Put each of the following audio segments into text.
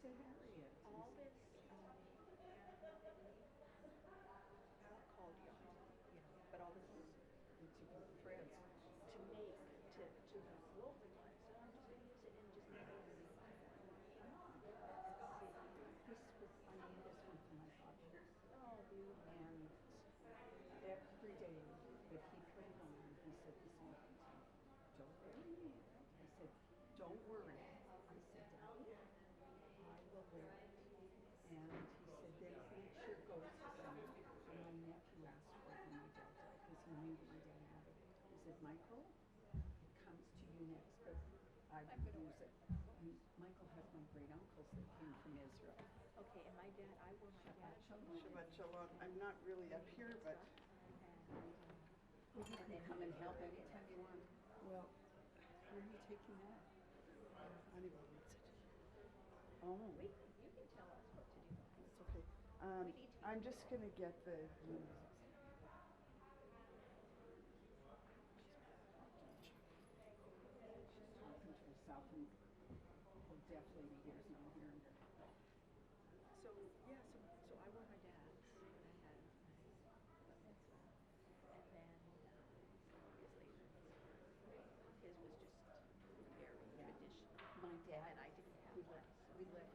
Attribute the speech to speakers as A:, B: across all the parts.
A: to Harriet.
B: all this not called young, but all this
A: Threads.
B: to make to globalize. I'm just going to use it and just make it.
A: This was, I made this one for my father.
B: Oh, beautiful.
A: And every day that he put it on, he said the same thing to me. Don't worry. I said, don't worry. I said, Daddy, I will wear it. And he said, then make sure it goes to some. And my nephew asked for it when my dad died because he knew that my dad had it. He said, Michael, it comes to you next, but I would use it. And Michael has my great uncles that came from Israel.
B: Okay, and my dad, I wore my dad.
C: Shabbat Shalom. I'm not really up here, but
A: You can come and help anytime you want. Well, where are you taking that?
C: anyway, it's
A: Oh,
B: You can tell us what to do.
C: it's okay. I'm just gonna get the.
A: she's talking to herself and deaf lady here's not hearing her.
B: So I wore my dad's when I had my mitzvah, and then years later, his was just very traditional.
A: My dad,
B: And I didn't have one.
A: we left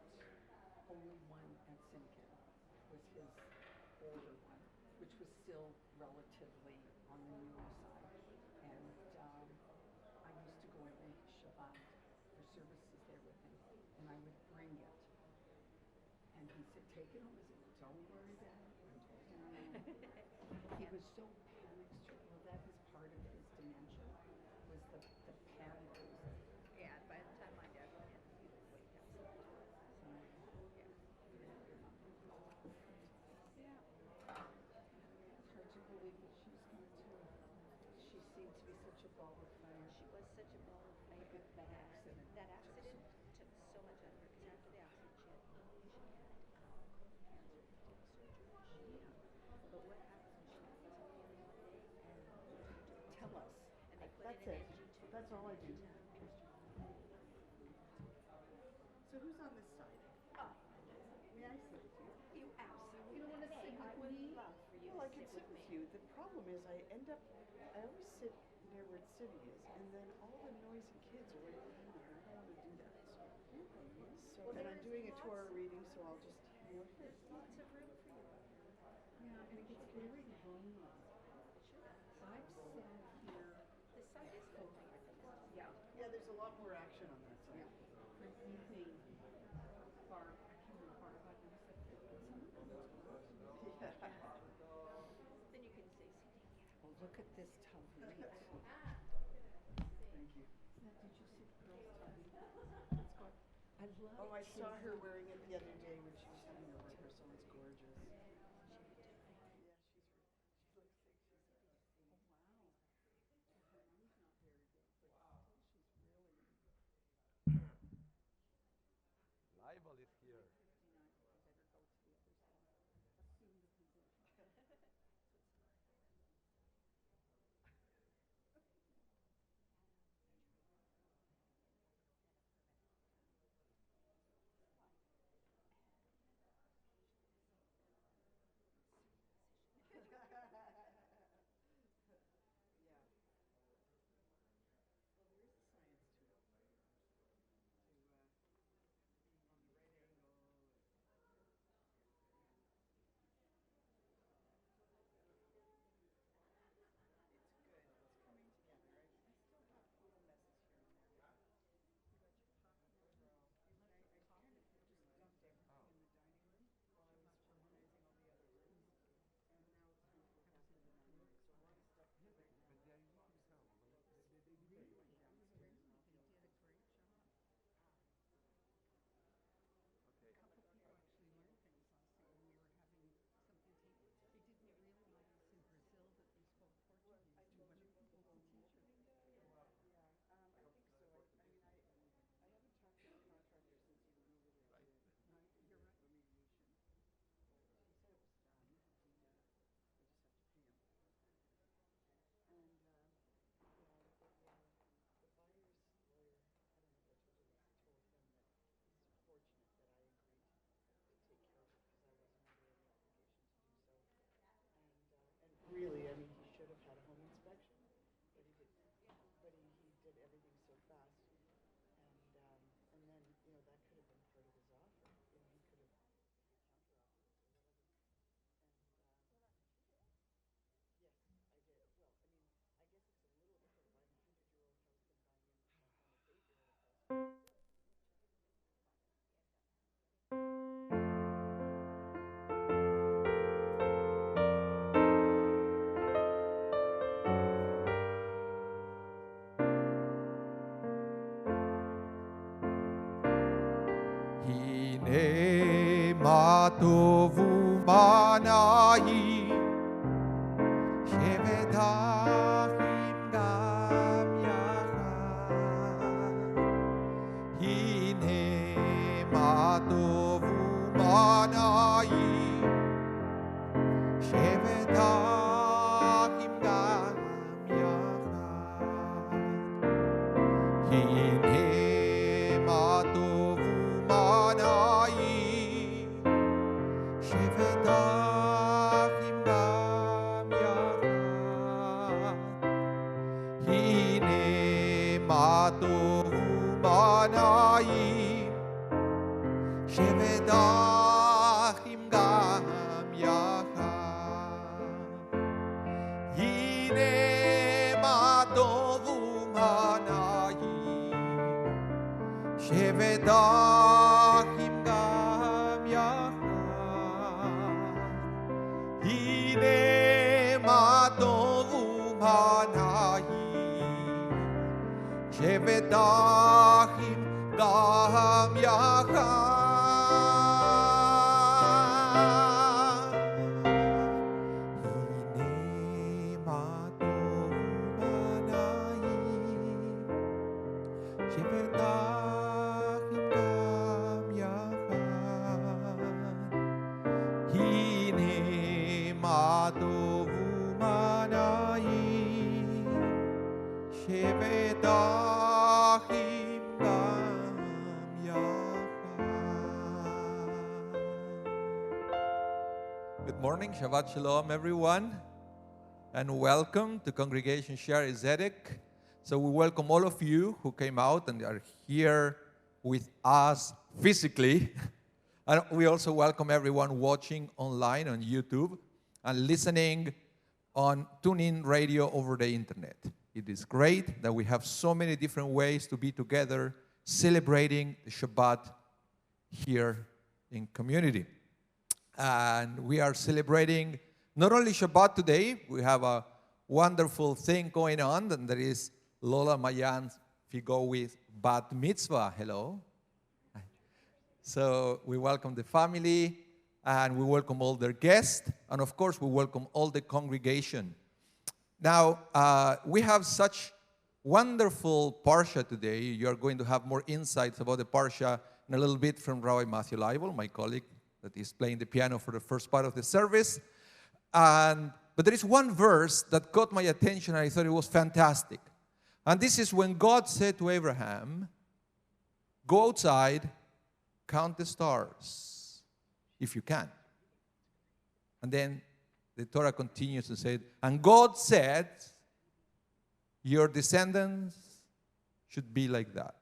A: only one at Simkin, was his older one, which was still relatively on the newer side. And I used to go every Shabbat for services there with him, and I would bring it. And he said, take it home. I said, don't worry, Dad. I'm taking it home. He was so panic-stricken. Well, that was part of his dementia, was the panic.
B: Yeah, and by the time my dad went in, he was way past it.
A: So,
B: Yeah.
A: it's hard to believe that she's going to. She seemed to be such a ball of fire.
B: She was such a ball of fire.
A: That accident.
B: That accident took so much out of her, because after the accident, she had cancer, surgery. But what happened was she wasn't feeling one day, and
A: Tell us.
B: and they put
C: That's
B: in
C: it.
B: an NG tube.
C: That's all I do.
B: Pierced her.
C: So who's on this side?
B: Oh,
C: May I sit with you?
B: you absolutely.
C: You don't want to sit
B: I
C: with
B: would
C: me?
B: love for you
C: Well, I
B: to
C: can sit with
B: me.
C: you. The problem is I always sit near where City is, and then all the noisy kids are right behind me. I don't want to do that. So
B: Well,
C: and
B: there
C: I'm
B: is
C: doing a
B: lots
C: Torah
B: of-
C: reading, so I'll just.
B: There's lots of room for you.
A: Yeah, and it gets very lonely.
B: It sure does.
A: I've sat here.
B: This side is good for your things.
A: Yeah.
C: Yeah, there's a lot more action on that side.
A: Yeah. For evening, Barb, I can't remember Barb, I never said
C: Yeah.
B: Then you can say, see,
A: well, look at this tavrit.
C: Thank you.
A: Did you see the girl's tavrit? It's got, I love
C: Oh, I saw
A: kids.
C: her wearing it the other day when she was having her rehearsal. It's gorgeous. Yeah, she looks like she's.
A: Oh, wow. Her arm's not very big, but still she's really.
D: Leibel is here.
A: 59. I better go to the other side. Assume the position.
E: טוב ומנעים שבת אחים גם יחד. הנה מה טוב ומנעים שבת אחים גם יחד. הנה מה טוב ומנעים שבת אחים גם יחד. הנה מה טוב ומנעים שבת אחים גם יחד. הנה מה טוב ומנעים שבת אחים גם יחד. הנה מה טוב ומנעים שבת אחים גם יחד. Good morning, Shabbat Shalom, everyone, and welcome to Congregation Share Zedek. So we welcome all of you who came out and are here with us physically. And we also welcome everyone watching online on YouTube and listening on TuneIn Radio over the internet. It is great that we have so many different ways to be together celebrating the Shabbat here in community. And we are celebrating not only Shabbat today, we have a wonderful thing going on, and there is Lola, Mayan, Figowy Bat Mitzvah. Hello. So we welcome the family, and we welcome all their guests, and of course we welcome all the congregation. Now, we have such wonderful Parsha today. You are going to have more insights about the Parsha in a little bit from Rabbi Matthew Leibel, my colleague that is playing the piano for the first part of the service. But there is one verse that caught my attention, and I thought it was fantastic. And this is when God said to Abraham, go outside, count the stars, if you can. And then the Torah continues and said, and God said, your descendants should be like that,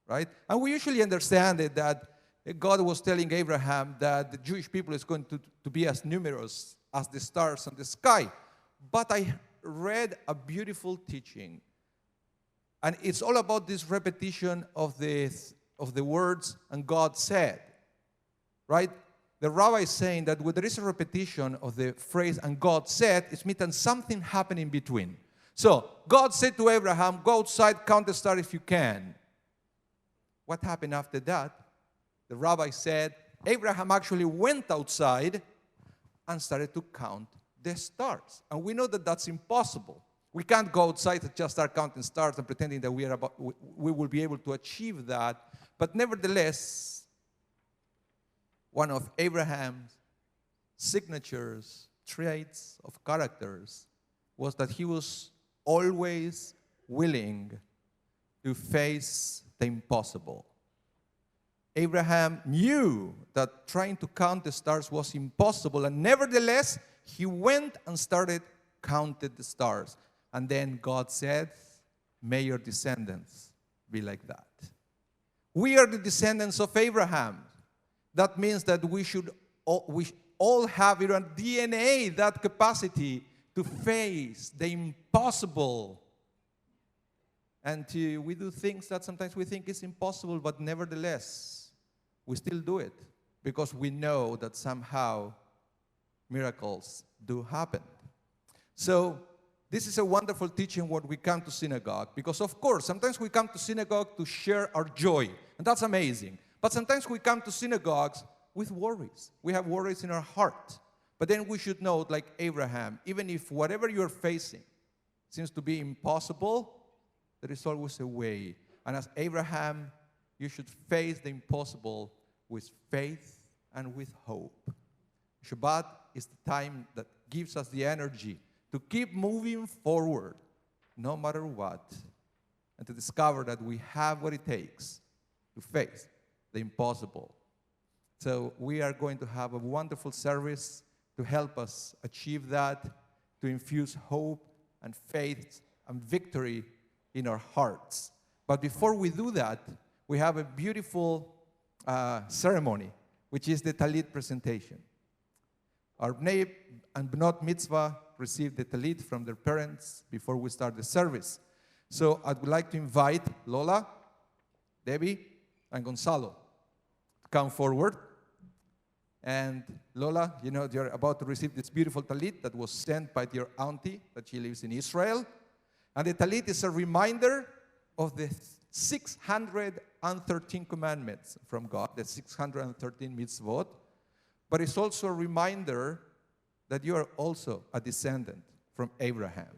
E: right? And we usually understand it that God was telling Abraham that the Jewish people is going to be as numerous as the stars in the sky. But I read a beautiful teaching, and it's all about this repetition of the words, and God said, right? The rabbi is saying that when there is a repetition of the phrase, and God said, it means that something happened in between. So, God said to Abraham, go outside, count the stars if you can. What happened after that? The rabbi said, Abraham actually went outside and started to count the stars. And we know that that's impossible. We can't go outside and just start counting stars and pretending that we will be able to achieve that. But nevertheless, one of Abraham's signatures, traits of characters, was that he was always willing to face the impossible. Abraham knew that trying to count the stars was impossible, and nevertheless, he went and started counting the stars. And then God said, may your descendants be like that. We are the descendants of Abraham. That means that we all have in our DNA that capacity to face the impossible. And we do things that sometimes we think is impossible, but nevertheless, we still do it because we know that somehow miracles do happen. So this is a wonderful teaching when we come to synagogue, because of course, sometimes we come to synagogue to share our joy, and that's amazing. But sometimes we come to synagogues with worries. We have worries in our heart. But then we should know, like Abraham, even if whatever you're facing seems to be impossible, there is always a way. And as Abraham, you should face the impossible with faith and with hope. Shabbat is the time that gives us the energy to keep moving forward, no matter what, and to discover that we have what it takes to face the impossible. So we are going to have a wonderful service to help us achieve that, to infuse hope and faith and victory in our hearts. But before we do that, we have a beautiful ceremony, which is the talit presentation. Our bnei and bnot mitzvah received the talit from their parents before we start the service. So I would like to invite Lola, Debbie, and Gonzalo to come forward. And Lola, you know, you're about to receive this beautiful talit that was sent by your auntie, that she lives in Israel. And the talit is a reminder of the 613 commandments from God, the 613 mitzvot. But it's also a reminder that you are also a descendant from Abraham.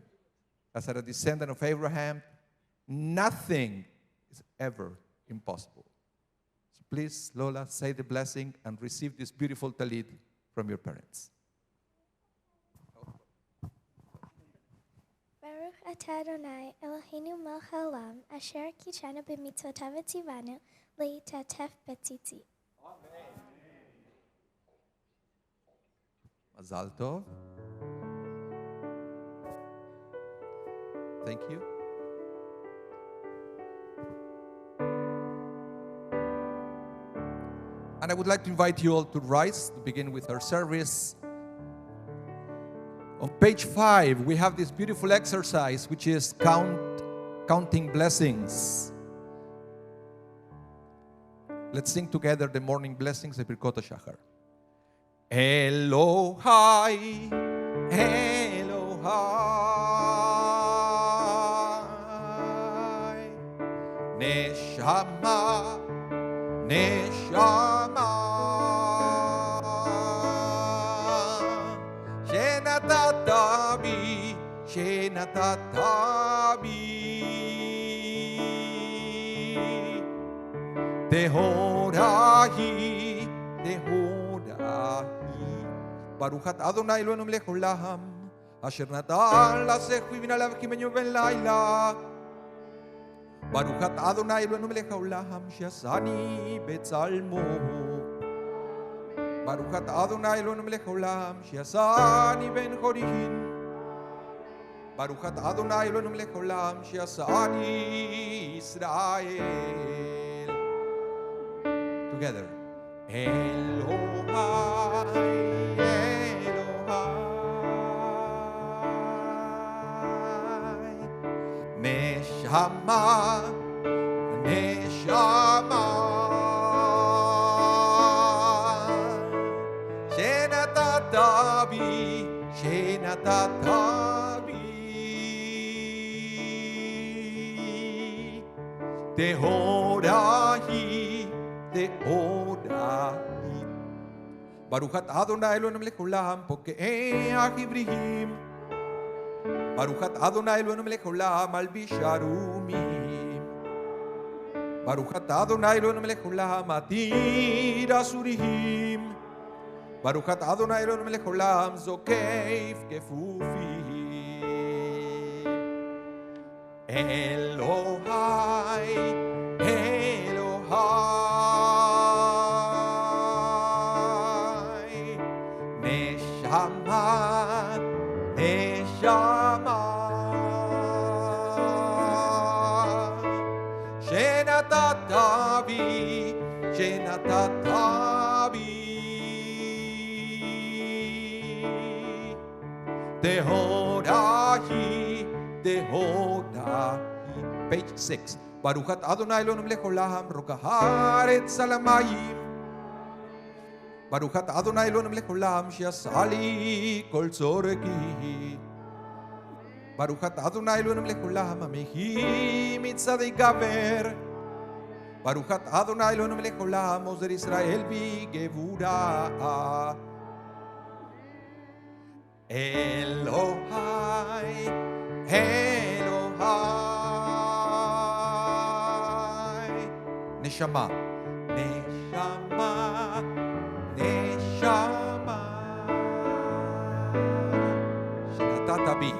E: As a descendant of Abraham, nothing is ever impossible. So please, Lola, say the blessing and receive this beautiful talit from your parents.
F: Baruch atah Adonai Eloheinu melech haolam asher kidshanu b'mitzvotav v'tzivanu le'itatef b'tzitzit.
E: Mazal tov. Thank you. And I would like to invite you all to rise to begin with our service. On page 5, we have this beautiful exercise, which is counting blessings. Let's sing together the morning blessings of Birkot HaShachar. Elohai, Elohai, Neshama, Neshama, Shenatatabi, Shenatatabi, Tehorahi, Tehorahi. Baruch atah Adonai Eloheinu melech haolam, asher natan lasechu v'bina alav kimenyu ben laila. Baruch atah Adonai Eloheinu melech haolam, she'asani betzalmo. Baruch atah Adonai Eloheinu melech haolam, she'asani ben chorihin. Baruch atah Adonai Eloheinu melech haolam, she'asani Israel. Together. Elohai, Elohai, Neshama, Neshama, Shenatatabi, Shenatatabi, Tehorahi, Tehorahi. Baruch atah Adonai Eloheinu melech haolam, pokei Ibrahim. Baruch atah Adonai Eloheinu melech haolam, malbish arumim. Baruch atah Adonai Eloheinu melech haolam, atir asurihim. Baruch atah Adonai Eloheinu melech haolam, zokeif kefufim. Elohai, Elohai, Neshama, Neshama, Shenatatabi, Shenatatabi, Tehorahi, Tehorahi. Page 6. Baruch atah Adonai Eloheinu melech haolam, rokah haaretz al hamayim. Baruch atah Adonai Eloheinu melech haolam, she'asa li kol tzoreki. Baruch atah Adonai Eloheinu melech haolam, hamehi mitzadei gaver. Baruch atah Adonai Eloheinu melech haolam ozer Israel v'gevura. Elohai, Elohai. Neshama, Neshama, Neshama. Shenatata bi,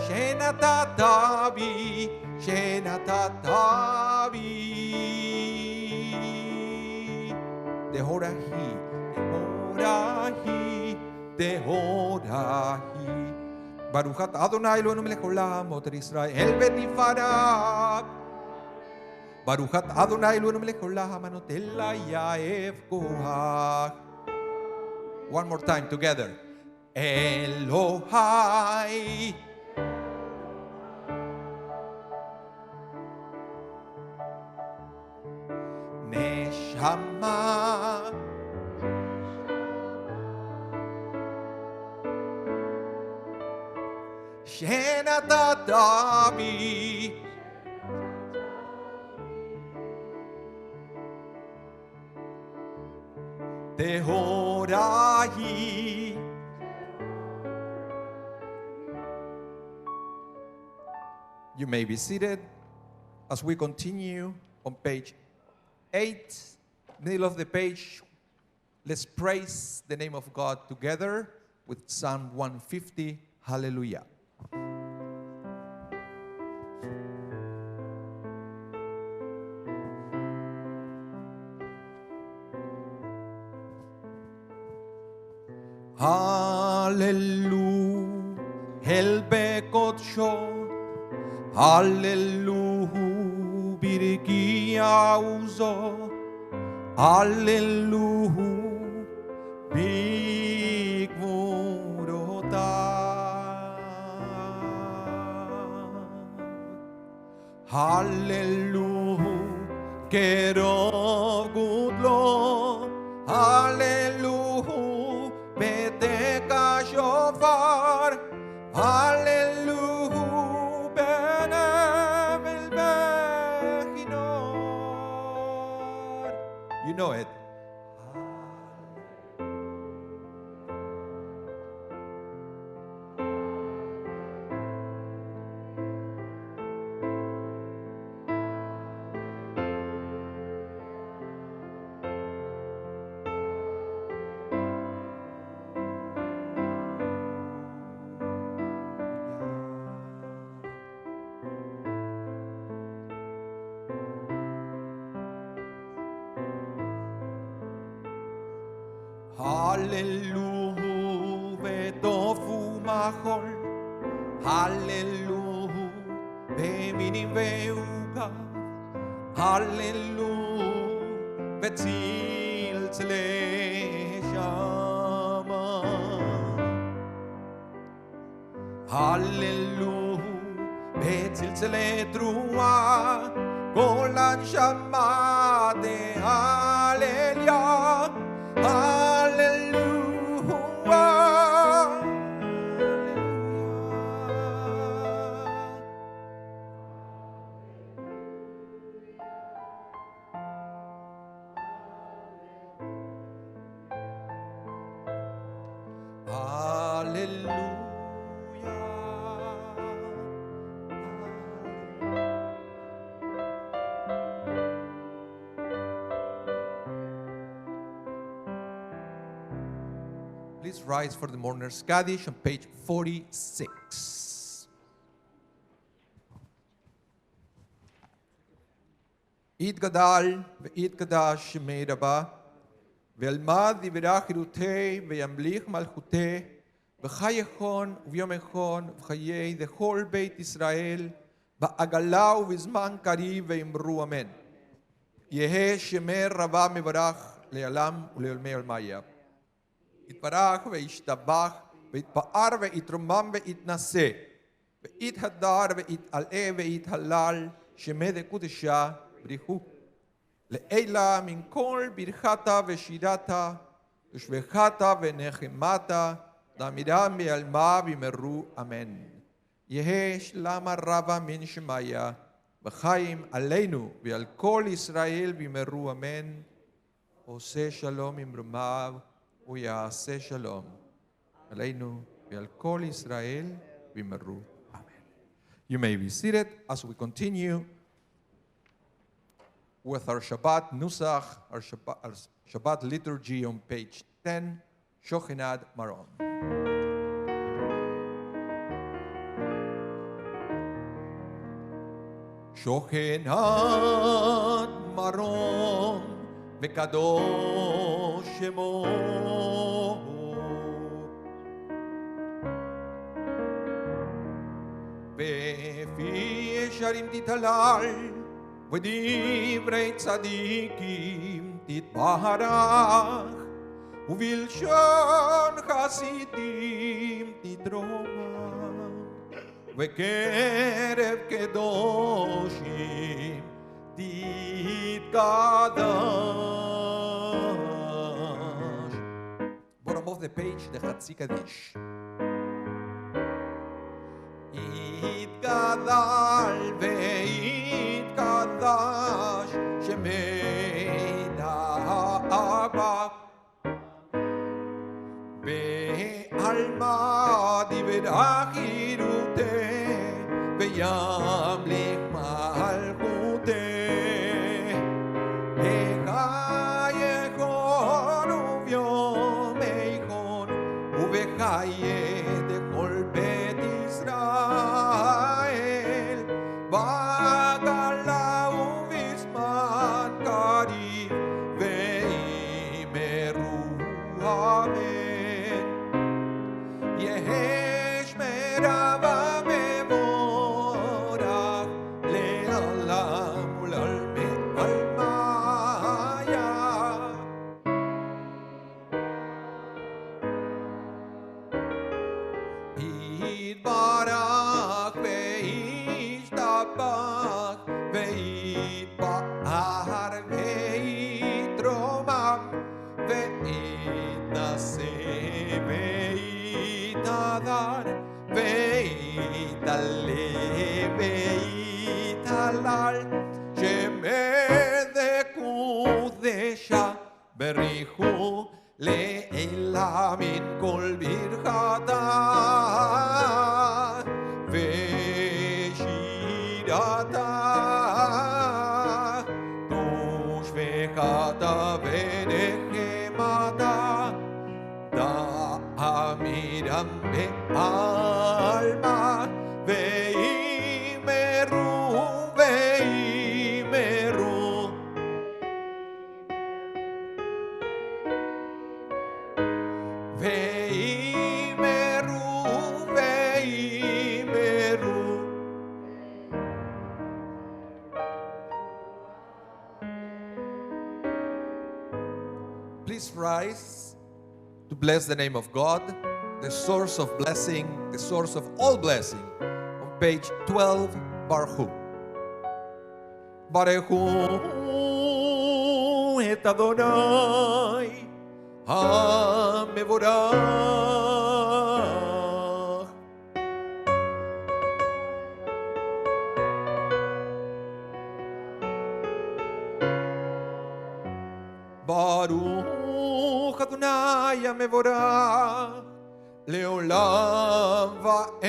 E: Shenatata bi, Shenatata bi. Dehorahi, Dehorahi, Dehorahi. Baruch atah Adonai Eloheinu melech haolam ozer Israel v'tifarak. Baruch atah Adonai Eloheinu melech haolam anoten layav koach. One more time together. Elohai. Neshama. Shenatata bi. Tehorahi. You may be seated as we continue on page 8, middle of the page. Let's praise the name of God together with Psalm 150. Hallelujah. Hallelujah, el bekotsho. Hallelujah, birkia uzo. Hallelujah, bigvurota. Hallelujah, kerov gudlo. Hallelujah, beteka shofar. Hallelujah, benem el bechinor. You know it. Hallelujah, betofu machol. Hallelujah, beminim veuga. Hallelujah, betzilzle shama. Hallelujah, betzilzle trua. Golan shama de hallelujah. Please rise for the mourner's Kaddish on page 46. Yitgadal ve'yitgadash shemei Rabba ve'almad yivirach irutei ve'yamlich malchutei v'chayechon u'vyomechon v'chayei dechol beit Israel ba'agala u'vizman kariv ve'imru amen. Yehe shemei Rabba mevarach le'alam u'le'olmei olmaya. יתברך וישתבח ויתפאר ויתרומם ויתנשא ויתהדר ויתעלה ויתהלל שמי דקודשה בריחו לעילה מן כל ברכתה ושירתה ושבחתה ונחמתה דמירה מעלמה וימרו אמן. יהא שלמה רבה מן שמיה בחיים עלינו ועל כל ישראל במהרו אמן. עושה שלום ממרומיו ויעשה שלום עלינו ועל כל ישראל במהרו אמן. You may be seated as we continue with our Shabbat Nusach, our Shabbat liturgy on page 10, Shochenad Maron. Shochenad Maron וקדוש שמו בפי ישרים תתהלל ודברי צדיקים תתברך ובלשון חסידים תתרומם וקרב קדושים תתקדש. Bottom of the page, the חצי קדיש. יתגדל ויתקדש שמי דאבא בעלמא דברה חירותה וימליך מלכותה בחייכון וביומייכון ובחיי דכל בית ישראל בגלה ובזמן קריב וימרו אמן. יש מרב המבורך לעולם ולעלמי עלמיה. יתברך וישתבח ויתפאר ויתרומם ויתנשא ויתהדר ויתעלה ויתהלל שמדקודשה בריחו לעילה מן כל ברכתה ושירתה תושבחתה ונחמתה דאמירם בעלמא וימרו וימרו וימרו וימרו. Please rise to bless the name of God, the source of blessing, the source of all blessing. On page 12, Baruch. Baruch et Adonai HaMevorach. Baruch Adonai HaMevorach לעולם ועד.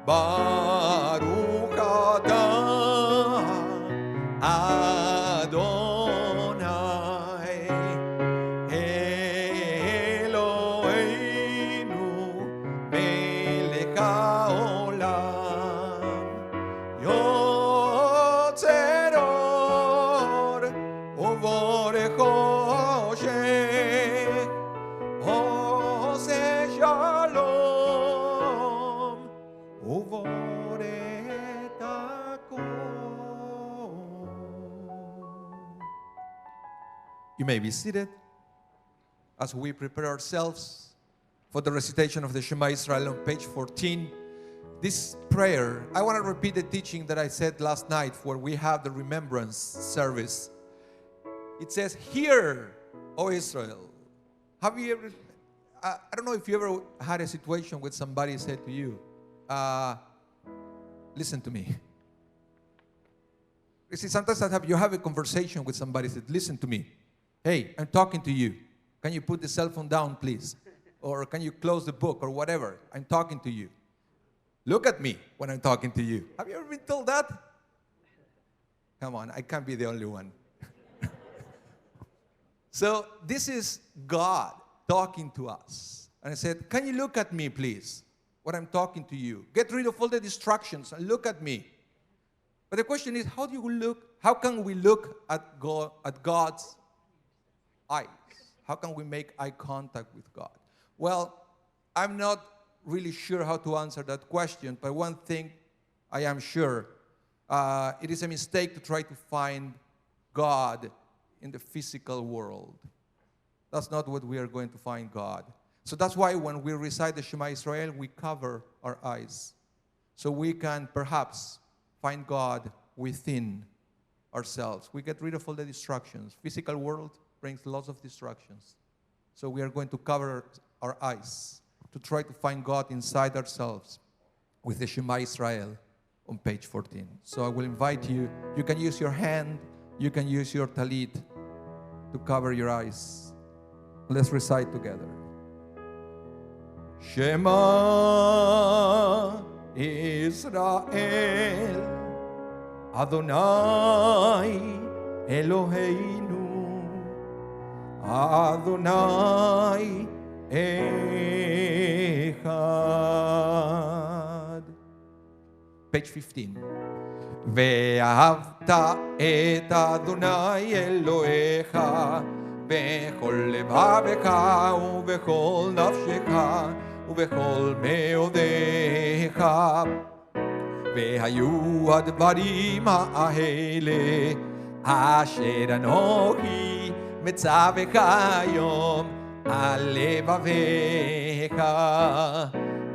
E: ברוך אתה אדוני אלוהינו מלך העולם יוצר אור ובורא חושך עושה שלום ובורא את הכל. You may be seated as we prepare ourselves for the recitation of the Shema Israel on page 14. This prayer, I want to repeat the teaching that I said last night where we have the remembrance service. It says, "Hear, O Israel." Have you ever, I don't know if you ever had a situation where somebody said to you, Listen to me. You see, sometimes you have a conversation with somebody that says, listen to me. Hey, I'm talking to you. Can you put the cell phone down, please? Or can you close the book or whatever? I'm talking to you. Look at me when I'm talking to you. Have you ever been told that? Come on, I can't be the only one. So this is God talking to us. And I said, can you look at me, please, when I'm talking to you? Get rid of all the distractions and look at me. But the question is, how can we look at God's eyes? How can we make eye contact with God? Well, I'm not really sure how to answer that question, but one thing I am sure, it is a mistake to try to find God in the physical world. That's not what we are going to find God. So that's why when we recite the Shema Israel, we cover our eyes. So we can perhaps find God within ourselves. We get rid of all the distractions. Physical world brings lots of distractions. So we are going to cover our eyes to try to find God inside ourselves with the Shema Israel on page 14. So I will invite you. You can use your hand. You can use your talit to cover your eyes. Let's recite together. Shema Israel, Adonai Eloheinu, Adonai Echad. Page 15. ואהבת את אדוני אלוהיך בכל לבבך ובכל נפשך ובכל מאודיך. והיו הדברים האלה אשר אנוכי מצווך היום על לבביך.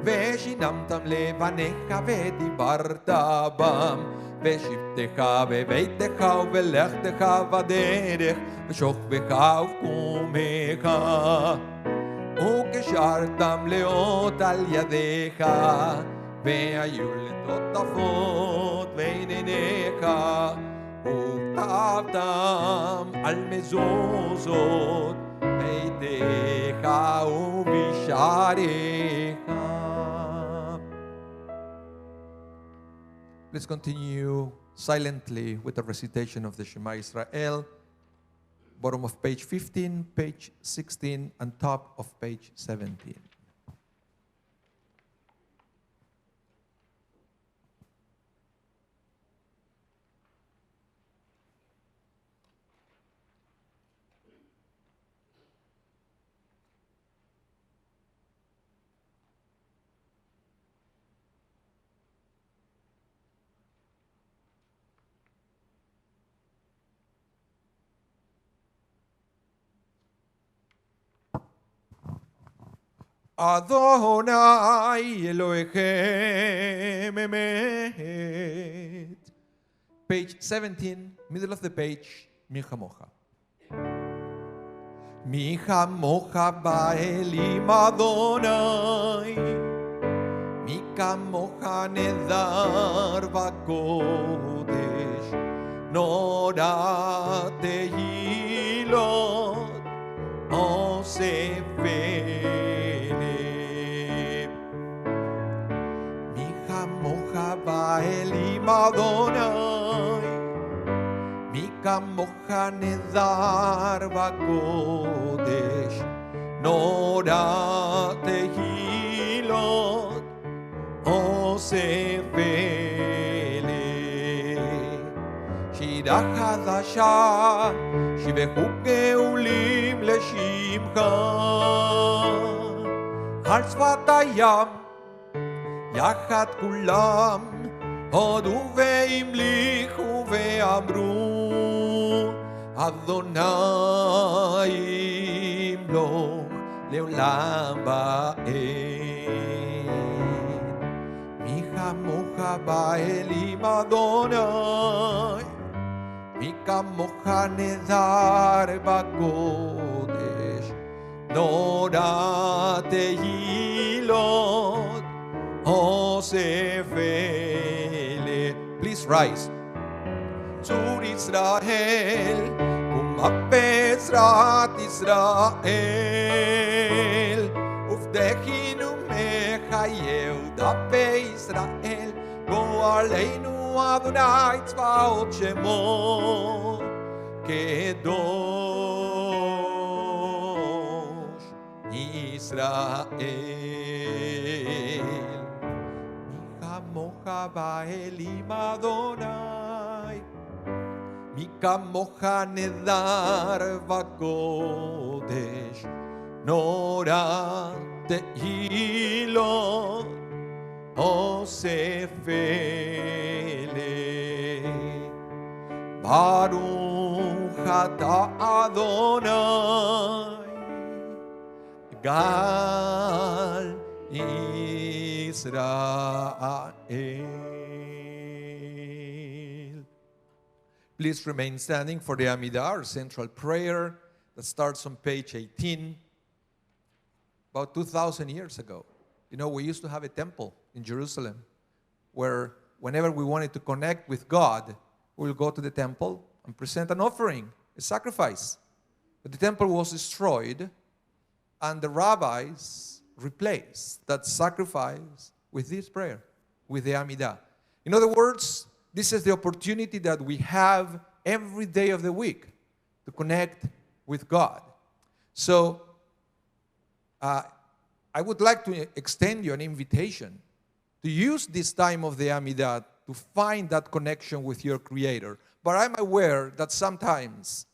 E: ושינמתם לבניך ודיברת בם בשבתך בביתך ובלכתך בדרך בשוכבך ובקומך. וקשרתם לאות על ידיך והיו לטוטפות בין עיניך וכתבתם על מזוזות ביתך ובשעריך. Let's continue silently with the recitation of the Shema Israel. Bottom of page 15, page 16, and top of page 17. Adonai Elohechem Emet. Page 17, middle of the page, Mi Chamocha. Mi Chamocha Ba'elim Adonai, Mi Chamocha Nedar V'Kodesh, Nora Tehilot, Osefet. Elim Adonai, mi kamocha nedar v'kodesh, nora tehilot, osef eleh. Shira chadasha, shivechu geulim leshimcha, al tzvat hayam, יחד כולם הודו והמליכו ואמרו אדוני ימלוך לעולם ועד. מי כמוך באלים אדוני, מי כמוך נדר בקודש, נורא תהילות Osef Please rise. Tzur Israel, umapezrat Israel, ufdechinu mechayev dape Israel, go aleinu Adonai tzvaot shemo kedosh Israel. Mocha ba'elim Adonai, mi kamocha nedar v'kodesh, nora tehilot osefele. Baruch ata Adonai, gal Israel. Please remain standing for the Amidah, our central prayer that starts on page 18. About 2,000 years ago, we used to have a temple in Jerusalem where whenever we wanted to connect with God, we would go to the temple and present an offering, a sacrifice. But the temple was destroyed, and the rabbis replaced that sacrifice with this prayer, with the Amidah. In other words, this is the opportunity that we have every day of the week to connect with God. So, I would like to extend you an invitation to use this time of the Amidah to find that connection with your Creator. But I'm aware that sometimes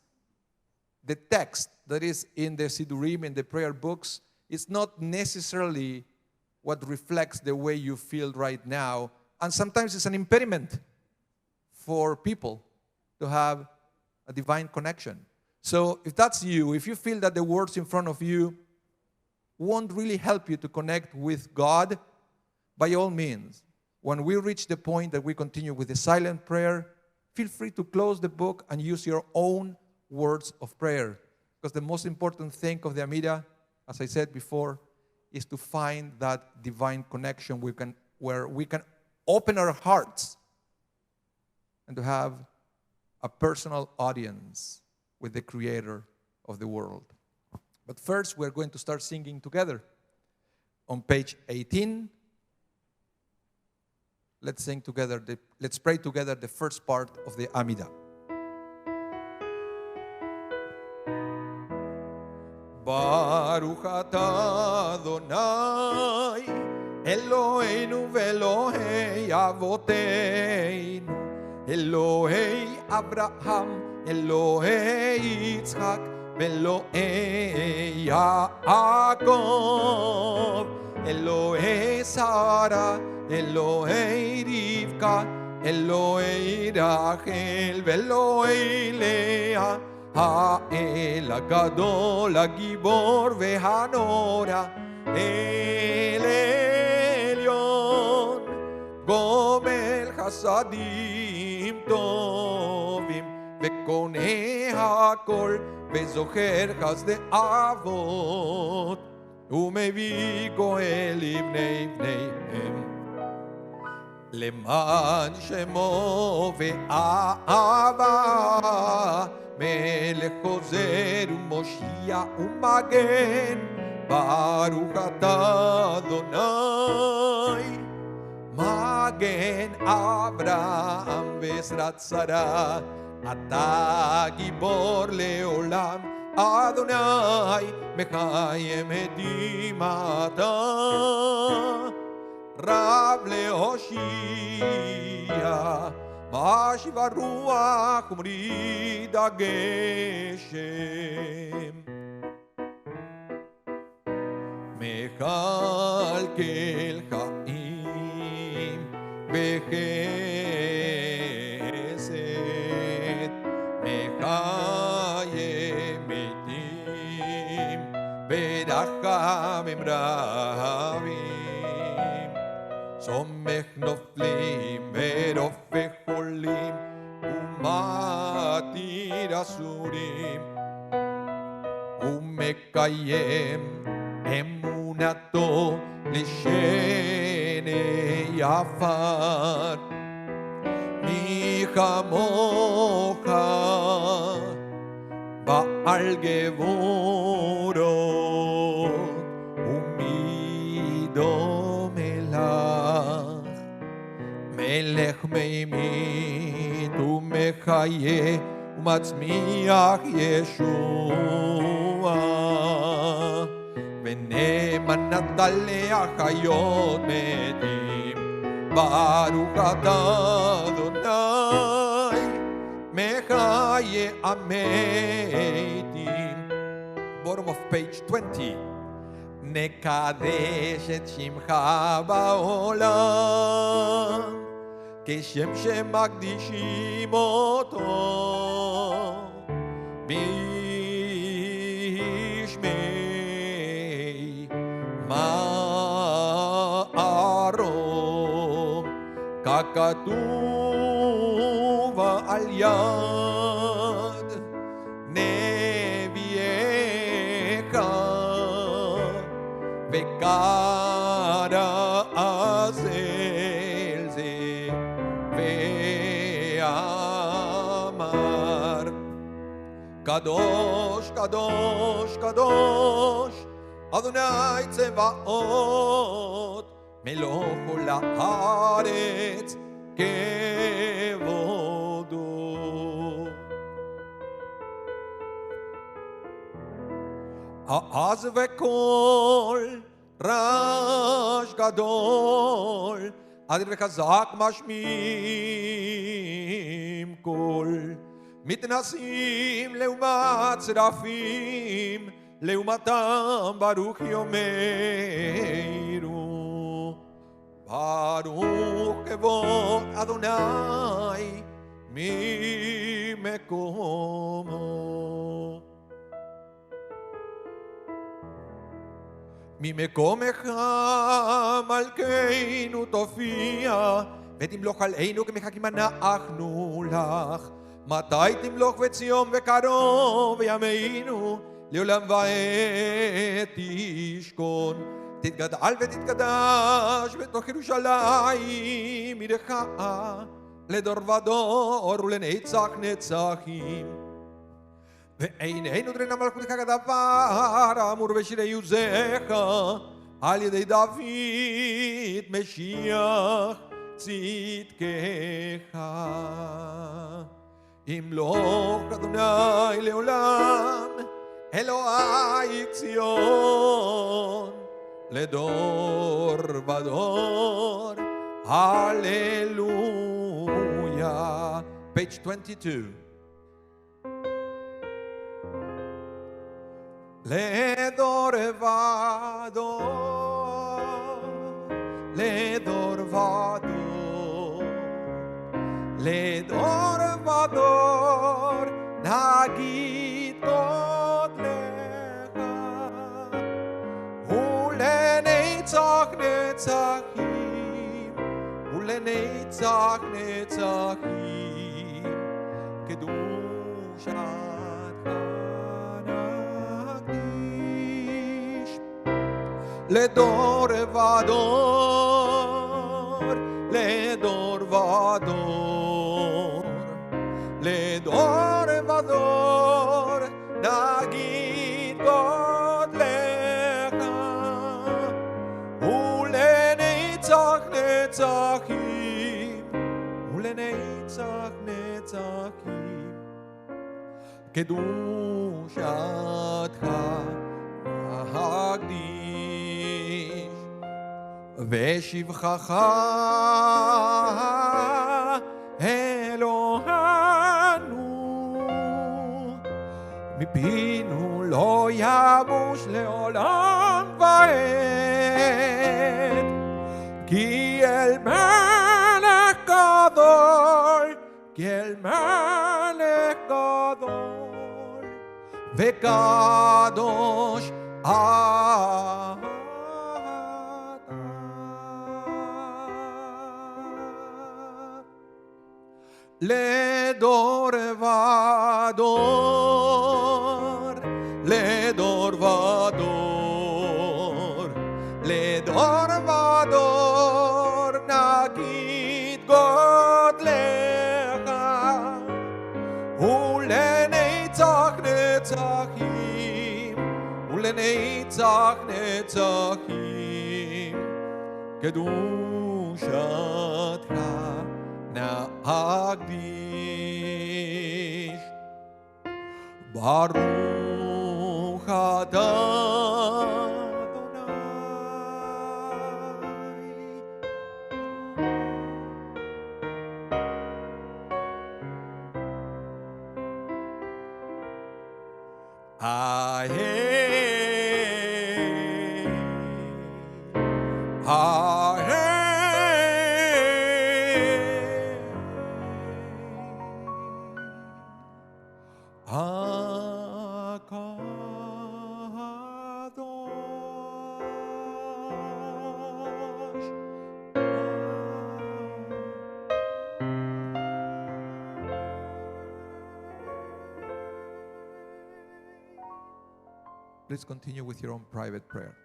E: the text that is in the Sidurim, in the prayer books, is not necessarily what reflects the way you feel right now. And sometimes it's an impediment for people to have a divine connection. So if that's you, if you feel that the words in front of you won't really help you to connect with God, by all means, when we reach the point that we continue with the silent prayer, feel free to close the book and use your own words of prayer. Because the most important thing of the Amidah, as I said before, is to find that divine connection where we can open our hearts and to have a personal audience with the Creator of the world. But first, we're going to start singing together. On page 18, let's sing together, let's pray together the first part of the Amidah. Baruch atah Adonai, Eloheinu ve'Elohei avoteinu, Elohei Abraham, Elohei Yitzchak, ve'Elohei Yaakov, Elohei Sarah, Elohei Rivka, Elohei Rachel, ve'Elohei Leah, האל הגדול, הגיבור והנורא, אל עליון, גומל חסדים טובים, וקונה הכל, וזוכר חסדי אבות, ומביא גואל לבני בניהם. למען שמו ואהבה, מלך חוזר ומושיע ומגן, ברוך אתה אדוני, מגן אברהם ועזרת שרה, אתה גיבור לעולם, אדוני מקיים את דמעתה, רב להושיע, משיב הרוח ומוריד הגשם, מקלקל חיים בחסד, מקיים מתים ברחמים רבים, סומך נופלים ורופא חולים ומתיר אסורים, ומקיים אמונתו לשני עפר, מי כמוך בעל גבורות ומי דומה לך מלך מימית ומחיה ומצמיח ישוע ונאמנת להחיות מתים ברוך אתה אדוני מחיה המתים. Bottom of page 20. נקדש את שמך בעולם כשם שמקדישים אותו בשמי מערום ככתוב על יד נביאך וקרא אל זה ואמר קדוש קדוש קדוש אדוני צבאות מלוך כל הארץ כבודו. אז וקול רעש גדול אדיר וחזק משמיעים קול מתנסים לעומת שרפים לעומתם ברוך יאמרו ברוך כבוד אדוני ממקומו. ממקומך מלכנו תופיע ותמלוך עלינו כמחכים אנחנו לך. מתי תמלוך וציון וקרוב ימינו לעולם ועד תשכון. תתגדל ותתקדש בתוך ירושלים עירך לדור ודור ולנצח נצחים. ועינינו תראינה מלכותך כדבר האמור בשירי עוזיך על ידי דוד משיח צדקך. ימלוך אדוני לעולם אלוהי ציון לדור ודור הללויה. page 22. לדור ודור לדור ודור לדור ודור נגיד גודלך ולנצח נצחים ולנצח נצחים קדושתך נקדיש. לדור ודור לדור ודור לדור ודור נגיד גודלך ולנצח נצחים ולנצח נצחים קדושתך נקדיש. ושבחך אלוהינו מפינו לא יבוש לעולם ועד כי אל מלך גדול כי אל מלך גדול וקדוש לדור ודור לדור ודור לדור ודור נגיד גודלך לנצח נצחים, קדושתך נקדיש. ברוך אתה Please continue with your own private prayer.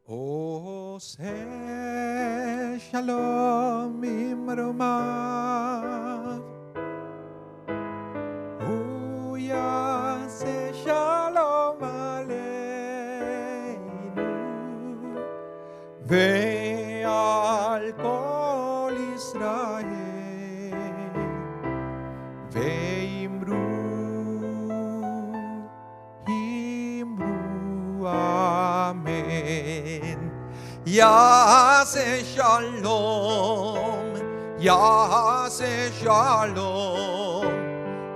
E: עושה שלום ממרומיו, הוא יעשה שלום עלינו ועל כל ישראל, ואמרו אמן. יעשה שלום, יעשה שלום,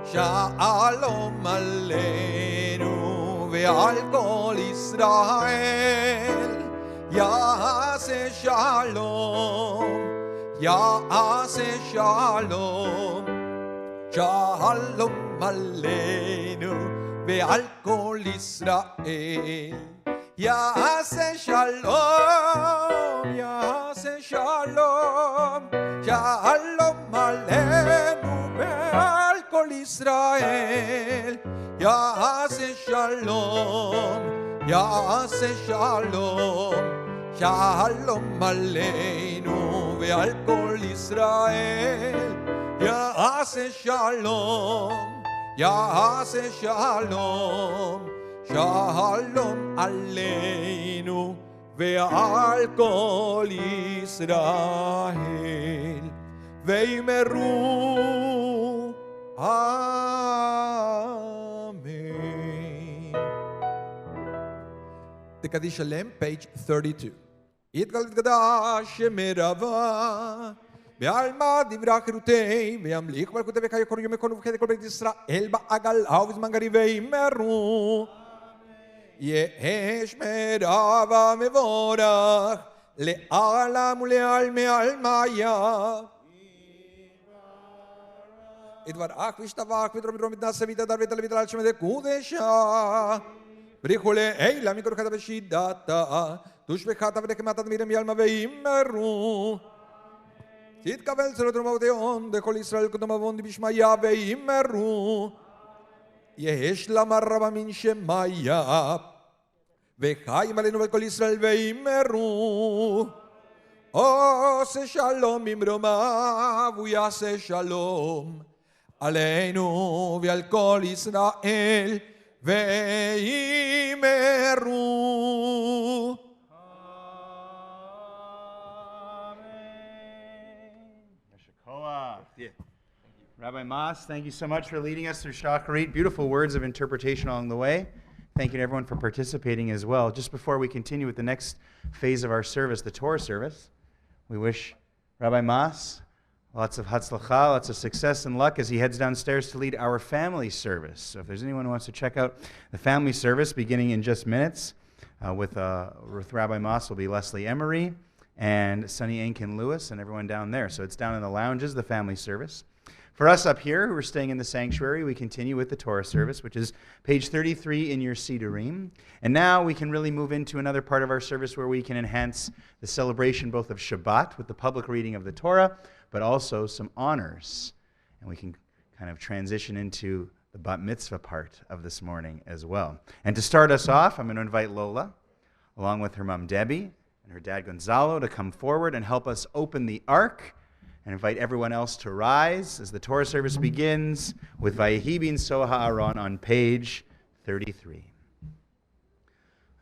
E: שלום עלינו ועל כל ישראל. יעשה שלום, יעשה שלום, שלום עלינו ועל כל ישראל. יעשה שלום, יעשה שלום, שלום עלינו ועל כל ישראל. יעשה שלום, יעשה שלום, שלום עלינו ועל כל ישראל. יעשה שלום, יעשה שלום, שלום עלינו ועל כל ישראל. ואמרו אמן. The Kaddish Shalem, page 32. יתקדש מרבה בעלמא דברי חירותי וימליך מלכותי וחיי כל ימי כל ובחטא כל בית ישראל בעגלה ובזמן גרי ואמרו יש מרבה מבורך לעלם ולעלמי עלמיה יתברך וישתבח ותרום מתנשא ויתהדר ויתהלל על שם קודשה. בריחו לעילה מכל חטא ושידתה, תושבחתה ונקמתה תמידם ילמה וימרו. תתקבל צלות רמותיון דכל ישראל קודם אבון דבשמיה וימרו. יש למה רבה מן שמיה, וחיים עלינו וכל ישראל וימרו. עושה שלום במרומיו, הוא יעשה שלום עלינו ועל כל ישראל וימרו.
G: Yeah. Rabbi Mas, thank you so much for leading us through Shacharit. Beautiful words of interpretation along the way. Thank you to everyone for participating as well. Just before we continue with the next phase of our service, the Torah service, we wish Rabbi Mas lots of hatzlacha, lots of success and luck as he heads downstairs to lead our family service. So if there's anyone who wants to check out the family service beginning in just minutes, with Rabbi Mas will be Leslie Emery and Sonny Ainkin Lewis and everyone down there. So it's down in the lounges, the family service. For us up here who are staying in the sanctuary, we continue with the Torah service, which is page 33 in your Sidurim. And now we can really move into another part of our service where we can enhance the celebration both of Shabbat with the public reading of the Torah, but also some honors. And we can kind of transition into the Bat Mitzvah part of this morning as well. And to start us off, I'm going to invite Lola, along with her mom Debbie and her dad Gonzalo, to come forward and help us open the Ark, and invite everyone else to rise as the Torah service begins with Vayehi bin Soha Aaron on page 33.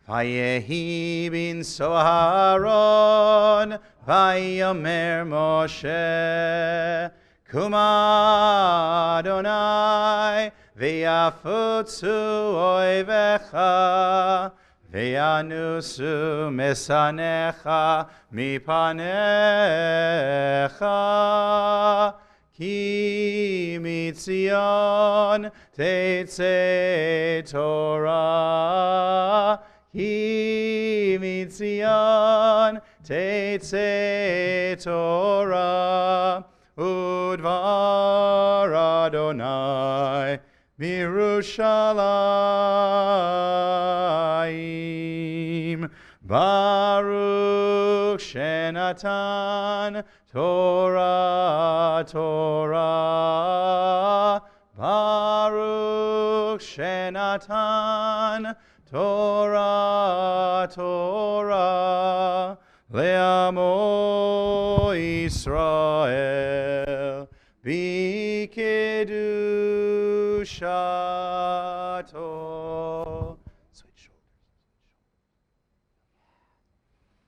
G: Vayehi bin Soha Aaron, Vayomer Moshe, Kuma Adonai, V'yafutzu oivecha, Ve'anusu mesanecha mipanecha, ki mitzion tetzei Torah, ki mitzion tetzei Torah, udvar Adonai Mirushalayim. Baruch Shenatan Torah Torah. Baruch Shenatan Torah Torah. Le'amo Yisrael B'kedushato. Switch shoulders.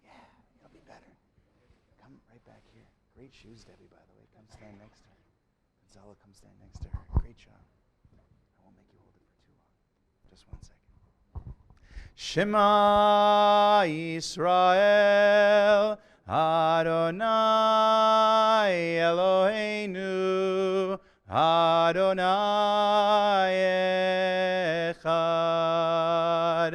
G: Yeah, you'll be better. Come right back here. Great shoes, Debbie, by the way. Come stand next to her. Gonzalo, come stand next to her. Great job. I won't make you hold it for too long. Just 1 second. Shema Yisrael Adonai Eloheinu Adonai Echad.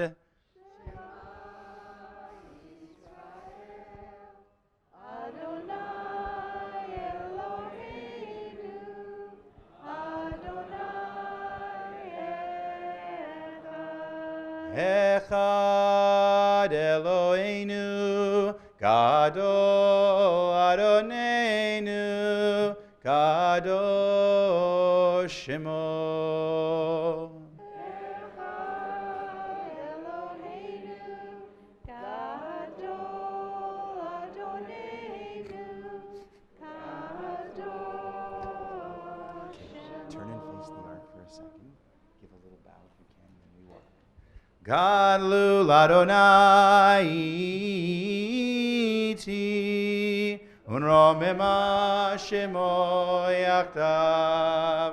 G: Echad Eloheinu Gadol Adonenu Gadol Shemo.
B: Echad Eloheinu Gadol Adonenu Gadol Shemo.
G: Turn and face the ark for a second. Give a little bow if you can, and then we walk. Gadlu Adonai iti unromema shemo yaktav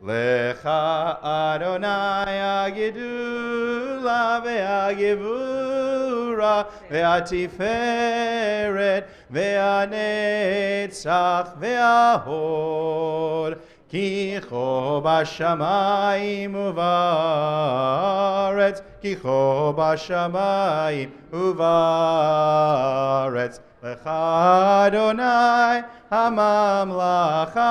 G: Lecha Adonai agidula ve'agivura ve'atiferet ve'anetzach ve'ahod Kicho b'shamayim uvaretz, Kicho b'shamayim uvaretz, Lecha Adonai hamamlacha,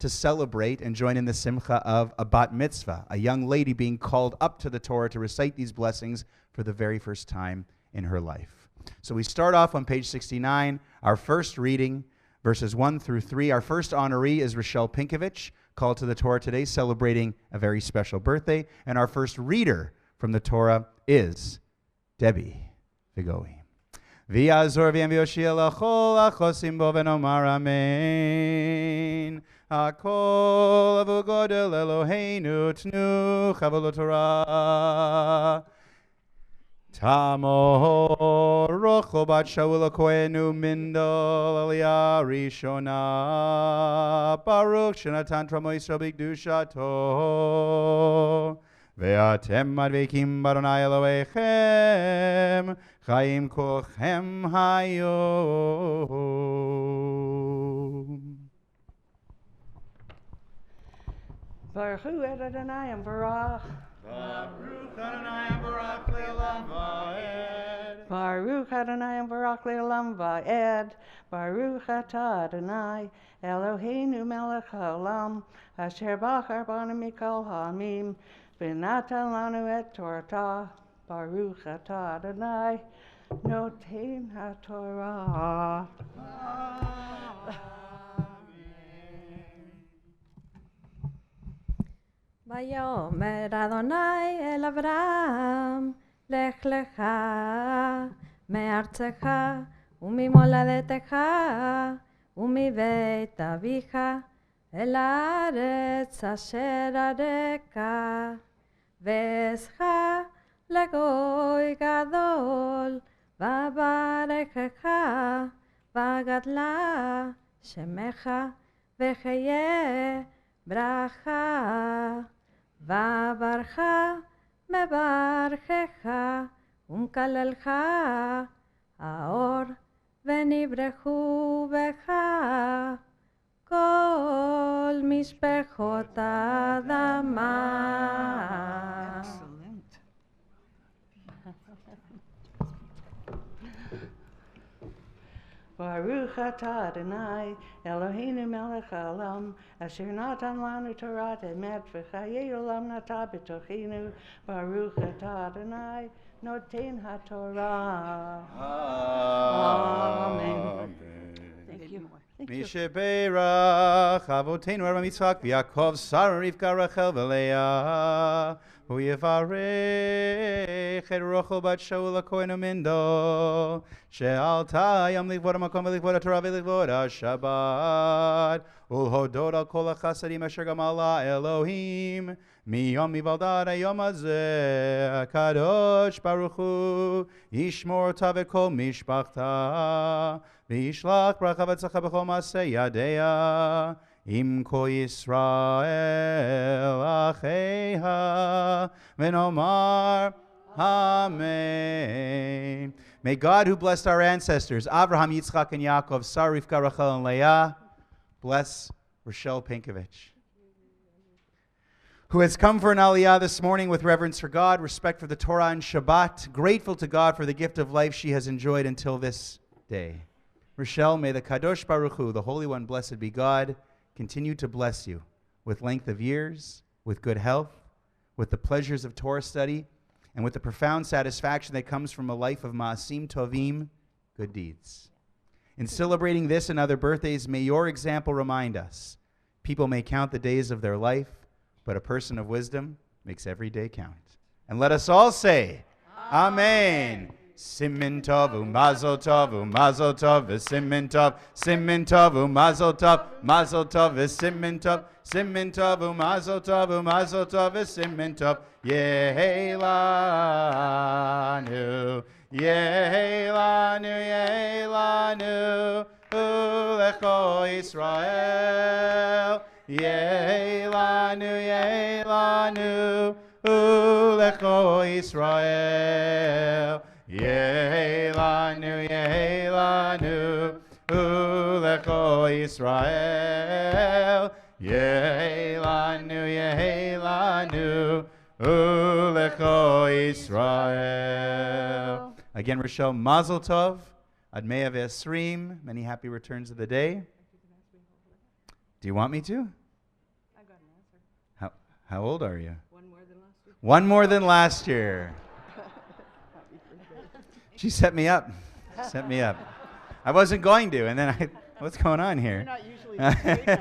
G: to celebrate and join in the simcha of a bat mitzvah, a young lady being called up to the Torah to recite these blessings for the very first time in her life. So we start off on page 69, our first reading, verses 1 through 3. Our first honoree is Rochelle Pinkovich, called to the Torah today, celebrating a very special birthday. And our first reader from the Torah is Debbie Figowy. V'yazor v'yem v'yoshia l'chol achosim bo v'nomar amen. Hakol avu godel Eloheinu tnu chavol Torah. Tamo rocho bat Shaul HaKohenu mindol aliyah rishona. Baruch shenatan tramo Yisrael b'kedushato. Ve'atem madvekim b'Adonai Elohechem chayim kolchem hayom.
H: Baruch hu et Adonai Barach.
G: Baruch Adonai Barak le'olam va'ed.
H: Baruch Adonai Barak le'olam va'ed. Baruch atah Adonai Eloheinu melech haolam asher bachar banu mikol ha'amim v'natan lanu et Torah. Baruch atah Adonai noten haTorah.
I: ויאמר אדוני אל אברהם, לך לך מארצך וממולדתך ומבית אביך אל הארץ אשר אראך, ואעשך לגוי גדול, ואברכך וגדלה שמך וחיה ברכה. ואברכה מברכך ומקללך האור ונברכו בך כל משפחות האדמה.
A: Excellent.
H: Baruch atah Adonai Eloheinu melech haolam asher natan lanu Torah emet v'chayei olam nata b'tochenu. Baruch atah Adonai noten haTorah. Amen. Thank you. Thank you.
G: Misheberach Avotenu Abraham Yitzchak v'Yaakov Sarah Rivka Rachel v'Leah ו'yivarech et Rochel bat Shaul HaKohenu mindo she'alta yom likvod ha'makom v'likvod ha'Torah v'likvod ha'Shabbat ulhodot al kol ha'chasadim asher gamala Elohim miyom hivaldad hayom hazeh HaKadosh Baruch Hu yishmor ota v'kol mishpachta v'yishlach bracha v'tzacha b'chol ma'aseh yadea Im ko Yisrael acheha v'nomar amen. May God, who blessed our ancestors, Abraham, Yitzchak, and Yaakov, Sarah, Rivka, Rachel, and Leah, bless Rochelle Pinkovich, who has come for an aliyah this morning with reverence for God, respect for the Torah and Shabbat, grateful to God for the gift of life she has enjoyed until this day. Rochelle, may the Kadosh Baruch Hu, the Holy One, blessed be God, continue to bless you with length of years, with good health, with the pleasures of Torah study, and with the profound satisfaction that comes from a life of ma'asim tovim, good deeds. In celebrating this and other birthdays, may your example remind us, people may count the days of their life, but a person of wisdom makes every day count. And let us all say, Amen. Simin tov u'mazel tov v'simin tov u'mazel tov v'simin tov u'mazel tov v'simin tov Yehelanu u'lecho Yisrael Yehelanu u'lecho Yisrael Yehelanu u'lecho Yisrael Yehelanu u'lecho Yisrael. Again, Rochelle, Mazel Tov, Admea V'Esrim, many happy returns of the day. Do you want me to? How old are you?
C: One more than last week.
G: One more than last year. She set me up. Set me up. I wasn't going to, and then what's going on here?
C: You're not usually this weekend.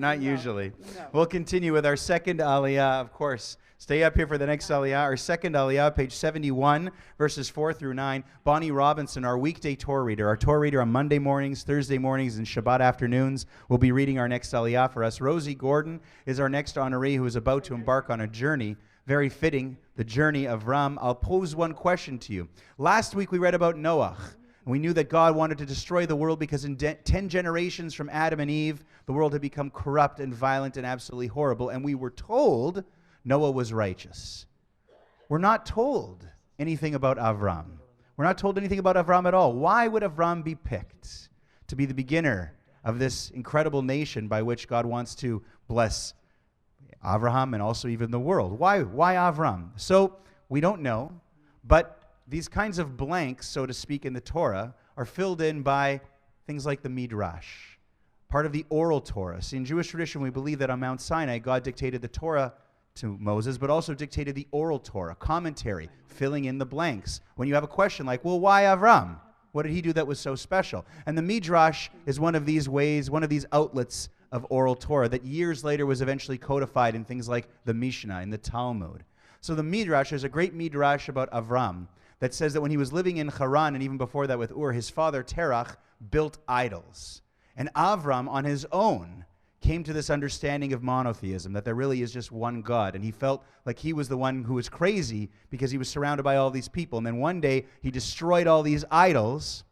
G: Not usually.
C: No.
G: We'll continue with our second aliyah, of course. Stay up here for the next aliyah. Our second aliyah, page 71, verses 4 through 9. Bonnie Robinson, our weekday Torah reader. Our Torah reader on Monday mornings, Thursday mornings, and Shabbat afternoons will be reading our next aliyah for us. Rosie Gordon is our next honoree who is about to embark on a journey. Very fitting, the journey of Ram. I'll pose one question to you. Last week we read about Noah. We knew that God wanted to destroy the world because in 10 generations from Adam and Eve, the world had become corrupt and violent and absolutely horrible. And we were told Noah was righteous. We're not told anything about Avram. We're not told anything about Avram at all. Why would Avram be picked to be the beginner of this incredible nation by which God wants to bless Abraham and also even the world? Why Avram? So we don't know, but these kinds of blanks, so to speak, in the Torah are filled in by things like the Midrash, part of the oral Torah. See, in Jewish tradition, we believe that on Mount Sinai, God dictated the Torah to Moses, but also dictated the oral Torah, commentary, filling in the blanks. When you have a question like, well, why Avram? What did he do that was so special? And the Midrash is one of these ways, one of these outlets of oral Torah that years later was eventually codified in things like the Mishnah and the Talmud. So the Midrash, there's a great Midrash about Avram that says that when he was living in Haran, and even before that with Ur, his father Terach built idols. And Avram, on his own, came to this understanding of monotheism, that there really is just one God. And he felt like he was the one who was crazy because he was surrounded by all these people. And then one day, he destroyed all these idols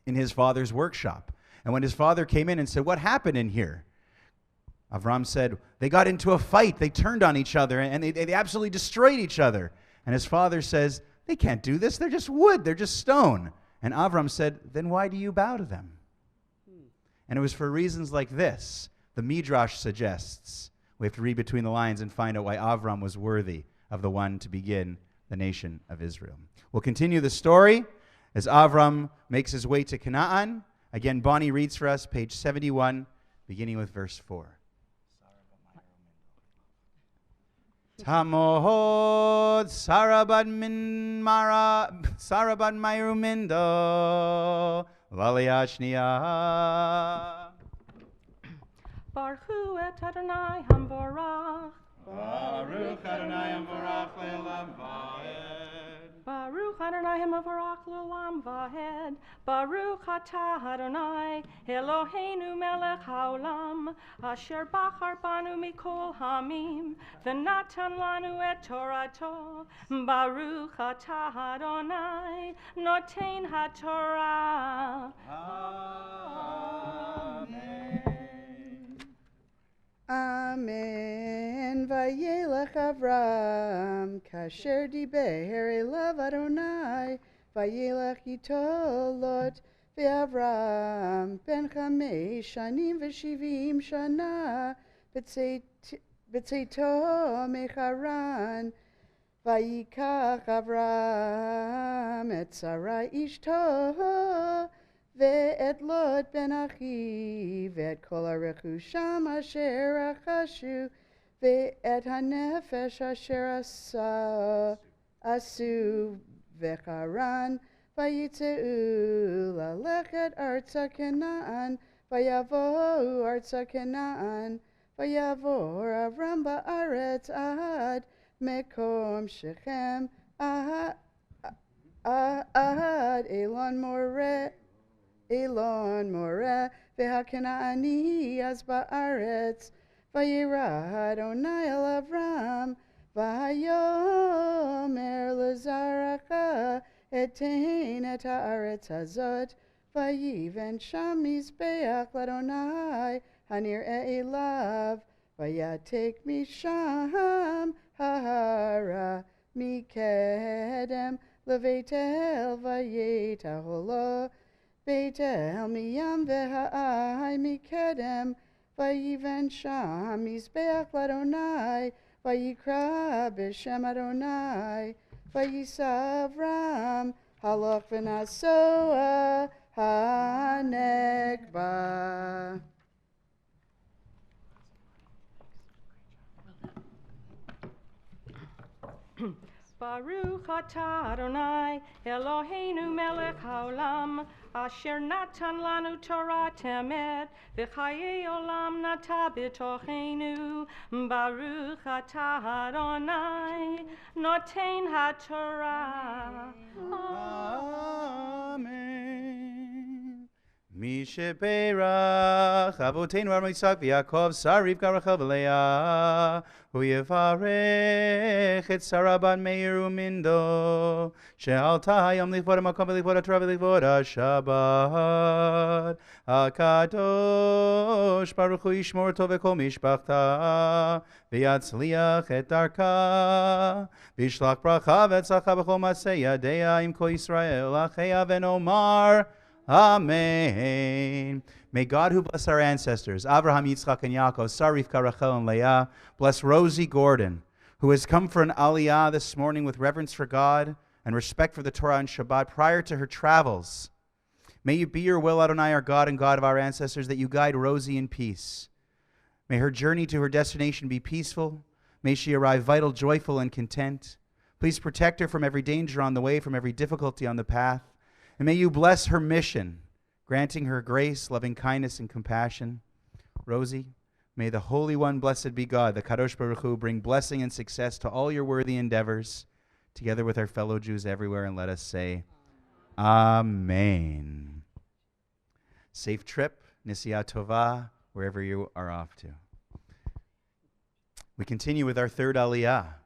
G: in his father's workshop. And when his father came in and said, what happened in here? Avram said, they got into a fight. They turned on each other, and they absolutely destroyed each other. And his father says, they can't do this. They're just wood. They're just stone. And Avram said, then why do you bow to them? And it was for reasons like this, the Midrash suggests, we have to read between the lines and find out why Avram was worthy of the one to begin the nation of Israel. We'll continue the story as Avram makes his way to Canaan. Again, Bonnie reads for us, page 71, beginning with verse 4. Tamod Sarabad Mayrumindo Laliashnia.
I: Baruch et Adonai Hamvorach.
G: Baruch Adonai Hamvorach le'olam va'ed.
I: Baruch Adonai Hamvorach le'olam va'ed. Baruch atah Adonai Eloheinu melech haolam asher bachar banu mikol hamim v'natan lanu et Torato. Baruch atah Adonai noten haTorah.
G: Amen.
C: Amen. Vayelech Avram, kasher diber elav Adonai, vayelech ito Lot, ve'Avram ben chamesh shanim v'shivim shana, b'tzeito mecharan, vayikach Avram et Sarai ishto, ve'et Lot ben achiv, ve'et kol harechusham asher achashu, ve'et hanefesh asher asu v'charan, vayitzeu lalechet arza Canaan, vayavohu arza Canaan, vayavor Avram ba'aretz ad mekom Shechem ad Elon Moreh, ve'hakanaani az ba'aretz, vayira Adonai el Avram, vayomer lezaracha, etein et haaretz hazot, vayiven sham mizbeach l'Adonai, hanir elav, vayatek misham hahara mikedem, levetel vayetaholo, Beitel miyam v'ha'ai mikedem, vayiven sham mizbeach l'Adonai, vayikra b'shem Adonai, vayisav Ram, halach v'nasoa ha'nekba.
I: Baruch atah Adonai, Eloheinu melech haolam, asher natan lanu Torah temet, v'chayei olam nata b'tocheinu. Baruch atah Adonai, noten haTorah.
G: Amen. Misheperach Avoteinu Avraham Yitzchak v'Yaakov Sar Rivka Rachel v'Leah Hu Yevarech et Sarah bat Meir u'Mindo She'alta hayom lichvod ha'makom v'lichvod ha'Torah v'lichvod ha'Shabbat HaKadosh Baruch Hu yishmor to v'kol mishpachta v'yatzliach et darka v'yishlach bracha v'etzlacha b'chol masei yadea im kol Yisrael acheya v'nomar Amen. May God, who bless our ancestors, Avraham, Yitzchak, and Yaakov, Sarah, Rivka, Rachel, and Leah, bless Rosie Gordon, who has come for an aliyah this morning with reverence for God and respect for the Torah and Shabbat prior to her travels. May you be your will, Adonai, our God and God of our ancestors, that you guide Rosie in peace. May her journey to her destination be peaceful. May she arrive vital, joyful, and content. Please protect her from every danger on the way, from every difficulty on the path. And may you bless her mission, granting her grace, loving kindness, and compassion. Rosie, may the Holy One, blessed be God, the Kadosh Baruch Hu, bring blessing and success to all your worthy endeavors, together with our fellow Jews everywhere, and let us say, Amen. Safe trip, Nisiya Tova, wherever you are off to. We continue with our third aliyah.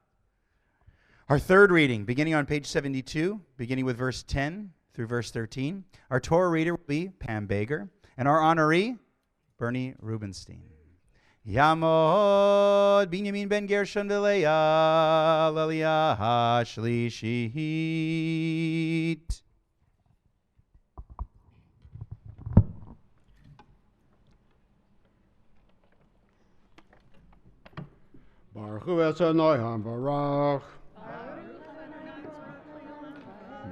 G: Our third reading, beginning on page 72, beginning with verse 10, through verse 13. Our Torah reader will be Pam Bager, and our honoree, Bernie Rubenstein. Yamod Binyamin ben Gershon v'Leah l'aliyah ha'shlishit.
J: Baruch Hu Adonai HaBarach.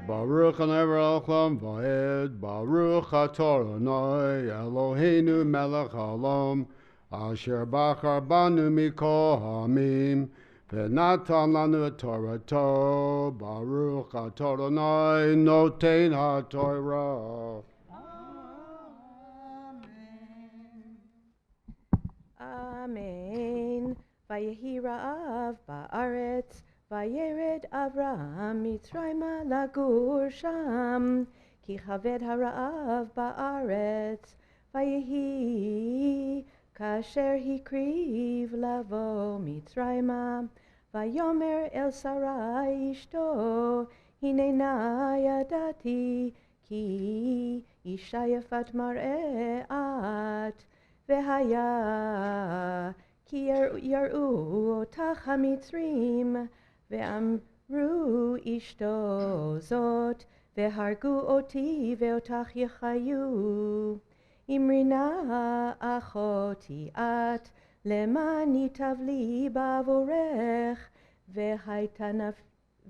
J: Baruch Hanei Olam Va'ed, Baruch Ator Adonai, Eloheinu melech haolam, asher bachar banu mikol ha'amim, v'natan lanu et Torato, Baruch Ator Adonai, noten haTorah.
B: Amen. Vayehi ra'av ba'aretz, Vayered Avraham Mitzrayma lagur sham, Ki chaved hara'av ba'aretz, Vayehi kasher hikriv lavo Mitzrayma, Vayomer el Sarai ishto, Hinena yadati, Ki isha yafat mar'eat, Vehaya ki yar'u otach hamitzrim, Ve'amru ishto zot, ve'hargu oti ve'otach yechayu. Imrina achoti at, lemani tavli bavorech, ve'haita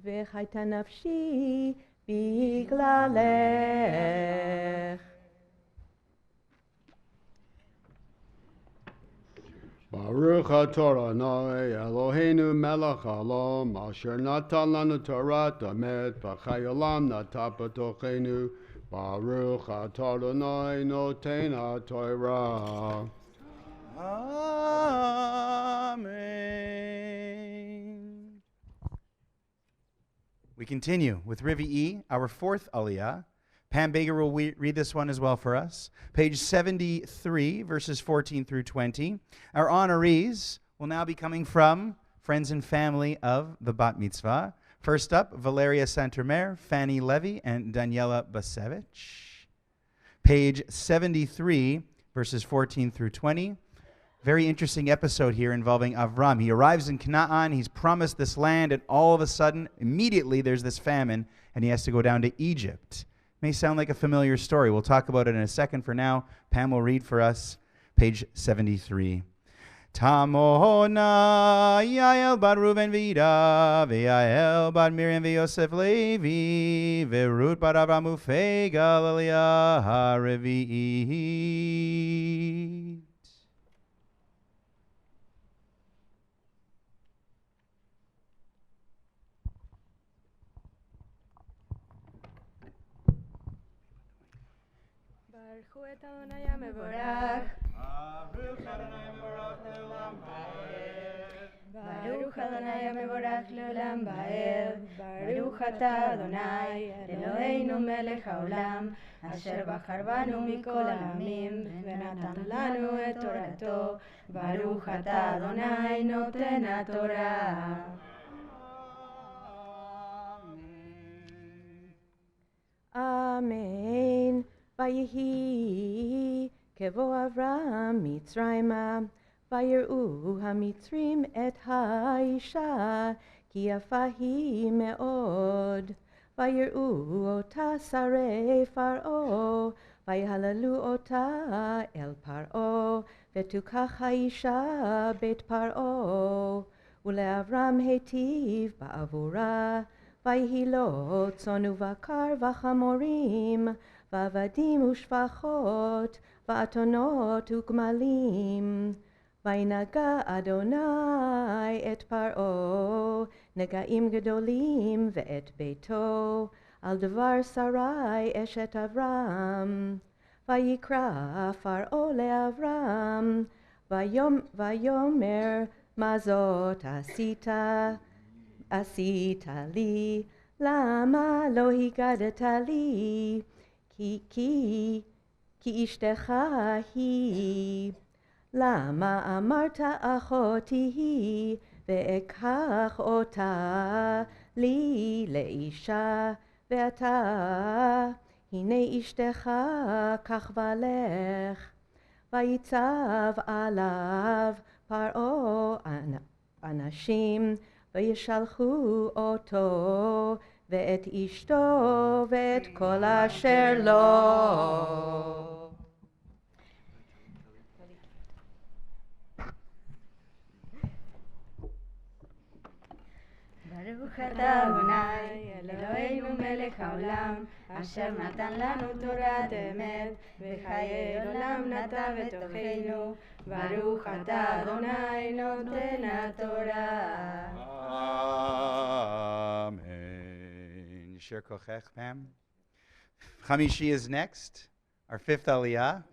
B: nafshi biglalech.
J: Baruch Ator Adonai, Eloheinu melech haolam, asher natan lanu Torah tamet, v'chai olam nata b'tocheinu. Baruch Ator Adonai, noten haTorah.
G: Amen. We continue with Rivi'i, our fourth aliyah. Pam Bager will read this one as well for us. Page 73, verses 14 through 20. Our honorees will now be coming from friends and family of the Bat Mitzvah. First up, Valeria Santermer, Fanny Levy, and Daniela Basevich. Page 73, verses 14 through 20. Very interesting episode here involving Avram. He arrives in Canaan, he's promised this land, and all of a sudden, immediately there's this famine, and he has to go down to Egypt. May sound like a familiar story. We'll talk about it in a second. For now, Pam will read for us page 73. Tamona Yael bat Reuven v'Ida v'Yael bat Miriam v'Yosef Levi v'Ruth bat Avram ufei Galilea ha'revi'it.
I: ברכו את אדוני המבורך.
K: ברוך אדוני המבורך לעולם ועד. ברוך אתה אדוני אלוהינו מלך העולם, אשר בחר בנו מכל העמים ונתן לנו את תורתו. ברוך אתה אדוני נותן התורה.
I: אמן. ויהי כבוא אברהם מצרימה, ויראו המצרים את האישה, כי יפה היא מאוד. ויראו אותה שרי פרעה, ויהללו אותה אל פרעה, ותוקח האישה בית פרעה. ולאברהם היטיב בעבורה, ויהי לו צאן ובקר וחמורים, ועבדים ושפחות, ואתונות וגמלים. וינגע אדוני את פרעה נגעים גדולים ואת ביתו על דבר שרי אשת אברהם. ויקרא פרעה לאברהם ויאמר מה זאת עשית לי, למה לא הגדת לי, כי אשתך היא. למה אמרת אחותי היא, ואקח אותה לי לאישה, ואתה הנה אשתך, קח ולך. ויצב עליו פרעה אנשים, וישלחו אותו ואת אשתו ואת כל אשר לו.
K: ברוך אתה אדוני אלוהינו מלך העולם, אשר נתן לנו תורת אמת וחיי עולם נטע בתוכנו. ברוך אתה אדוני נותן התורה.
G: Amen. Yasher kochech, Pam. Chamishi is next, our fifth aliyah.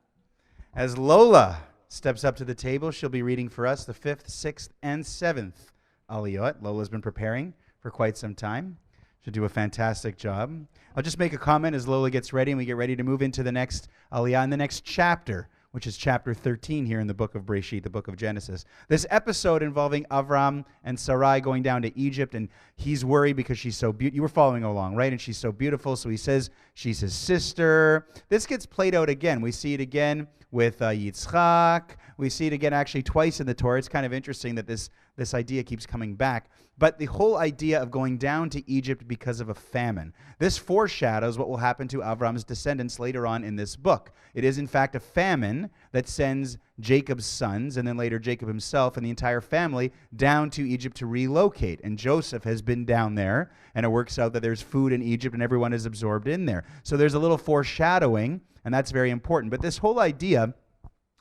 G: As Lola steps up to the table, she'll be reading for us the fifth, sixth, and seventh aliyot. Lola's been preparing for quite some time. She'll do a fantastic job. I'll just make a comment as Lola gets ready and we get ready to move into the next aliyah in the next chapter, which is chapter 13 here in the book of Breshit, the book of Genesis. This episode involving Avram and Sarai going down to Egypt, and he's worried because she's so beautiful. You were following along, right? And she's so beautiful, so he says she's his sister. This gets played out again. We see it again with Yitzchak. We see it again actually twice in the Torah. It's kind of interesting that this idea keeps coming back. But the whole idea of going down to Egypt because of a famine, this foreshadows what will happen to Avram's descendants later on in this book. It is, in fact, a famine that sends Jacob's sons, and then later Jacob himself and the entire family, down to Egypt to relocate. And Joseph has been down there, and it works out that there's food in Egypt, and everyone is absorbed in there. So there's a little foreshadowing, and that's very important. But this whole idea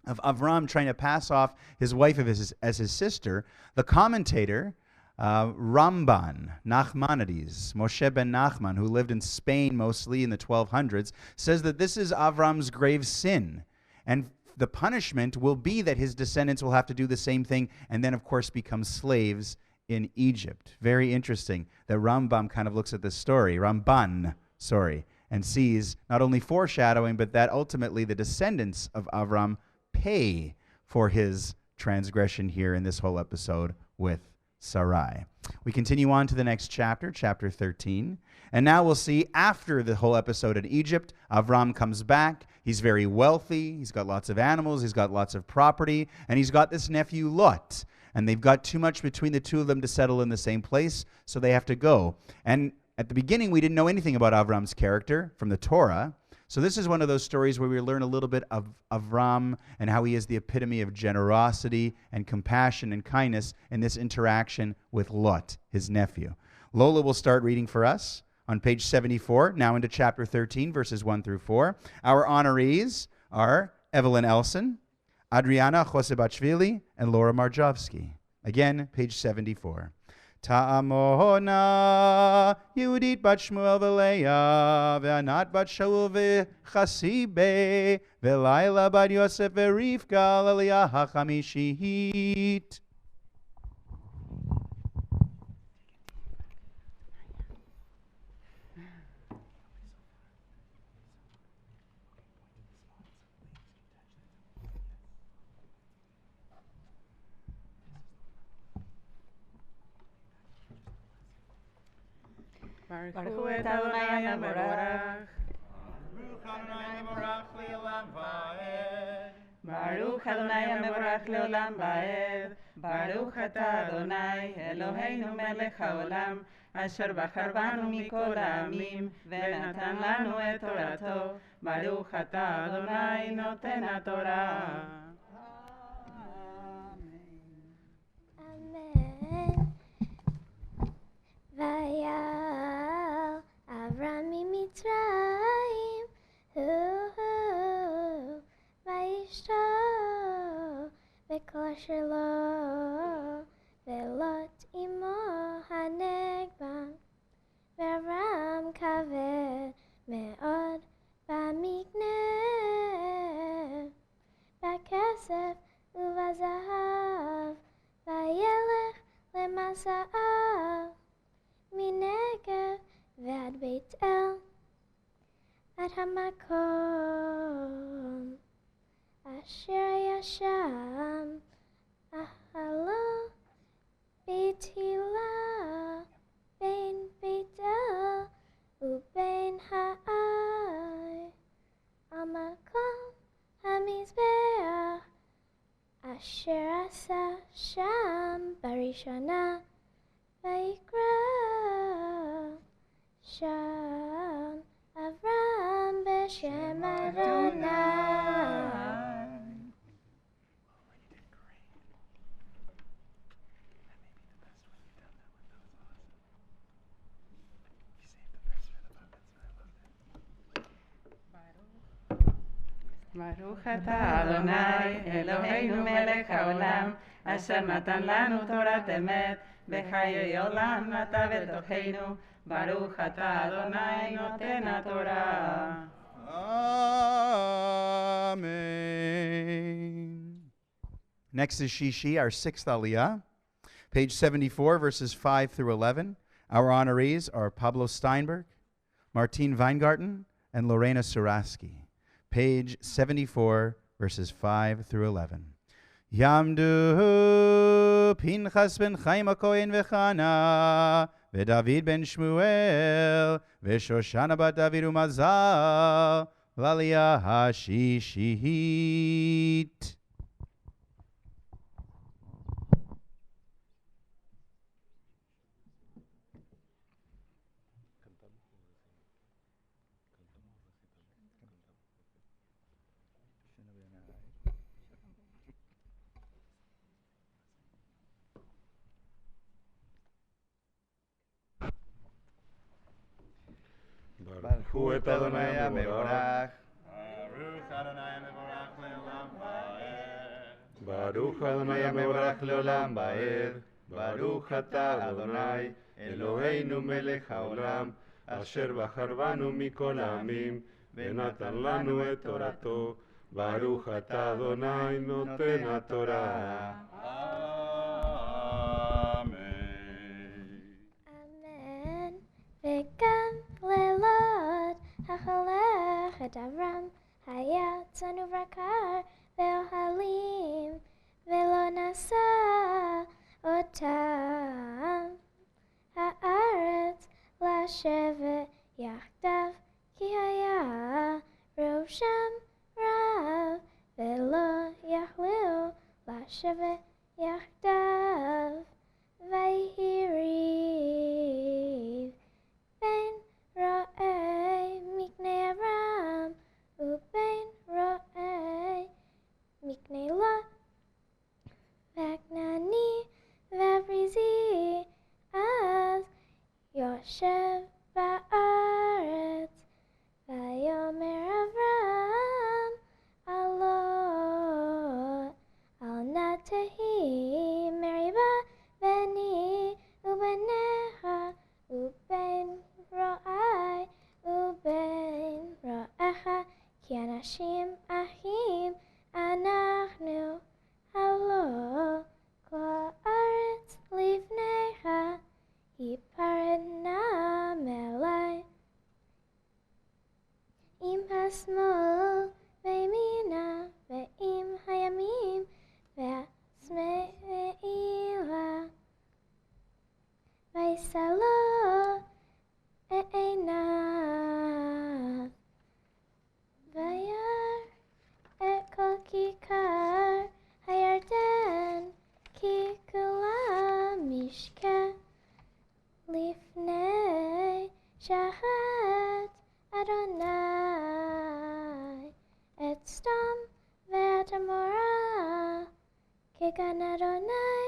G: of Avram trying to pass off his wife as his sister, the commentator, Ramban, Nachmanides, Moshe ben Nachman, who lived in Spain mostly in the 1200s, says that this is Avram's grave sin. And the punishment will be that his descendants will have to do the same thing and then, of course, become slaves in Egypt. Very interesting that Ramban kind of looks at this story, Ramban, and sees not only foreshadowing, but that ultimately the descendants of Avram pay for his transgression here in this whole episode with Sarai. We continue on to the next chapter, chapter 13. And now we'll see after the whole episode in Egypt, Avram comes back. He's very wealthy. He's got lots of animals. He's got lots of property. And he's got this nephew, Lot. And they've got too much between the two of them to settle in the same place, so they have to go. And at the beginning, we didn't know anything about Avram's character from the Torah. So this is one of those stories where we learn a little bit of Avram and how he is the epitome of generosity and compassion and kindness in this interaction with Lot, his nephew. Lola will start reading for us on page 74, now into chapter 13, verses 1 through 4. Our honorees are Evelyn Elson, Adriana Chosebatshvili, and Laura Marjovsky. Again, page 74. Ta'amona, Yehudit bat Shmuel v'Leah, ve'Anat bat Shaul v'Chasibe, ve'Laila bat Yosef v'Rivka, l'Aliyah ha'chamishit.
H: Baruch et Adonai Mevorach.
G: Baruch Adonai Mevorach le'olam va'ed.
H: Baruch Adonai Mevorach le'olam va'ed. Baruch ata Adonai Eloheinu melech haolam, asher bachar banu mikol ha'amim, ונתן לנו את תורתו. Baruch ata Adonai noten haTorah.
F: Amen. Vayal Avram mimitzrayim, vayishto v'kol asher lo, ve'lot imo hanegba, ve'Avram kaved me'od b'mikneh, b'kesef u'b'zahav, vayelech lemasa'av, מנגב ועד בית אל, עד המקום אשר היה שם, אהלו בתהילה בין בית אל ובין העי, על מקום המזבח אשר עשה שם בראשונה, ויקרא שם אברהם בשם אדוני.
H: ברוך אתה אדוני אלוהינו מלך העולם, אשר נתן לנו תורת אמת, בחיי עולם נטע בתוכנו. ברוך אתה אדוני נותן התורה.
G: Amen. Next is Shishi, our sixth Aliyah, page 74, verses 5 through 11. Our honorees are Pablo Steinberg, Martine Weingarten, and Lorena Suraski. Page 74, verses 5 through 11. Yamdu Pinchas ben Chaim HaKohen v'Chana, v'David ben Shmuel, v'Shoshana bat David u'Mazal, v'Aliyah hashishit.
J: Baruch et Adonai Mevorach.
G: Baruch Adonai Mevorach le'olam va'ed.
J: Baruch Adonai Mevorach le'olam va'ed. Baruch ata Adonai Eloheinu melech haolam, asher bachar banu mikol ha'amim, ונתן לנו את תורתו. Baruch ata Adonai noten haTorah.
F: אמן. וגם לילות החולך את אברהם היה צאן ובקר ואוהלים, ולא נשא אותם הארץ לשבת יחדיו, כי היה רוב שם רב, ולא יכלו לשבת יחדיו. ויהי ריב בין רועי מקנה אברהם ובין רועי מקנה לוט, והכנעני והפריזי אז יושב בארץ. ויאמר אברהם אל לוט, אל נא תהי מריבה ביני ובין והשמאל וימינה ועם הימים והשמאלה וישא לו עיניו וירא את כל כיכר הירדן כי כולם משקה לפני שחט אדוני את סדום ואת עמורה כגן אדוני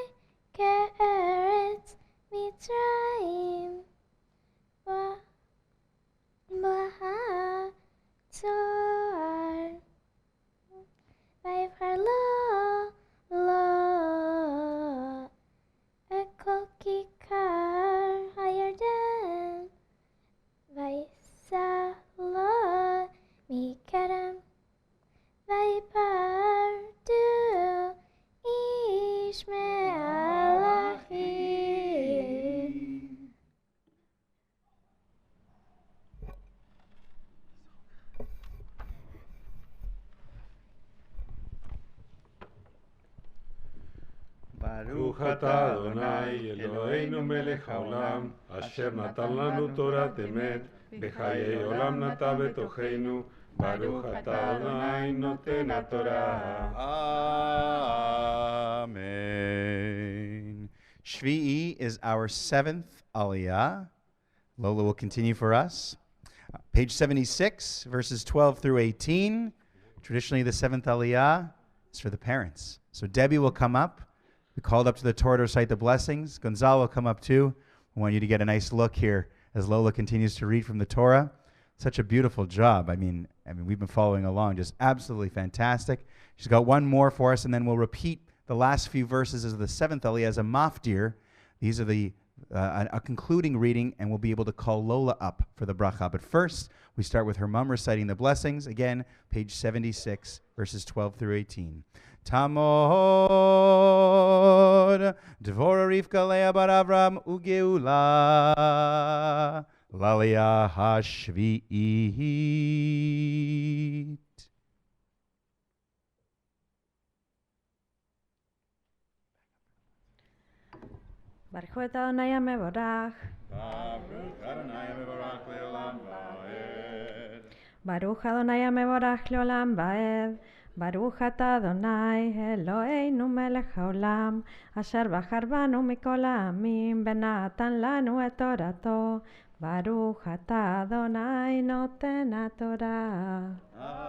F: כארץ מצרים בהצוער ויבחר לו את כל כיכר הירדן וישא לו מקדם ויפרדו איש מעל אחיו.
J: ברוך אתה אדוני אלוהינו מלך העולם אשר נתן לנו תורת אמת בחיי עולם נטע בתוכנו ברוך אתה אדוני נותן התורה.
G: Amen. Shvi'i is our 7th aliyah. Lola will continue for us. Page 76, verses 12 through 18. Traditionally, the 7th aliyah is for the parents. So Debbie will come up. We called up to the Torah to recite the blessings. Gonzalo will come up too. I want you to get a nice look here as Lola continues to read from the Torah. Such a beautiful job. I mean, we've been following along, just absolutely fantastic. She's got one more for us, and then we'll repeat the last few verses of the 7th aliyah as a maftir. These are a concluding reading, and we'll be able to call Lola up for the bracha. But first, we start with her mom reciting the blessings. Again, page 76, verses 12 through 18. Tamod Dvora Rivka Leah bar Avram Ugeula Laliyah HaShvi'it.
K: ברכו את אדוני המבורך.
G: ברוך אדוני המבורך לעולם ועד.
K: ברוך אדוני המבורך לעולם ועד. ברוך אתה אדוני אלוהינו מלך העולם אשר בחר בנו מכל העמים ונתן לנו את תורתו. ברוך אתה אדוני נותן התורה.
F: Amen.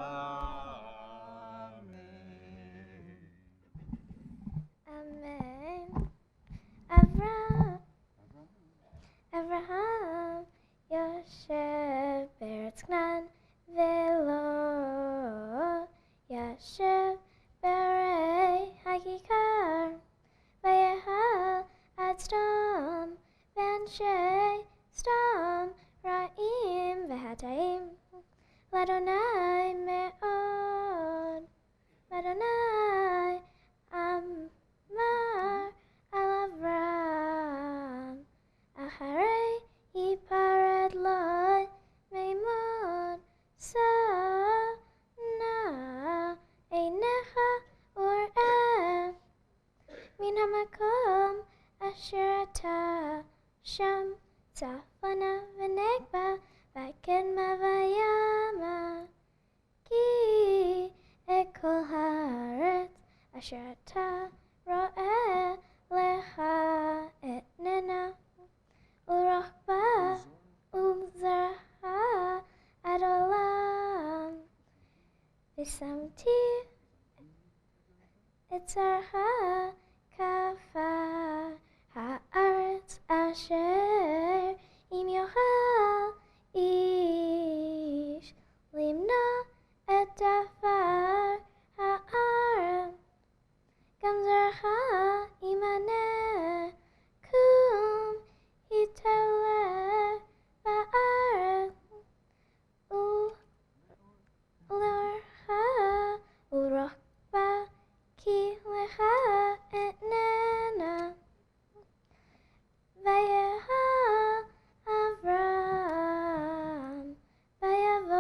F: אברהם יושב בארץ כנען ולא ישב בערי הכיכר ויחל עד סדום ואנשי סדום רעים והטעים לאדוני מאוד לאדוני אמר על אברהם אחרי ייפרד לו מימון נא עיניך וראה מן המקום אשר אתה שם צפונה ונגבה וקדמה וימה כי את כל הארץ אשר אתה רואה לך אתננה ורוחבה וגזרها עד עולם ושמתי את זרעך כעפר הארץ אשר אם יוכל איש למנוע את עפר הארץ גם זרעך ימנה קום יתהלך בארץ ולאורך ורוחבה כי לך אתננה ויחל אברהם ויבוא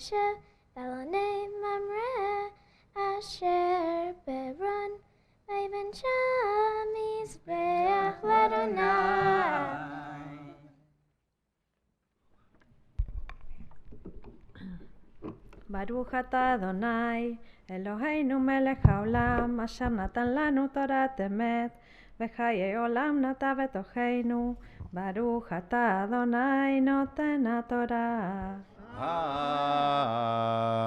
F: vayeshev balonei mamre asher beron vayven sham mizbeach l'Adonai.
L: Baruch atah Adonai, Eloheinu melech haolam, asher natan lanu torat emet, v'chayei olam nata v'tocheinu. Baruch atah Adonai, noten haTorah.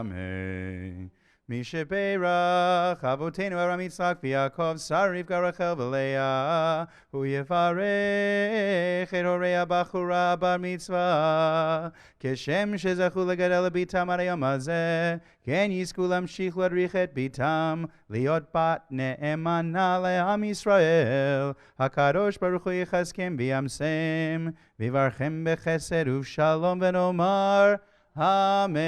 G: Amen. Misheperach Avotenu Avraham Yitzchak v'Yaakov Sar Rivka Rachel v'Leah Hu yevarech et horei הבחורה בר מצווה כשם שזכו לגדל ביתם עד היום הזה כן יזכו להמשיך להדריך את ביתם להיות בת נאמנה לעם ישראל הקדוש ברוך הוא יחזקם ויאמסם ויברכם בחסד ובשלום ונאמר Amen.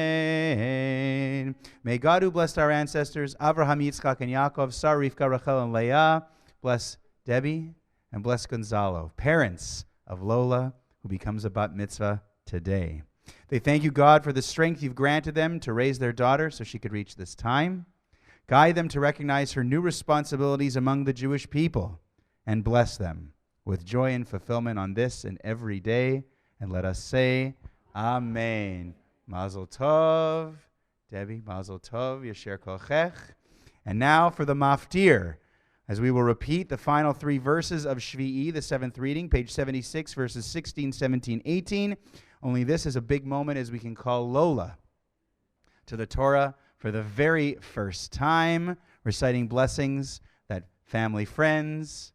G: May God, who blessed our ancestors, Avraham, Yitzchak, and Yaakov, Sarah, Rivka, Rachel, and Leah, bless Debbie and bless Gonzalo, parents of Lola, who becomes a bat mitzvah today. They thank you, God, for the strength you've granted them to raise their daughter so she could reach this time. Guide them to recognize her new responsibilities among the Jewish people and bless them with joy and fulfillment on this and every day. And let us say, Amen. Mazel Tov, Debbie, Mazel Tov, Yasher Kolchech. And now for the Maftir, as we will repeat the final three verses of Shvi'i, the seventh reading, page 76, verses 16, 17, 18. Only this is a big moment as we can call Lola to the Torah for the very first time, reciting blessings that family friends,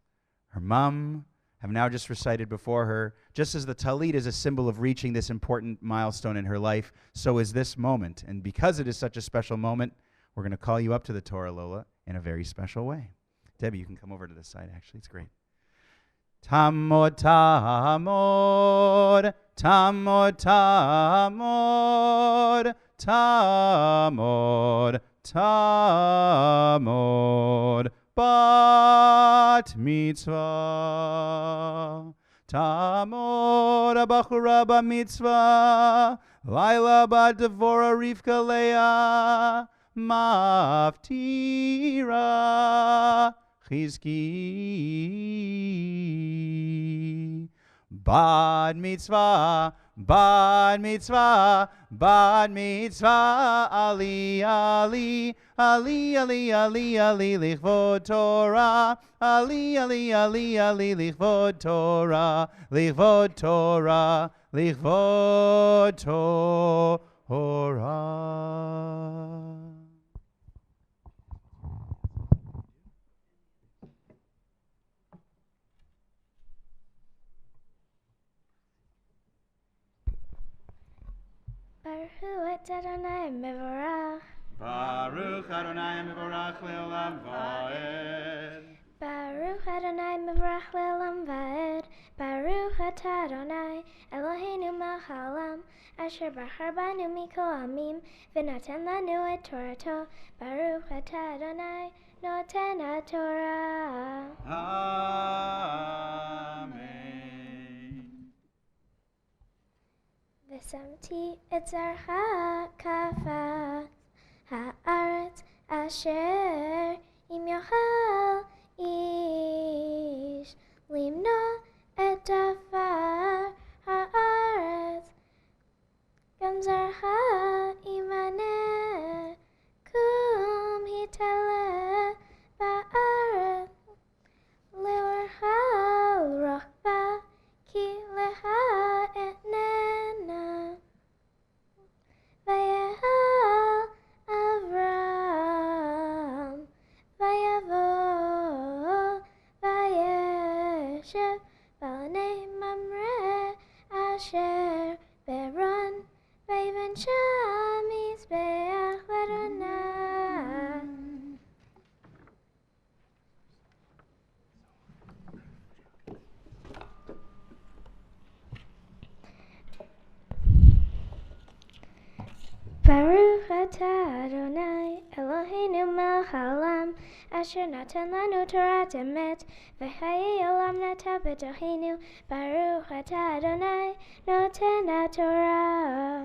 G: her mom, have now just recited before her. Just as the Talit is a symbol of reaching this important milestone in her life, so is this moment. And because it is such a special moment, we're going to call you up to the Torah, Lola, in a very special way. Debbie, you can come over to this side, actually. It's great. Tamod, tamod, tamod, tamod, tamod, tamod. Bat mitzvah, tamod abachura ba mitzvah, Laila bat Devora Rivka Leah, maftira chizki. Bat mitzvah, bat mitzvah, bat mitzvah, ali, ali, ali, ali, ali, ali, lichvod Torah, ali, ali, ali, ali, lichvod Torah, lichvod Torah, lichvod Torah.
F: Baruch Adonai Mevorach.
G: Baruch Adonai Mevorach le'olam va'ed.
F: Baruch Adonai Mevorach le'olam va'ed. Baruch atah Adonai Eloheinu melech haolam asher bachar banu mikol amim v'natan lanu et Torato. Baruch atah Adonai noten haTorah.
G: Amen.
F: V'samti et zarcha kafas ha'aretz asher im yochel ish limno et afar ha'aretz gam zarcha imane kum hitale ba'aretz leorcha l'rochba ki lecha etnena vayehal Avram vayavo vayeshev balnei mamre asher beron vayven sham mizbeach l'Adonai. Baruch atah Adonai Eloheinu melech haolam asher natan lanu torat emet v'chayei olam nata b'tocheinu. Baruch atah Adonai noten haTorah.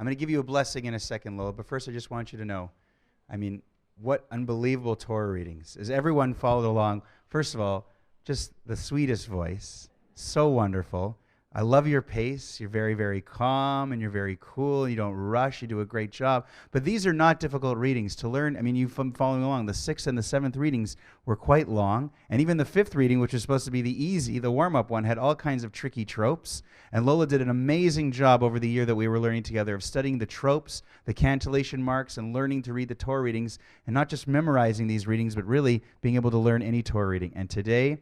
G: I'm going to give you a blessing in a second, Lola, but first I just want you to know, what unbelievable Torah readings. As everyone followed along, first of all, just the sweetest voice, so wonderful. I love your pace. You're very, very calm, and you're very cool. You don't rush. You do a great job. But these are not difficult readings to learn. You've been following along. The 6th and the 7th readings were quite long. And even the 5th reading, which was supposed to be the easy, the warm-up one, had all kinds of tricky tropes. And Lola did an amazing job over the year that we were learning together of studying the tropes, the cantillation marks, and learning to read the Torah readings, and not just memorizing these readings, but really being able to learn any Torah reading. And today,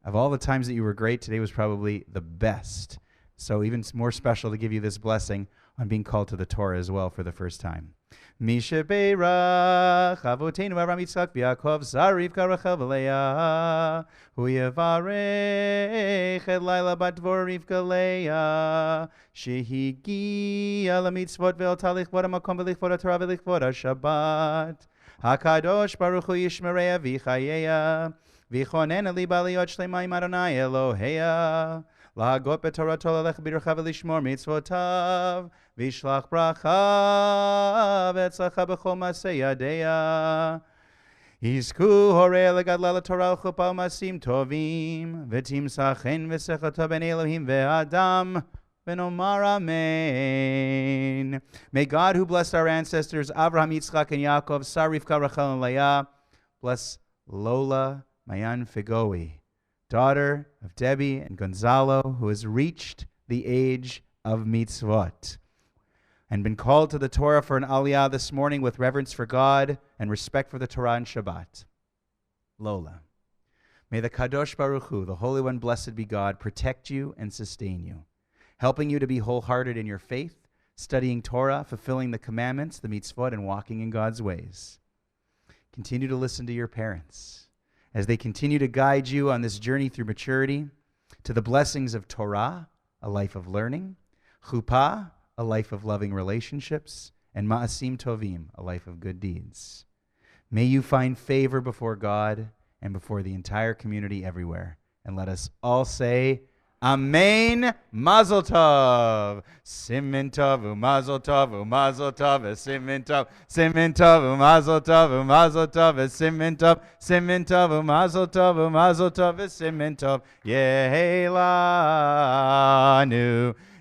G: of all the times that you were great, today was probably the best. So even more special to give you this blessing on being called to the Torah as well for the first time. Misha Beirach Avoteinu Avram Yitzchak B'Yaakov Zar Rivka Rachel v'Leah Hu Yevarech Et Laila Bat Dvor Rivka Leah Shehigia LaMitzvot Ve'Ota Lichvod HaMakom V'Lichvod HaTorah V'Lichvod HaShabbat HaKadosh Baruch Hu Yishmereya V'Chayeya V'Chonena Li B'Aliyot Shlema Im Adonai Eloheya Lahagot b'Torato lelech b'dircha v'lishmor mitzvotav v'shlach bracha v'etzlacha b'chol masei yadeya Yizku horei legadla l'Torah u'chupa u'masim tovim v'timsachen v'sechato ben Elohim ve'adam v'nomar amen. May God, who blessed our ancestors Avraham, Yitzchak, and Yaakov, Sar, Rivka, Rachel, and Leah, bless Lola, Mayan, Figowy, daughter of Debbie and Gonzalo, who has reached the age of mitzvot and been called to the Torah for an aliyah this morning with reverence for God and respect for the Torah and Shabbat. Lola, may the Kadosh Baruch Hu, the Holy One, blessed be God, protect you and sustain you, helping you to be wholehearted in your faith, studying Torah, fulfilling the commandments, the mitzvot, and walking in God's ways. Continue to listen to your parents as they continue to guide you on this journey through maturity to the blessings of Torah, a life of learning, Chuppah, a life of loving relationships, and Ma'asim Tovim, a life of good deeds. May you find favor before God and before the entire community everywhere. And let us all say, Amen, Mazel Tov, Simin Tov, Mazel Tov, Mazel Tov, Simin Tov, Simin Tov, Mazel Tov, Mazel Tov, Simin Tov, Simin Tov, Mazel Tov, Mazel Tov, Simin Tov, Yehelanu,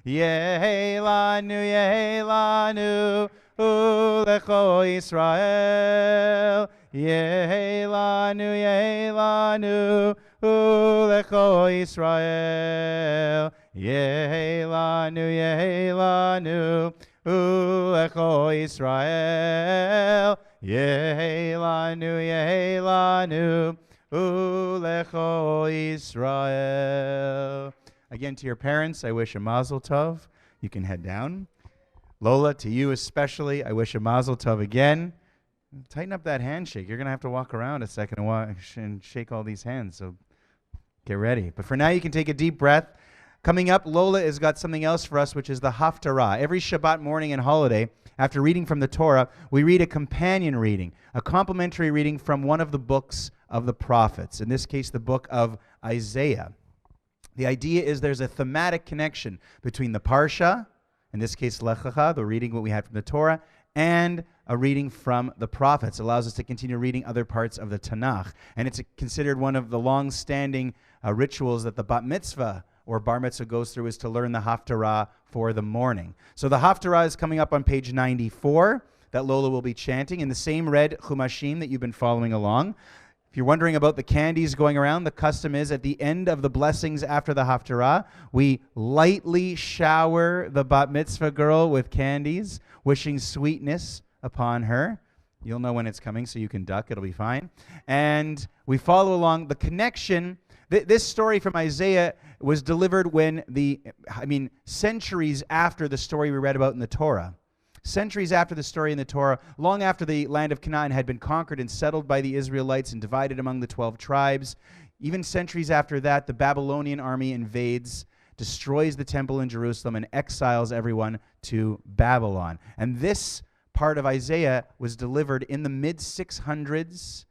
G: Yehelanu, Yehelanu, Ulecho Yisrael, Yehelanu, Yehelanu, Ulecho Yisrael, Yehelanu, Yehelanu, Ulecho Yisrael, Yehelanu, Yehelanu, Ulecho Yisrael. Again, to your parents, I wish a mazel tov. You can head down. Lola, to you especially, I wish a mazel tov again. Tighten up that handshake. You're going to have to walk around a second and shake all these hands, so get ready. But for now, you can take a deep breath. Coming up, Lola has got something else for us, which is the Haftarah. Every Shabbat morning and holiday, after reading from the Torah, we read a companion reading, a complementary reading from one of the books of the prophets, in this case, the book of Isaiah. The idea is there's a thematic connection between the Parsha, in this case, Lecha, the reading what we had from the Torah, and a reading from the prophets. It allows us to continue reading other parts of the Tanakh. And it's considered one of the long-standing rituals that the bat mitzvah or bar mitzvah goes through, is to learn the Haftarah for the morning. So the Haftarah is coming up on page 94 that Lola will be chanting in the same red Chumashim that you've been following along. If you're wondering about the candies going around, the custom is at the end of the blessings after the Haftarah, we lightly shower the bat mitzvah girl with candies, wishing sweetness upon her. You'll know when it's coming, so you can duck. It'll be fine. And we follow along the connection. This story from Isaiah was delivered when centuries after the story we read about in the Torah. Centuries after the story in the Torah, long after the land of Canaan had been conquered and settled by the Israelites and divided among the 12 tribes, even centuries after that, the Babylonian army invades, destroys the temple in Jerusalem, and exiles everyone to Babylon. And this part of Isaiah was delivered in the mid-500s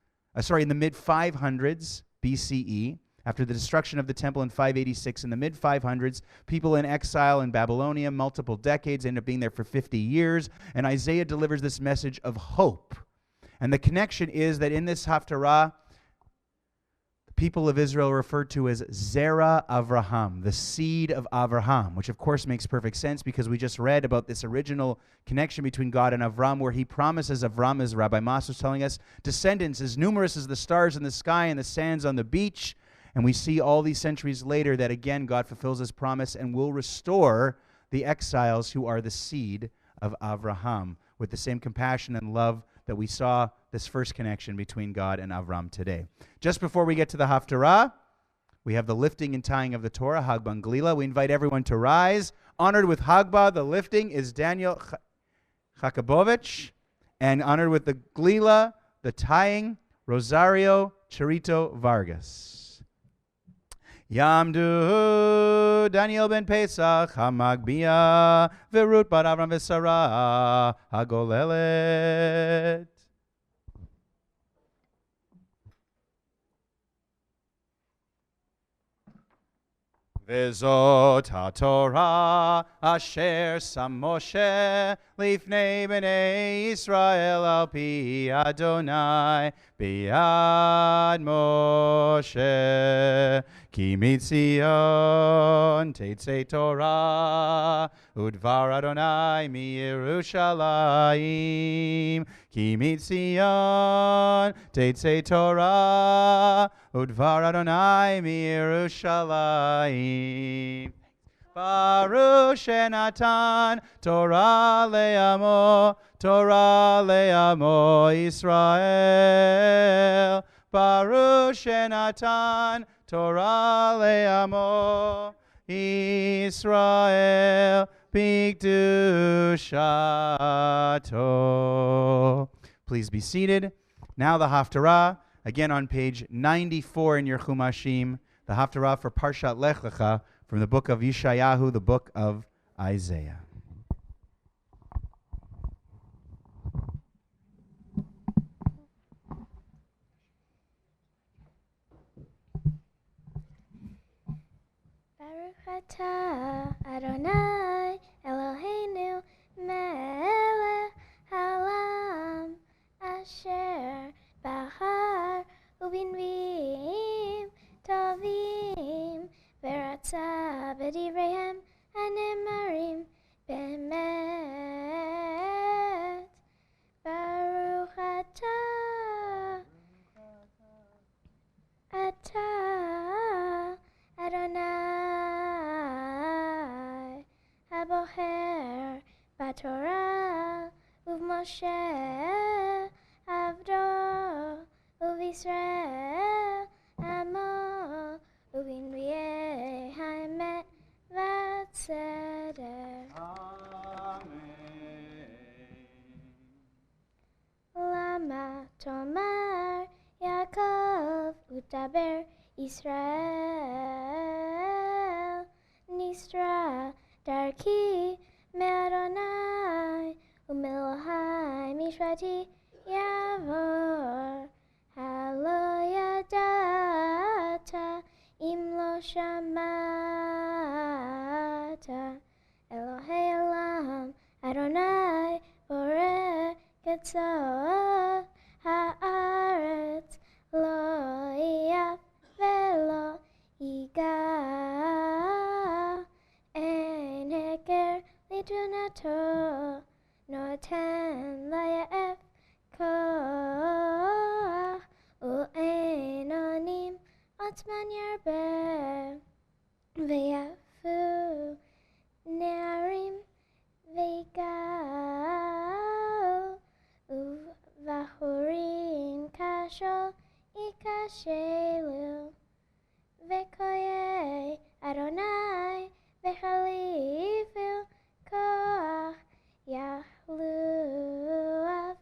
G: BCE, After the destruction of the temple in 586 in the mid-500s, people in exile in Babylonia, multiple decades, end up being there for 50 years, and Isaiah delivers this message of hope. And the connection is that in this Haftarah, the people of Israel are referred to as Zera Avraham, the seed of Avraham, which of course makes perfect sense because we just read about this original connection between God and Avram, where he promises Avram, as Rabbi Mas was telling us, descendants as numerous as the stars in the sky and the sands on the beach. And we see all these centuries later that again God fulfills his promise and will restore the exiles who are the seed of Avraham with the same compassion and love that we saw this first connection between God and Avram today. Just before we get to the Haftarah, we have the lifting and tying of the Torah, Hagbah Glila. We invite everyone to rise. Honored with Hagbah, the lifting, is Daniel Chakabovich, and honored with the Glila, the tying, Rosario Charito Vargas. Yamdu Daniel ben Pesach Hamagbia Verut bar Avram v'Sarah Hagolelet. Vezot HaTorah asher sam Moshe lifnei bnei Yisrael al pi Adonai biad Moshe ki mitzion teitzei Torah udvar Adonai mi Yerushalayim ki mitzion teitzei Torah udvar Adonai mi Yerushalayim. Baruch shenatan Torah le'amo Yisrael. Baruch shenatan Torah le'amo Yisrael b'kedushato. Please be seated. Now the Haftarah, again on page 94 in your Chumashim, the Haftarah for Parshat Lecha from the book of Yeshayahu, the book of Isaiah.
F: Baruch atah Adonai Eloheinu melech haolam asher bahar ubinvim tovim v'ratza b'divreihem hanemarim be'emet. Baruch atah Adonai haboher b'Torah u'v'Moshe avdo u'v'Yisrael amo u'v'inriei ha'emet v'tzedek. Lama tomar Yaakov utaber Israel nisra darki me'Adonai u'melohai mishpati yavor halo yadata im lo shamata Elohei olam Adonai boreh ketzot haaretz lo yaf velo yiga en heker lidunato noten layaf koach u'en onim otzman yarbe v'yafu ne'arim v'yigal u'vachurim kashol ikashelu v'koyei Adonai v'chalifu koach yachlu av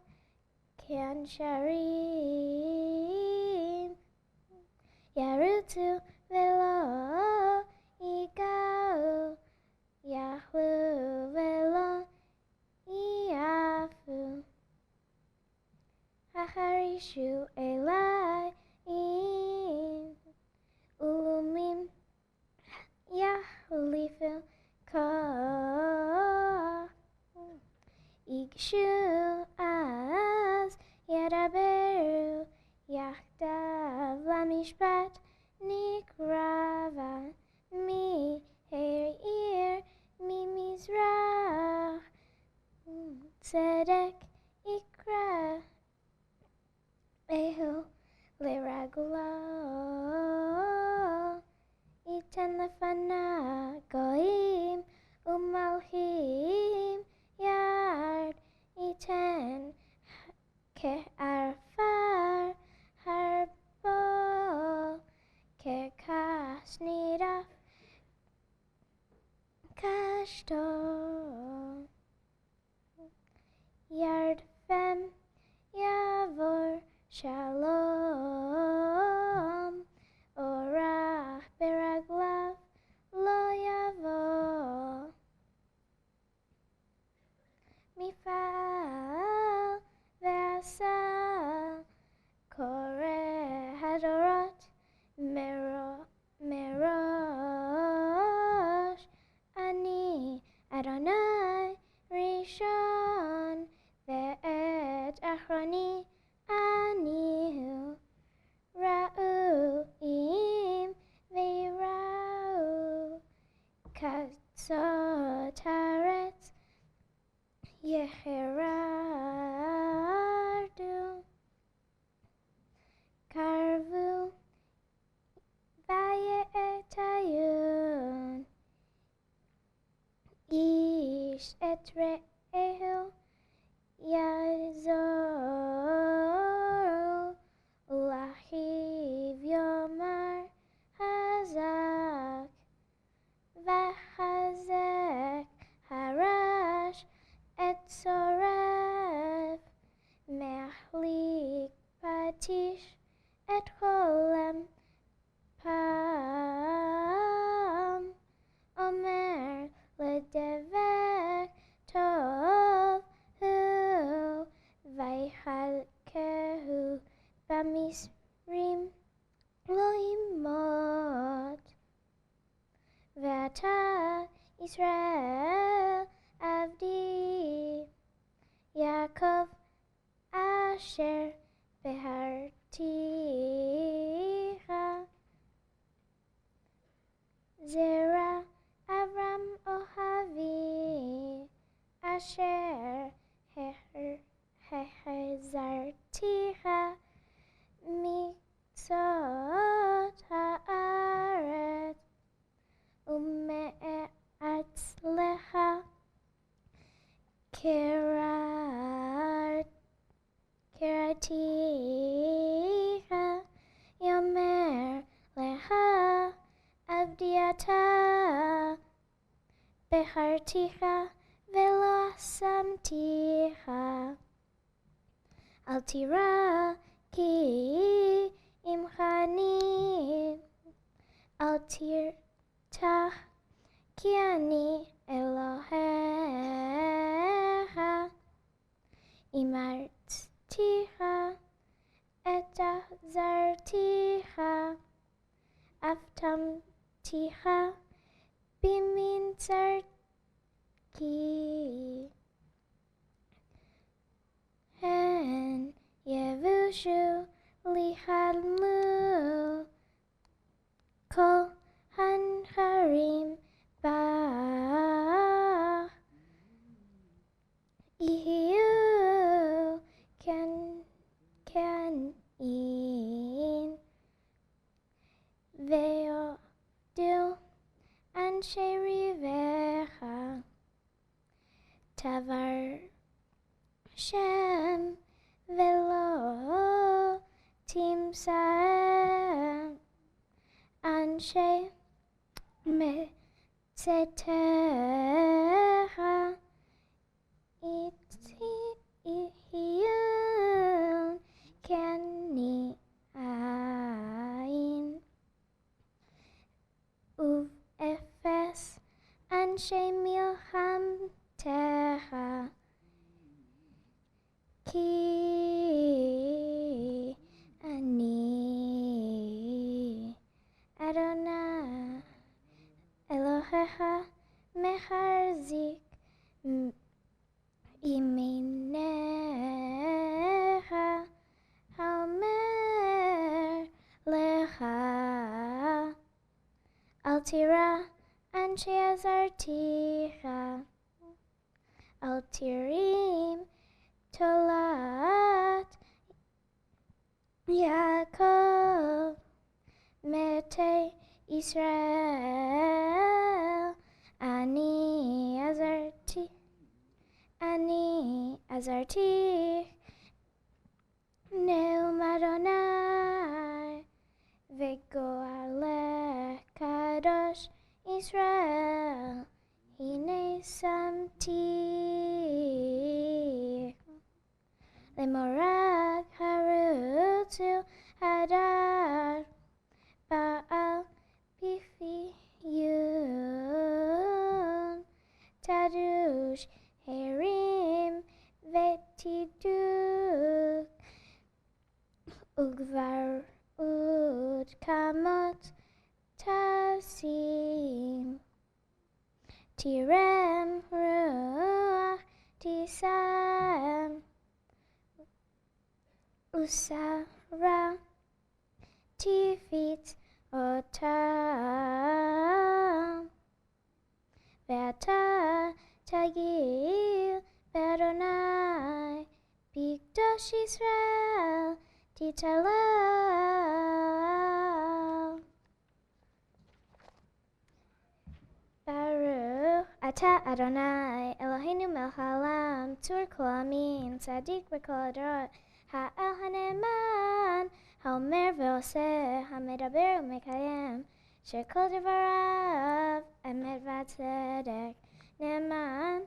F: kansharim yarutu velo yigau yachlu velo yafu hacharishu elai in ידברו יחדיו למשפט נקרבה מהעיר ממזרח צדק יקרא אהו לרגלו ייתן לפניו גויים ומלכים ירד ייתן כעפר הרבו ככס נידף קשתו ירדפם יעבור שלום אורח ברגליו לא יבוא מפעל ועשה קורא הדורות מראש אני אדוני ראשון ועת אחרוני אני הוא ראו אם ויראו קצות הארץ יחרדו קרבו ויעתיון איש את רעהו יעזור ולאחיו יאמר חזק וחזק הרש את שורף מחליק פטיש את חולם פעם אומר לדבק טוב הוא ויחלקהו במסרים לא ימות ואתה ישראל עבדי יעקב אשר בהרתיך זרע אברהם אוהבי אשר החזרתיך מקצות הארץ ומארץ לך קראתיך יאמר לך עבדי אתה בחרתיך ולא שמתיך אל תירא כי עמך אני אל תרתח כי אני אלוהיך אמרתיך את עזרתיך אף תמתיך במין צדקי הן יבושו לי חלמו כל הנחרים בך יהיו כן אין ויודו אנשי ריבך דבר שם ולא תמצא אנשי מצאתך יהיו כן אין ובאפס אנשי מלחמתך כי אני אדוני אלוהיך מחזיק ימינך Al tira anshe azarticha. Al tirim tolat Yaakov mete Israel. Ani azarti Neum Adonai Vegoar Kadosh Israel Hine Samti Lemorag Harutu Hadar Baal Bifiyun Tadush Herim Vetiduk Ugvar Ud Kamot Tasim Tirem Ruach Tisam Usara Tifit Otam Ve'ata Tagil Beronai Bigdosh Israel Titalal Baruch Ata Adonai Eloheinu melech haolam Tzur kol amin Tzadik b'kol adorot Ha'el haneman Haomer ve'oseh Hamedaber u'mekayem Shekol devarav Emet v'tzedek Ne'eman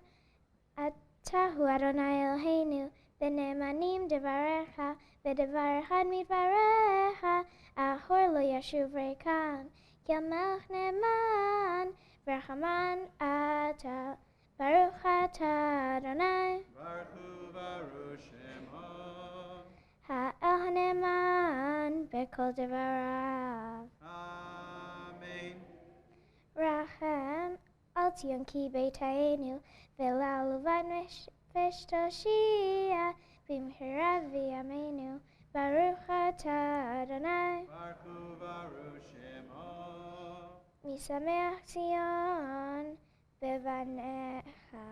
F: Atahu Adonai Eloheinu B'ne'emanim devarecha V'devar echad midvarecha Ahor lo yashuv rekan Ki melech ne'eman V'rachaman ata Baruch ata Adonai
G: Baruch Shemo.
F: Ha'el haneman B'kol devarav.
G: Amen.
F: Rachem al tion ki beitayenu Ve'la'u levad v'shtoshia B'mhira v'yameinu Baruch ata Adonai
G: Baruch Shemo.
F: Misameach Zion Bevanecha.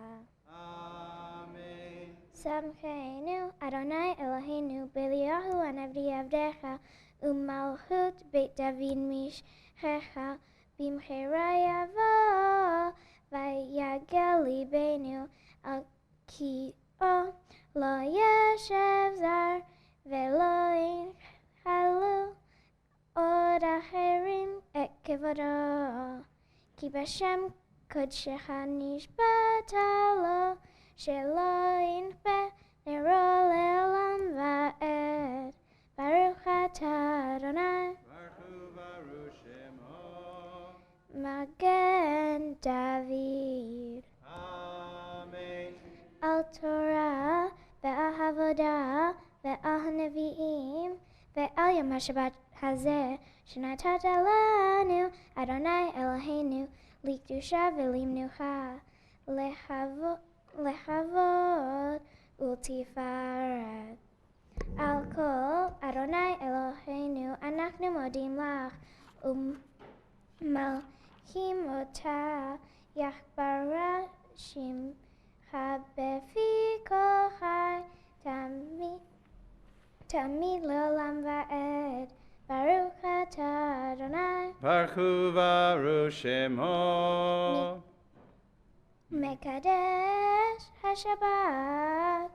G: Amen.
F: Samcheinu Adonai Eloheinu B'eliyahu anavdi avdecha U'malchut Beit David mishchecha B'mchera yavo Vayagel libenu Al ki o lo yeshev zar Ve'lo inchalu Od acherim et kevodo Ki b'shem kodshecha nishbata lo Shelo yinchbe nero le'olam va'ed Baruch ata Adonai
G: Baruch Shemo.
F: Magen David.
G: Amen.
F: Al Torah ve'al havodah ve'al hanevi'im ve'al yom ha'shabbat hazeh shenatata lanu Adonai Eloheinu likdusha ve'limnucha lechavod ultifaret. Al kol Adonai Eloheinu anachnu modim lach malchim ota yachbara shimcha befi kol chai tamid le'olam va'ed. Baruch ata Adonai
G: Baruch Shemo.
F: Mekadesh HaShabbat.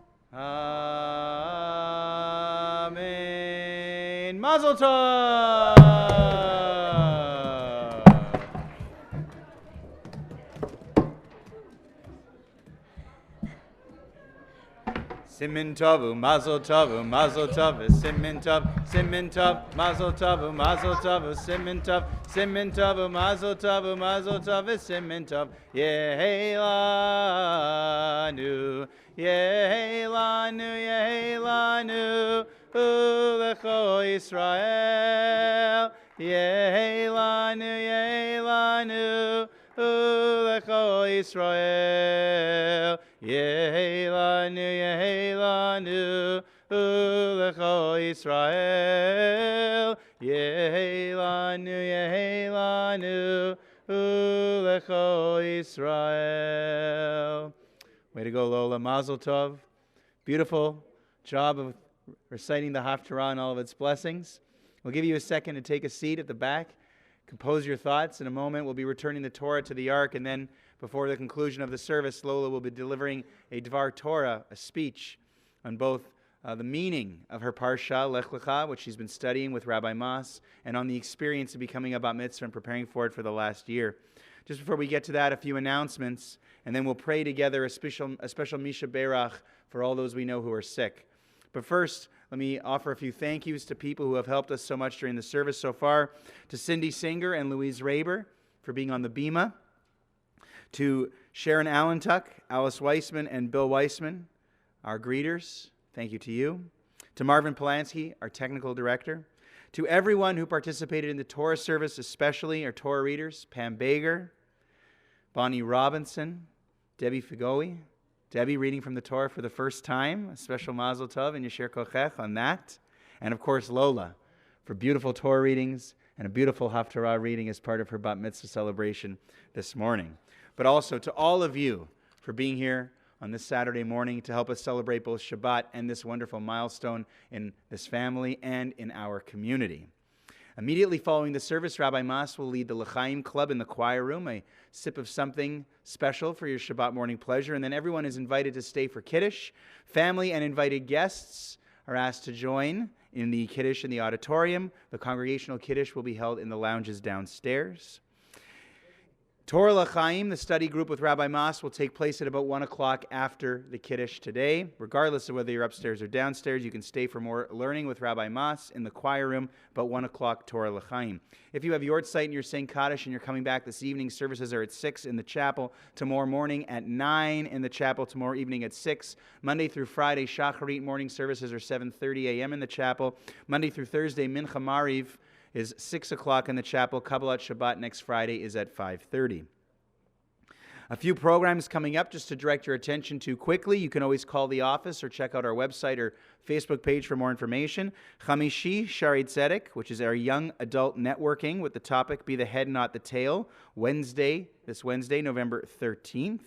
G: Amen. Mazel tov. Simin tovu, mazel tovu, mazel tovu, simin tov, mazel tovu, simin tov, mazel tovu, simin tov, yehelanu, ulecho Yisrael, yehelanu, ulecho Yisrael, yehelanu, ulecho Yisrael, Yehelanu, Ulecho Israel. Way to go, Lola. Mazel tov. Beautiful job of reciting the Haftarah and all of its blessings. We'll give you a second to take a seat at the back. Compose your thoughts. In a moment, we'll be returning the Torah to the Ark, and then before the conclusion of the service, Lola will be delivering a Dvar Torah, a speech on both the meaning of her Parsha, Lech Lecha, which she's been studying with Rabbi Mas, and on the experience of becoming a Bat Mitzvah and preparing for it for the last year. Just before we get to that, a few announcements, and then we'll pray together a special Misha Berach for all those we know who are sick. But first, let me offer a few thank yous to people who have helped us so much during the service so far. To Cindy Singer and Louise Raber for being on the Bima. To Sharon Allentuck, Alice Weissman, and Bill Weissman, our greeters. Thank you to you. To Marvin Polanski, our technical director. To everyone who participated in the Torah service, especially our Torah readers, Pam Bager, Bonnie Robinson, Debbie Figowy. Debbie reading from the Torah for the first time. A special mazel tov and yasher kochech on that. And of course, Lola for beautiful Torah readings and a beautiful Haftarah reading as part of her Bat Mitzvah celebration this morning. But also to all of you for being here on this Saturday morning to help us celebrate both Shabbat and this wonderful milestone in this family and in our community. Immediately following the service, Rabbi Mas will lead the L'chaim Club in the choir room, a sip of something special for your Shabbat morning pleasure, and then everyone is invited to stay for Kiddush. Family and invited guests are asked to join in the Kiddush in the auditorium. The congregational Kiddush will be held in the lounges downstairs. Torah L'chaim, the study group with Rabbi Mas, will take place at about 1 o'clock after the Kiddush today. Regardless of whether you're upstairs or downstairs, you can stay for more learning with Rabbi Mas in the choir room, about 1 o'clock Torah L'chaim. If you have Yortzeit and you're saying Kaddish and you're coming back this evening, services are at 6 in the chapel, tomorrow morning at 9 in the chapel, tomorrow evening at 6. Monday through Friday, Shacharit morning services are 7:30 a.m. in the chapel. Monday through Thursday, Mincha Mariv is 6 o'clock in the chapel. Kabbalat Shabbat next Friday is at 5:30. A few programs coming up just to direct your attention to quickly. You can always call the office or check out our website or Facebook page for more information. Chamishi Shari Tzedek, which is our young adult networking with the topic Be the Head, Not the Tail, this Wednesday, November 13th.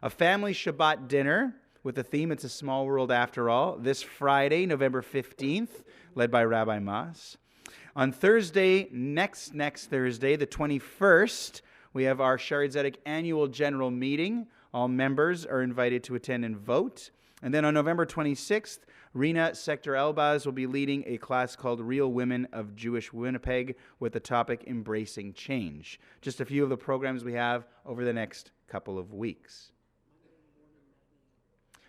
G: A family Shabbat dinner with the theme It's a Small World After All, this Friday, November 15th, led by Rabbi Mas. On Thursday, next Thursday, the 21st, we have our Shari Tzedek annual general meeting. All members are invited to attend and vote. And then on November 26th, Rena Sector Elbaz will be leading a class called Real Women of Jewish Winnipeg with the topic Embracing Change. Just a few of the programs we have over the next couple of weeks.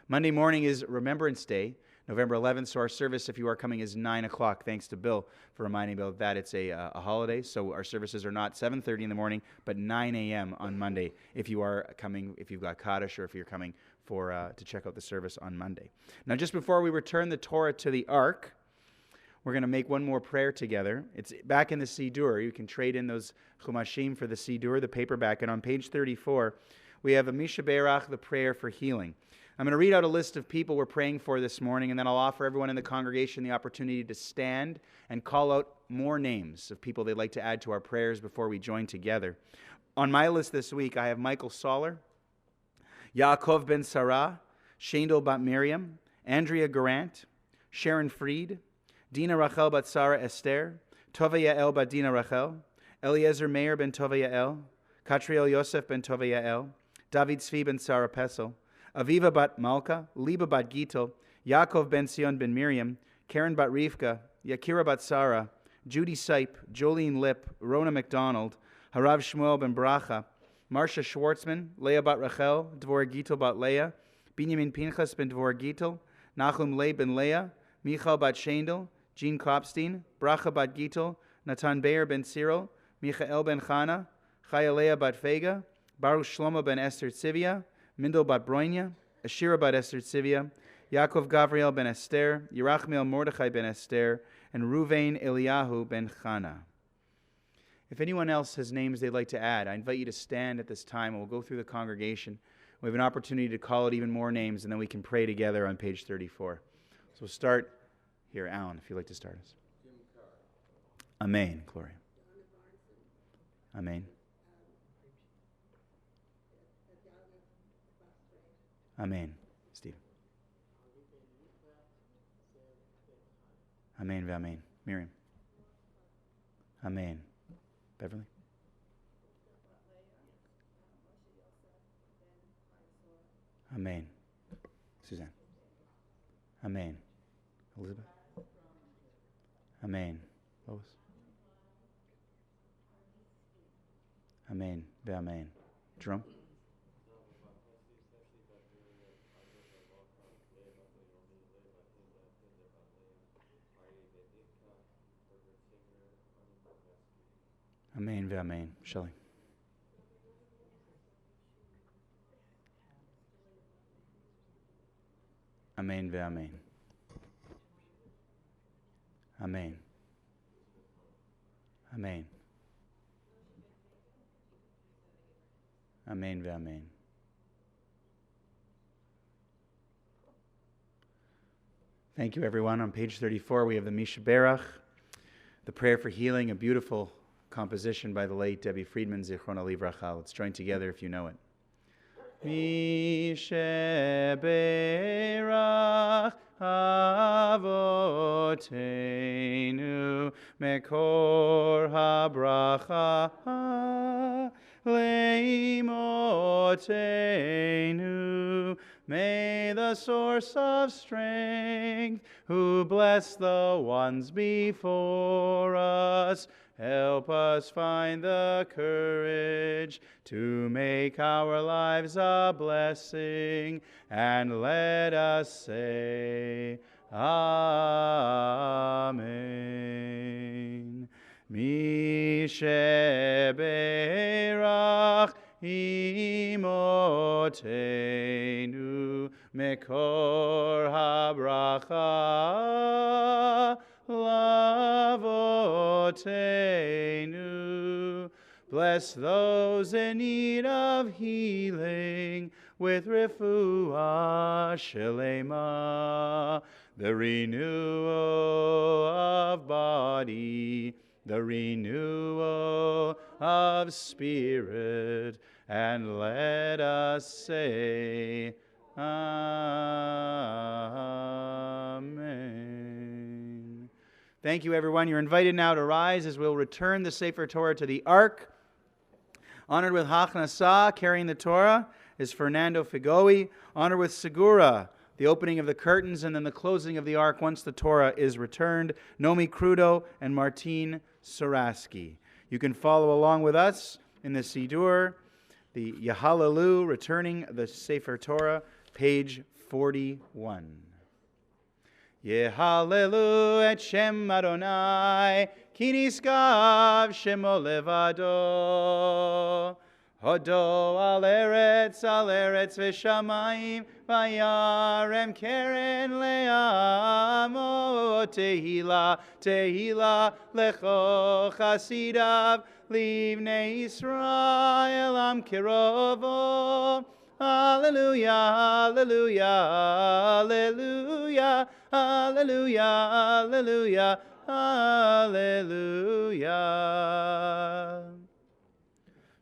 G: Monday morning is Remembrance Day, November 11th, so our service, if you are coming, is 9 o'clock. Thanks to Bill for reminding me about that. It's a holiday, so our services are not 7:30 in the morning, but 9 a.m. on Monday if you are coming, if you've got Kaddish, or if you're coming for to check out the service on Monday. Now, just before we return the Torah to the Ark, we're going to make one more prayer together. It's back in the Siddur. You can trade in those Chumashim for the Siddur, the paperback, and on page 34, we have a Misha Berach, the prayer for healing. I'm going to read out a list of people we're praying for this morning, and then I'll offer everyone in the congregation the opportunity to stand and call out more names of people they'd like to add to our prayers before we join together. On my list this week, I have Michael Soller, Yaakov ben Sarah, Shandel bat Miriam, Andrea Garant, Sharon Fried, Dina Rachel bat Sarah Esther, Tova Yael bat Dina Rachel, Eliezer Meir ben Tova Yael, Katriel Yosef ben Tova Yael, David Tzvi ben Sarah Pesel, Aviva bat Malka, Liba bat Gittel, Yaakov ben Sion ben Miriam, Karen bat Rivka, Yakira bat Sarah, Judy Sipe, Jolene Lip, Rona McDonald, Harav Shmuel ben Bracha, Marcia Schwartzman, Leah bat Rachel, Dvor Gittel bat Leah, Binyamin Pinchas ben Dvor Gittel, Nachum Leib ben Leah, Michal bat Shandel, Jean Kopstein, Bracha bat Gittel, Natan Beir ben Cyril, Michael ben Chana, Chaya Leah bat Fega, Baruch Shlomo ben Esther Tzivia, Mindel bat Broinya, Ashira bat Esther Tzivia, Yaakov Gavriel ben Esther, Yerachmiel Mordechai ben Esther, and Ruvain Eliyahu ben Chana. If anyone else has names they'd like to add, I invite you to stand at this time, and we'll go through the congregation. We have an opportunity to call out even more names, and then we can pray together on page 34. So we'll start here. Alan, if you'd like to start us. Amen, Gloria. Amen. Amen, Steve. Amen, Amen. Miriam. Amen. Beverly. Amen. Suzanne. Amen. Elizabeth. Amen. Lois. Amen. Amen. Jerome. Amen. Amen. Shelley. Amen. Amen. Amen. Amen. Amen. Amen. Thank you, everyone. On page 34, we have the Misha Berach, the prayer for healing, a beautiful composition by the late Debbie Friedman, Zichrona Livracha. Let's join together if you know it. Misha Berach Avotenu Mekor HaBracha Leimotenu. May the source of strength, who bless the ones before us, help us find the courage to make our lives a blessing, and let us say, Amen. Mishe Berach Imotenu Mekor HaBracha Lavotenu. Bless those in need of healing with refuah shelema, the renewal of body, the renewal of spirit, and let us say, Amen. Thank you, everyone. You're invited now to rise as we'll return the Sefer Torah to the Ark. Honored with Hachnasah, carrying the Torah, is Fernando Figowy. Honored with Segura, the opening of the curtains and then the closing of the Ark once the Torah is returned, Nomi Crudo and Martine Saraski. You can follow along with us in the Sidur, the Yahalalu, returning the Sefer Torah, page 41. Yehalelu et Shem Adonai, ki niskav Shemo levado. Hodo al eretz v'shamayim, vayarem keren le'amo. Tehila, tehila, lecho chasidav, livnei Yisrael am kirovo. Hallelujah, hallelujah, hallelujah, hallelujah, hallelujah, hallelujah.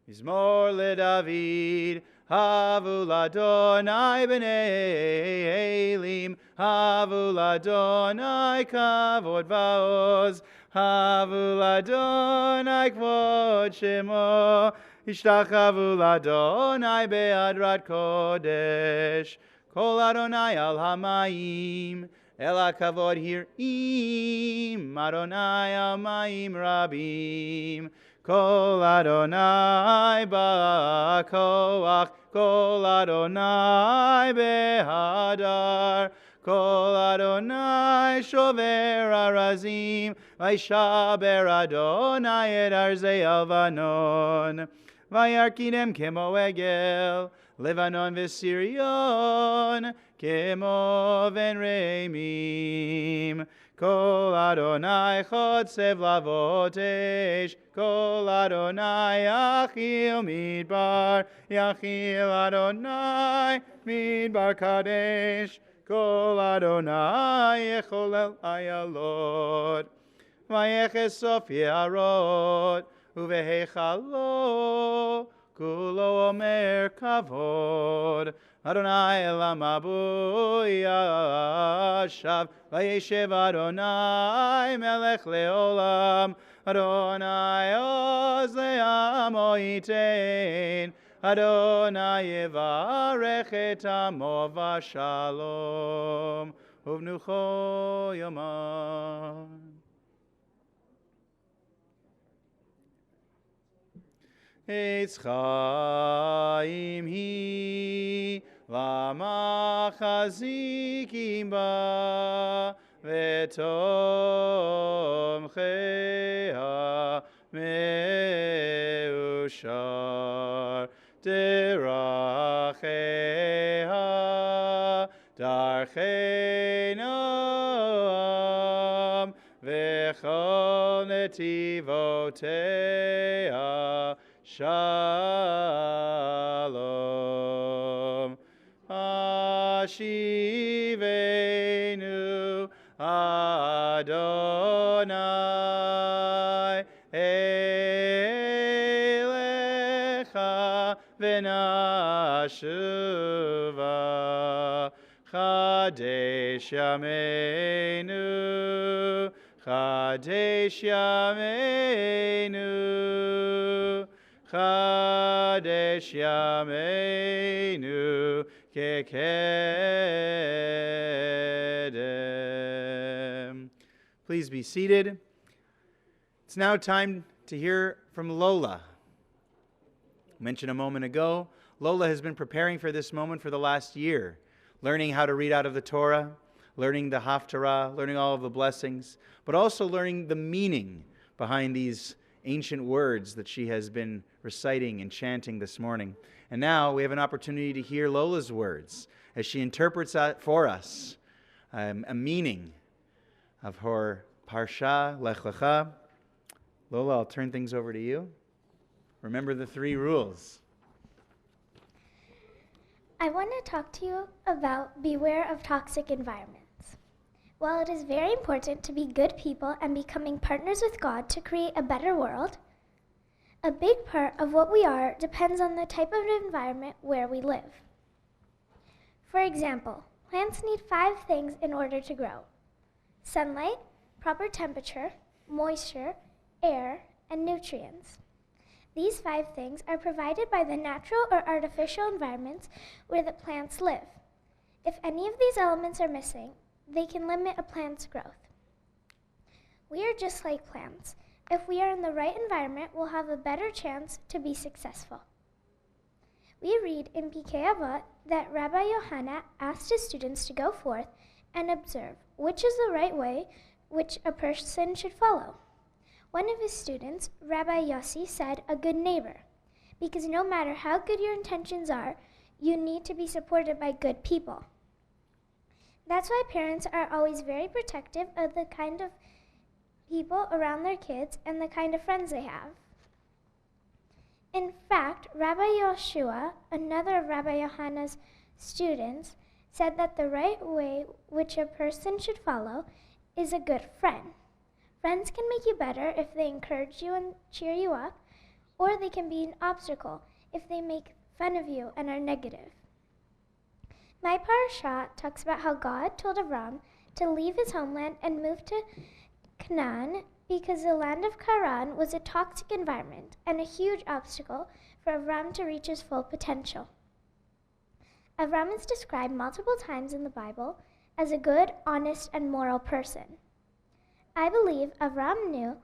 G: Mizmor leDavid, havu ladonai b'nei Elim, havu ladonai kavod va'oz, havu ladonai kvod shemo, ishtachavu ladonai be'adrat kodesh, kol Adonai al hamayim, el hakavod hirim, Adonai al mayim rabim, Kol Adonai ba'koach, Kol Adonai behadar, Kol Adonai shover arazim, Vaishaber Adonai et arzei alvanon, Vayarkidem kemo egel, Levanon v'Sirion, kemo ven reimim. Kol Adonai chotsev lavotesh, Kol Adonai yachil midbar, Yachil Adonai midbar kadesh, Kol Adonai yecholel ayalot, ויחשוף יערות, ובהיכלו כולו אומר כבוד. אדוני אל המבוי ישב, וישב אדוני מלך לעולם. אדוני עוז לעמו ייתן, אדוני יברך את עמו בשלום, ובנוחו יאמר. עץ חיים היא, למה חזיקים בה, ותומכיה מאושר. דרכיה דרכי נועם, וכל נתיבותיה שלום. השיבנו אדוני אליך ונשובה. חדש ימינו, חדש ימינו, חדש ימינו כקדם. Please be seated. It's now time to hear from Lola. I mentioned a moment ago, Lola has been preparing for this moment for the last year, learning how to read out of the Torah, learning the Haftarah, learning all of the blessings, but also learning the meaning behind these ancient words that she has been reciting and chanting this morning. And now we have an opportunity to hear Lola's words as she interprets for us a meaning of her Parsha, Lecha. Lola, I'll turn things over to you. Remember the 3 rules.
F: I want to talk to you about beware of toxic environments. While it is very important to be good people and becoming partners with God to create a better world, a big part of what we are depends on the type of environment where we live. For example, plants need 5 things in order to grow: sunlight, proper temperature, moisture, air, and nutrients. These 5 things are provided by the natural or artificial environments where the plants live. If any of these elements are missing, they can limit a plant's growth. We are just like plants. If we are in the right environment, we'll have a better chance to be successful. We read in Pirkei Avot that Rabbi Yohanan asked his students to go forth and observe which is the right way which a person should follow. One of his students, Rabbi Yossi, said a good neighbor, because no matter how good your intentions are, you need to be supported by good people. That's why parents are always very protective of the kind of people around their kids and the kind of friends they have. In fact, Rabbi Yoshua, another of Rabbi Yohanan's students, said that the right way which a person should follow is a good friend. Friends can make you better if they encourage you and cheer you up, or they can be an obstacle if they make fun of you and are negative. My parasha talks about how God told Avram to leave his homeland and move to Canaan because the land of Haran was a toxic environment and a huge obstacle for Avram to reach his full potential. Avram is described multiple times in the Bible as a good, honest, and moral person. I believe God knew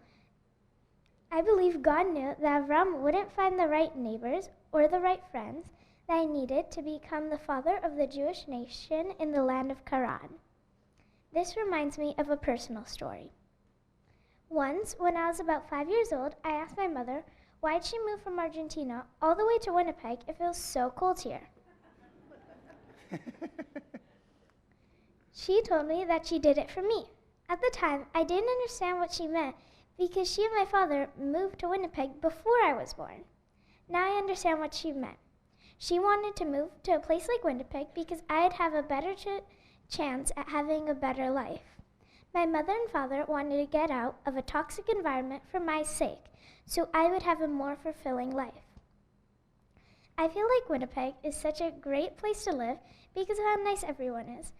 F: that Avram wouldn't find the right neighbors or the right friends that he needed to become the father of the Jewish nation in the land of Haran. This reminds me of a personal story. Once, when I was about 5 years old, I asked my mother why'd she move from Argentina all the way to Winnipeg if it was so cold here. She told me that she did it for me. At the time, I didn't understand what she meant because she and my father moved to Winnipeg before I was born. Now I understand what she meant. She wanted to move to a place like Winnipeg because I'd have a better chance at having a better life. My mother and father wanted to get out of a toxic environment for my sake, so I would have a more fulfilling life. I feel like Winnipeg is such a great place to live because of how nice everyone is.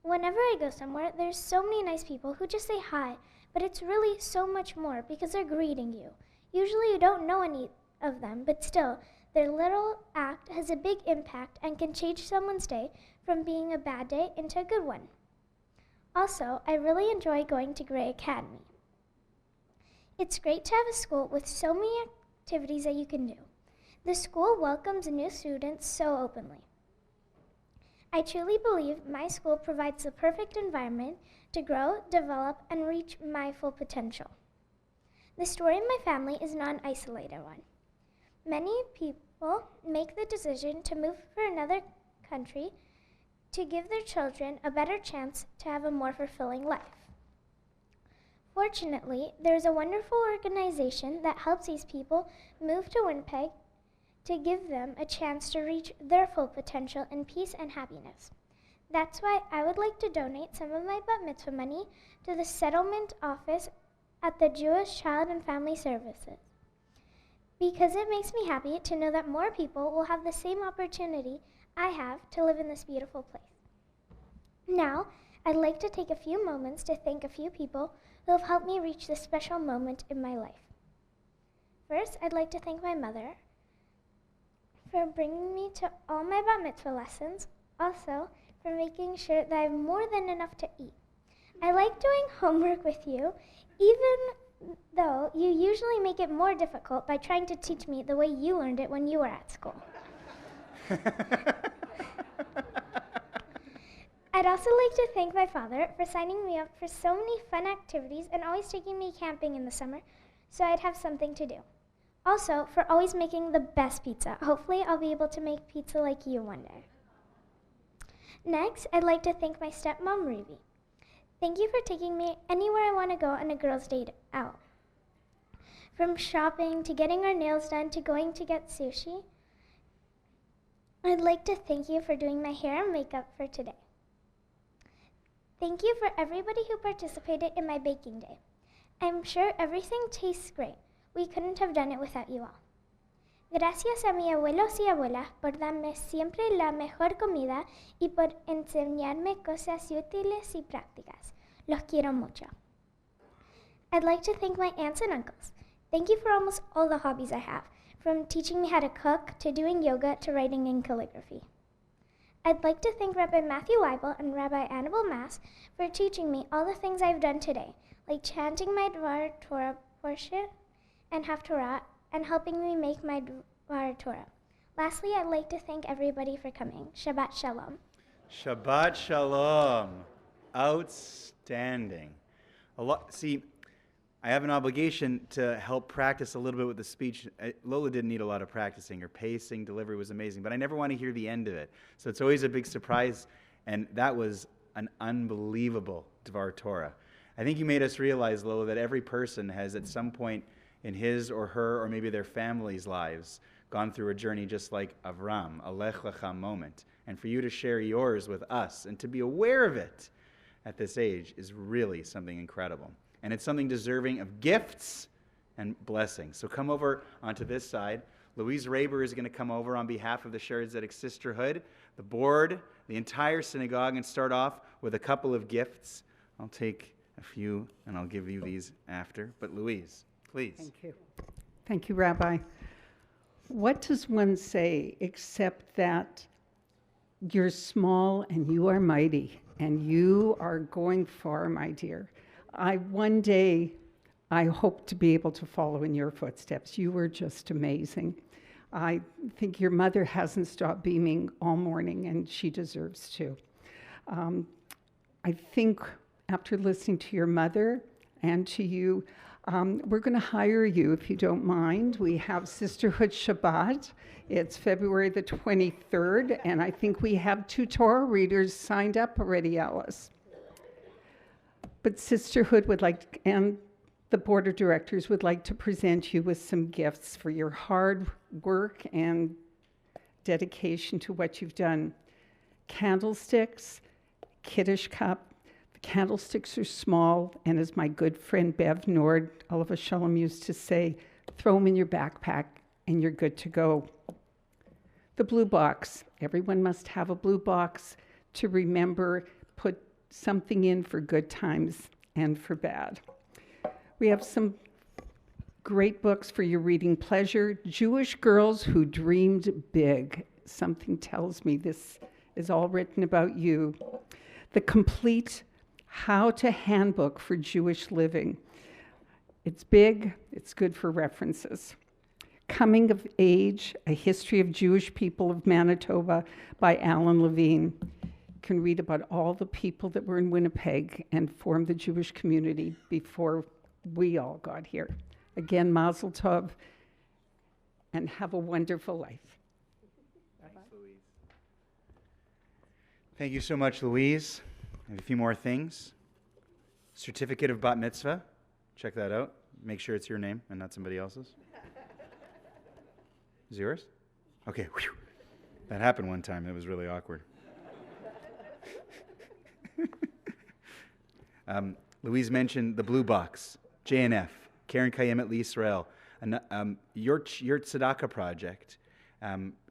F: Whenever I go somewhere, there's so many nice people who just say hi, but it's really so much more because they're greeting you. Usually you don't know any of them, but still, their little act has a big impact and can change someone's day from being a bad day into a good one. Also, I really enjoy going to Grey Academy. It's great to have a school with so many activities that you can do. The school welcomes new students so openly. I truly believe my school provides the perfect environment to grow, develop, and reach my full potential. The story of my family is not an isolated one. Many people make the decision to move for another country to give their children a better chance to have a more fulfilling life. Fortunately, there is a wonderful organization that helps these people move to Winnipeg to give them a chance to reach their full potential in peace and happiness. That's why I would like to donate some of my bat mitzvah money to the settlement office at the Jewish Child and Family Services, because it makes me happy to know that more people will have the same opportunity I have to live in this beautiful place. Now, I'd like to take a few moments to thank a few people who have helped me reach this special moment in my life. First, I'd like to thank my mother for bringing me to all my bat mitzvah lessons, also for making sure that I have more than enough to eat. I like doing homework with you, even though you usually make it more difficult by trying to teach me the way you learned it when you were at school. I'd also like to thank my father for signing me up for so many fun activities and always taking me camping in the summer so I'd have something to do. Also, for always making the best pizza. Hopefully, I'll be able to make pizza like you one day. Next, I'd like to thank my stepmom, Ruby. Thank you for taking me anywhere I want to go on a girls' date out. From shopping to getting our nails done to going to get sushi. I'd like to thank you for doing my hair and makeup for today. Thank you for everybody who participated in my baking day. I'm sure everything tastes great. We couldn't have done it without you all. Gracias a mi abuelos y abuelas por darme siempre la mejor comida y por enseñarme cosas útiles y prácticas. Los quiero mucho. I'd like to thank my aunts and uncles. Thank you for almost all the hobbies I have, from teaching me how to cook to doing yoga to writing and calligraphy. I'd like to thank Rabbi Matthew Weibel and Rabbi Annabelle Mass for teaching me all the things I've done today, like chanting my Dvar Torah portion and Haftorah, and helping me make my Dvar Torah. Lastly, I'd like to thank everybody for coming. Shabbat Shalom.
G: Shabbat Shalom. Outstanding. See, I have an obligation to help practice a little bit with the speech. Lola didn't need a lot of practicing. Her pacing, delivery was amazing, but I never want to hear the end of it. So it's always a big surprise, and that was an unbelievable Dvar Torah. I think you made us realize, Lola, that every person has at some point in his or her or maybe their family's lives gone through a journey just like Avram, a Lech Lecha moment. And for you to share yours with us and to be aware of it at this age is really something incredible. And it's something deserving of gifts and blessings. So come over onto this side. Louise Raber is going to come over on behalf of the Shared Zedek Sisterhood, the board, the entire synagogue, and start off with a couple of gifts. I'll take a few and I'll give you these after. But Louise, please.
M: Thank you. Thank you, Rabbi. What does one say except that you're small and you are mighty and you are going far, my dear? One day, I hope to be able to follow in your footsteps. You were just amazing. I think your mother hasn't stopped beaming all morning, and she deserves to. I think after listening to your mother and to you, we're going to hire you, if you don't mind. We have Sisterhood Shabbat. It's February the 23rd, and I think we have 2 Torah readers signed up already, Alice. But Sisterhood would like, and the Board of Directors would like to present you with some gifts for your hard work and dedication to what you've done. Candlesticks, Kiddush cup, the candlesticks are small, and as my good friend Bev Nord, Oliver Shalom, used to say, throw them in your backpack and you're good to go. The blue box. Everyone must have a blue box to remember, put something in for good times and for bad. We have some great books for your reading pleasure. Jewish Girls Who Dreamed Big. Something tells me this is all written about you. The Complete How to Handbook for Jewish Living. It's big, it's good for references. Coming of Age, A History of Jewish People of Manitoba by Alan Levine. You can read about all the people that were in Winnipeg and formed the Jewish community before we all got here. Again, Mazel Tov, and have a wonderful life.
G: Thanks, Louise. Thank you so much, Louise. I have a few more things. Certificate of Bat Mitzvah. Check that out. Make sure it's your name and not somebody else's. Is it yours? Okay. Whew. That happened one time. It was really awkward. Louise mentioned the blue box, JNF, Karen Kayemet L'Yisrael, your tzedakah project,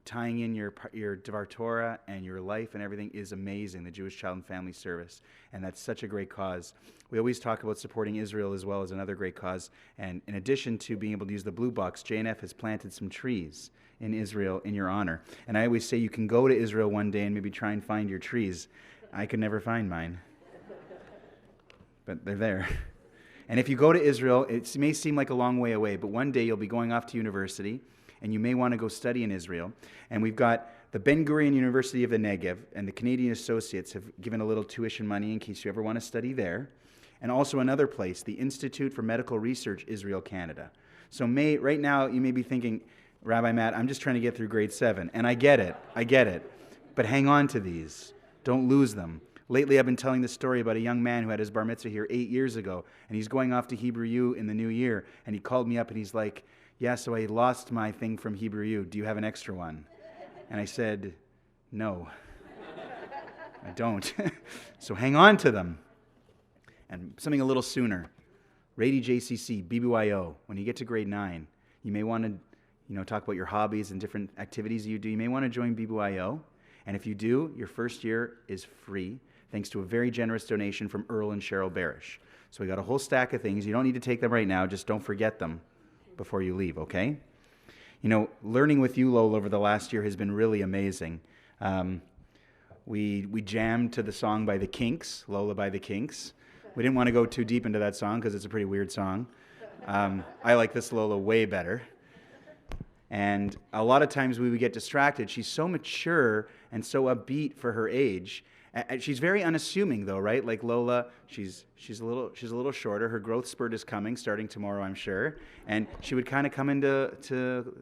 G: tying in your Dvar Torah and your life and everything is amazing, the Jewish Child and Family Service, and that's such a great cause. We always talk about supporting Israel as well as another great cause, and in addition to being able to use the blue box, JNF has planted some trees in Israel in your honor. And I always say you can go to Israel one day and maybe try and find your trees. I could never find mine, but they're there. And if you go to Israel, it may seem like a long way away, but one day you'll be going off to university, and you may want to go study in Israel. And we've got the Ben Gurion University of the Negev, and the Canadian Associates have given a little tuition money in case you ever want to study there. And also another place, the Institute for Medical Research, Israel, Canada. So right now, you may be thinking, Rabbi Matt, I'm just trying to get through grade 7. And I get it. But hang on to these. Don't lose them. Lately, I've been telling the story about a young man who had his bar mitzvah here 8 years ago, and he's going off to Hebrew U in the new year, and he called me up and he's like, yeah, so I lost my thing from Hebrew U. Do you have an extra one? And I said, no, I don't. So hang on to them. And something a little sooner, Rady JCC, BBYO, when you get to grade 9, you may want to talk about your hobbies and different activities you do. You may want to join BBYO, and if you do, your first year is free, thanks to a very generous donation from Earl and Cheryl Barish. So we got a whole stack of things. You don't need to take them right now. Just don't forget them before you leave, okay? Learning with you, Lola, over the last year has been really amazing. We jammed to the song by the Kinks, Lola by the Kinks. We didn't want to go too deep into that song because it's a pretty weird song. I like this Lola way better. And a lot of times we would get distracted. She's so mature and so upbeat for her age. She's very unassuming, though, right? Like Lola, she's a little shorter. Her growth spurt is coming, starting tomorrow, I'm sure. And she would kind of come into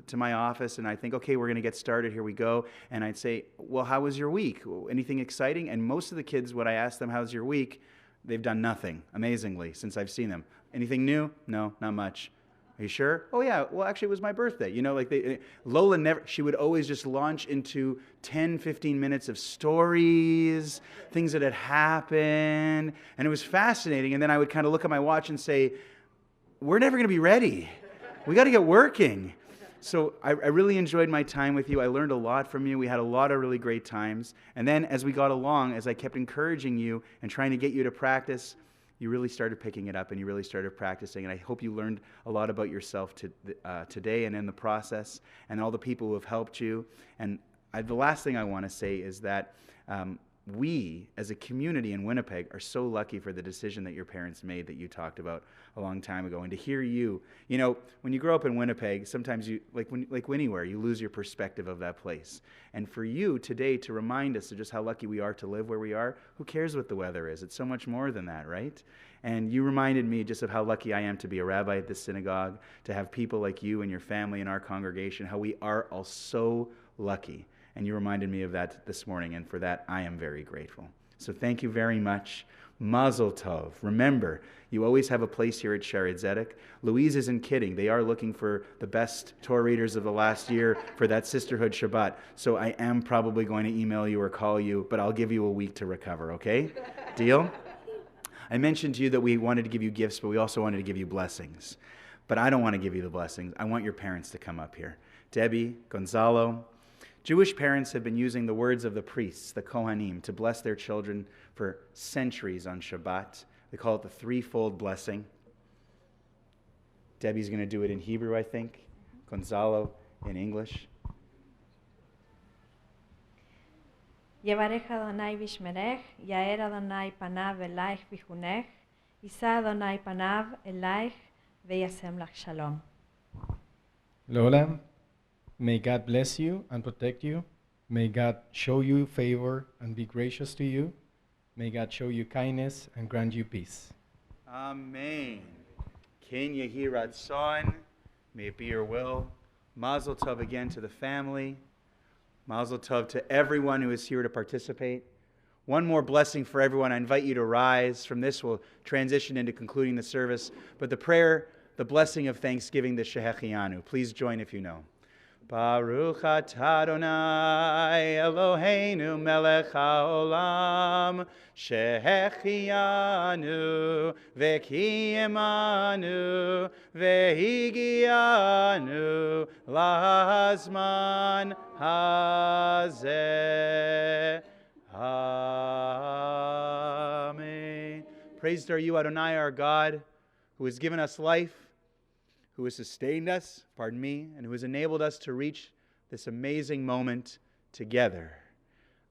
G: to my office, and I'd think, okay, we're going to get started. Here we go. And I'd say, well, how was your week? Anything exciting? And most of the kids, when I ask them, how's your week, they've done nothing, amazingly, since I've seen them. Anything new? No, not much. Are you sure? Oh, yeah. Well, actually, it was my birthday. Lola she would always just launch into 10, 15 minutes of stories, things that had happened, and it was fascinating. And then I would kind of look at my watch and say, we're never going to be ready. We got to get working. So I really enjoyed my time with you. I learned a lot from you. We had a lot of really great times. And then as we got along, as I kept encouraging you and trying to get you to practice, you really started picking it up and you really started practicing. And I hope you learned a lot about yourself today and in the process, and all the people who have helped you. And the last thing I want to say is that we, as a community in Winnipeg, are so lucky for the decision that your parents made that you talked about a long time ago. And to hear you, when you grow up in Winnipeg, sometimes you, like anywhere, you lose your perspective of that place. And for you today to remind us of just how lucky we are to live where we are, who cares what the weather is? It's so much more than that, right? And you reminded me just of how lucky I am to be a rabbi at this synagogue, to have people like you and your family in our congregation, how we are all so lucky. And you reminded me of that this morning, and for that I am very grateful. So thank you very much. Mazel Tov. Remember, you always have a place here at Shaare Zedek. Louise isn't kidding. They are looking for the best Torah readers of the last year for that Sisterhood Shabbat. So I am probably going to email you or call you, but I'll give you a week to recover, okay? Deal? I mentioned to you that we wanted to give you gifts, but we also wanted to give you blessings. But I don't want to give you the blessings. I want your parents to come up here. Debbie, Gonzalo. Jewish parents have been using the words of the priests, the Kohanim, to bless their children for centuries on Shabbat. They call it the threefold blessing. Debbie's going to do it in Hebrew, I think. Gonzalo in English.
L: יברך אדוני וישמרך, יאר אדוני פניו אלייך ויחונך, יישא אדוני פניו אלייך וישם לך שלום.
N: Lola, may God bless you and protect you. May God show you favor and be gracious to you. May God show you kindness and grant you peace.
G: Amen. Ken Yehi Ratzon, may it be your will. Mazel Tov again to the family. Mazel Tov to everyone who is here to participate. One more blessing for everyone. I invite you to rise. From this, we'll transition into concluding the service. But the prayer, the blessing of thanksgiving, the Shehechianu. Please join if you know. Baruch atah Adonai Eloheinu melech haolam shehechianu v'kiyemanu v'higianu lahazman hazeh. Amen. Praised are you, Adonai, our God, who has given us life, who has sustained us, and who has enabled us to reach this amazing moment together.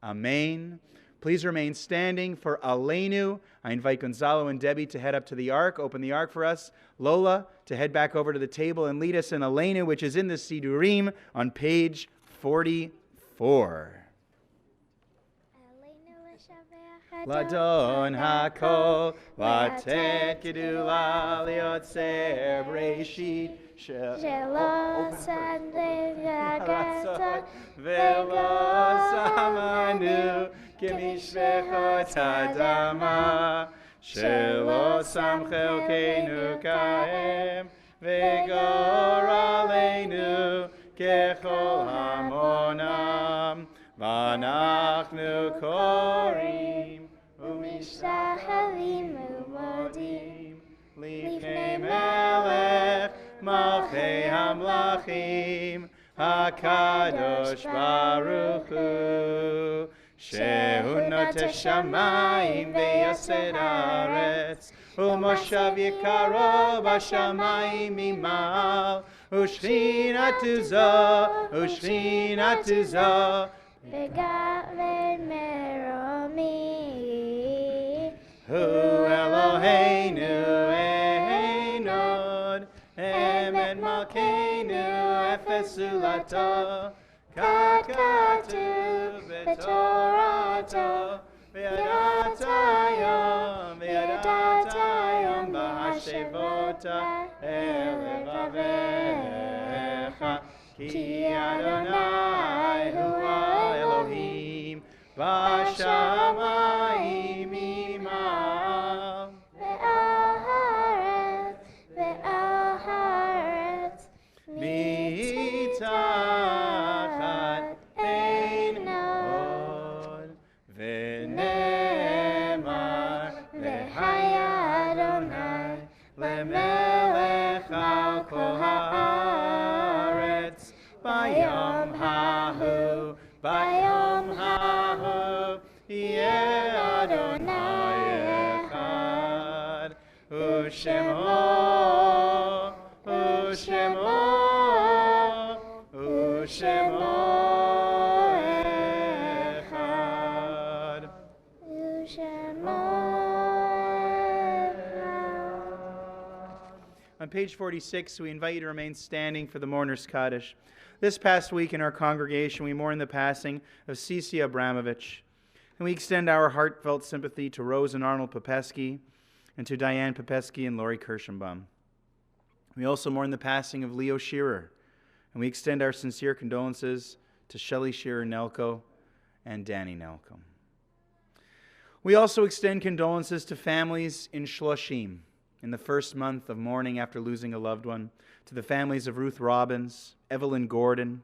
G: Amen. Please remain standing for Aleinu. I invite Gonzalo and Debbie to head up to the ark, open the ark for us. Lola to head back over to the table and lead us in Aleinu, which is in the Sidurim on page 44. Ladon hakol, latet gedula liotzer breshit, shelo sandegagata, velo samanu, kimishvechot adama, shelo samchel keinu kaem, vegor aleinu kechol hamonam, vanachnu korim.
F: Umishtachavim umodim
G: Lifnei melech malchei hamlachim HaKadosh Baruch Hu Shehu noteh shamayim v'yased haaretz U'moshav yikaro b'shamayim mimal U'shchinatu zo
F: Begaven meromi
G: Hu Eloheinu Einod Emet Malkeinu Efesu Lato Kakatu Betorato V'yadatayom B'hashevota Elevavecha Ki Adonai Hu Elohim B'shamayim imal
F: Ve'al haaretz
G: mitachat einod v'nemar v'haya Adonai lemelech al kol haaretz bayom hahu Yeh Adonai echad U'shemo echad On page 46, we invite you to remain standing for the mourner's Kaddish. This past week in our congregation, we mourn the passing of Cece Abramovich, and we extend our heartfelt sympathy to Rose and Arnold Popesky, and to Diane Popesky and Lori Kirschenbaum. We also mourn the passing of Leo Shearer, and we extend our sincere condolences to Shelley Shearer-Nelko and Danny Nelko. We also extend condolences to families in Shloshim, in the first month of mourning after losing a loved one, to the families of Ruth Robbins, Evelyn Gordon,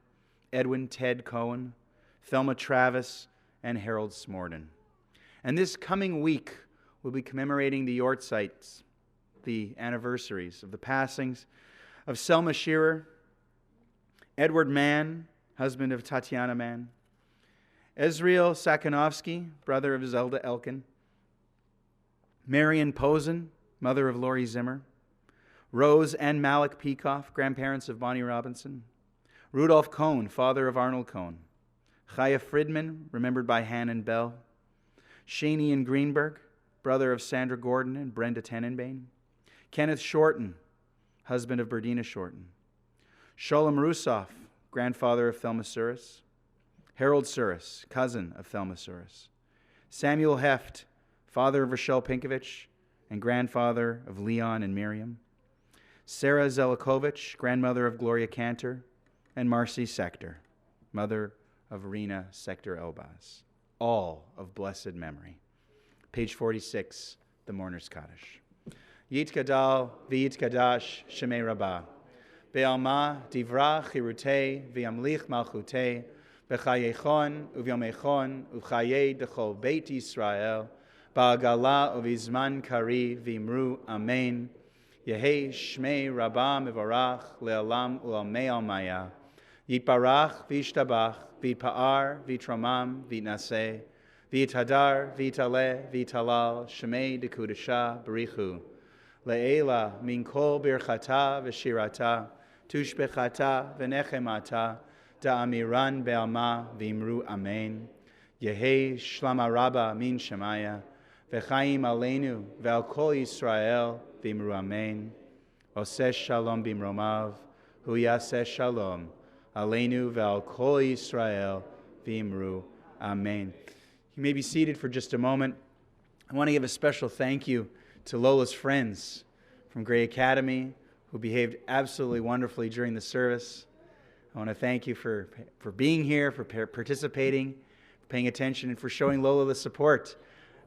G: Edwin Ted Cohen, Thelma Travis, and Harold Smorden. And this coming week, we'll be commemorating the Yortzites, the anniversaries of the passings of Selma Shearer, Edward Mann, husband of Tatiana Mann, Ezriel Sakanovsky, brother of Zelda Elkin, Marion Posen, mother of Lori Zimmer, Rose and Malik Peikoff, grandparents of Bonnie Robinson, Rudolph Cohn, father of Arnold Cohn, Chaya Friedman, remembered by Hannon Bell, Shanian Greenberg, brother of Sandra Gordon and Brenda Tenenbaum, Kenneth Shorten, husband of Berdina Shorten, Sholem Rusoff, grandfather of Thelma Suris, Harold Suris, cousin of Thelma Suris, Samuel Heft, father of Rochelle Pinkovich and grandfather of Leon and Miriam, Sarah Zelikovich, grandmother of Gloria Cantor, and Marcy Sector, mother of Rena Sector Elbaz, all of blessed memory. Page 46, the Mourner's Kaddish. Yitkadal v'yitkadash Shemei Rabbah, Be'alma divra chirutei v'yamlich malchutei, B'chayechon uvyomechon uv'chayei dechol Beit Yisrael, Ba'agala uvizman kari v'imru Amen, Yehei Shmei Rabbah Mevorach le'alam u'almei almaya, Yitbarach v'yishtabach v'yitpa'ar v'yitramam v'yitnaseh, v'yithadar v'yitaleh v'yitalal Shmei dekudesha b'richu, Le'ela min kol birchata v'shirata, tushbechata v'nechemata, da'amiran be'alma v'imru Amen, Yehei shlama rabba min shemaya, v'chaim aleinu ve'al kol Yisrael v'imru Amen, oseh shalom b'imromav, hu yaseh shalom, aleinu ve'al kol Yisrael v'imru Amen. You may be seated for just a moment. I want to give a special thank you to Lola's friends from Gray Academy who behaved absolutely wonderfully during the service. I want to thank you for being here, for participating, for paying attention, and for showing Lola the support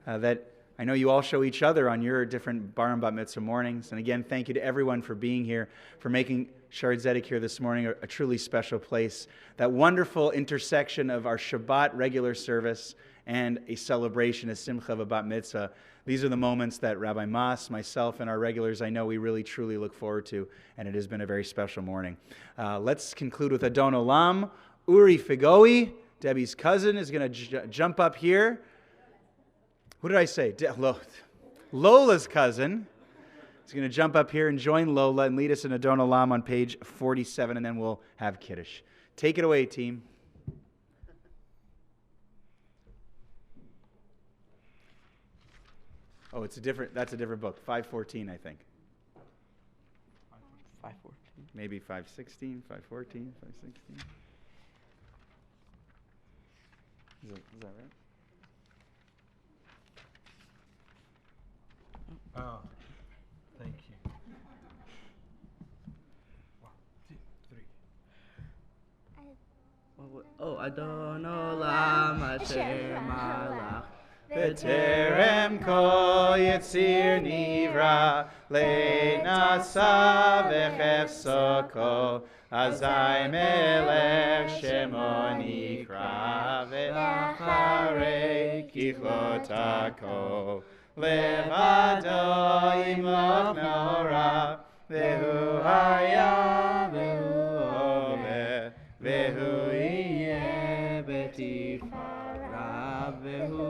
G: that I know you all show each other on your different bar and bat mitzvah mornings. And again, thank you to everyone for being here, for making Shar Zedek here this morning a truly special place. That wonderful intersection of our Shabbat regular service and a celebration, a simcha of a bat mitzvah. These are the moments that Rabbi Mas, myself, and our regulars, I know we really, truly look forward to, and it has been a very special morning. Let's conclude with Adon Olam. Uri Figowy, Debbie's cousin, is going to jump up here. Who did I say? Lola's cousin is going to jump up here and join Lola and lead us in Adon Olam on page 47, and then we'll have Kiddush. Take it away, team. Oh, that's a different book. 514, I think.
O: 514.
G: Maybe 516, 514, 516. Is that right?
N: Oh, thank you. 1, 2, 3.
O: Oh, Adon Olam Asher Malach.
G: B'terem kol yitzir nivra, le'nasa v'chefso kol, azai melech shemo nikra, ve'acharei kichlot kol, levado imloch nora, ve'hu haya ve'hu ove, ve'hu yeh betifara, ve'hu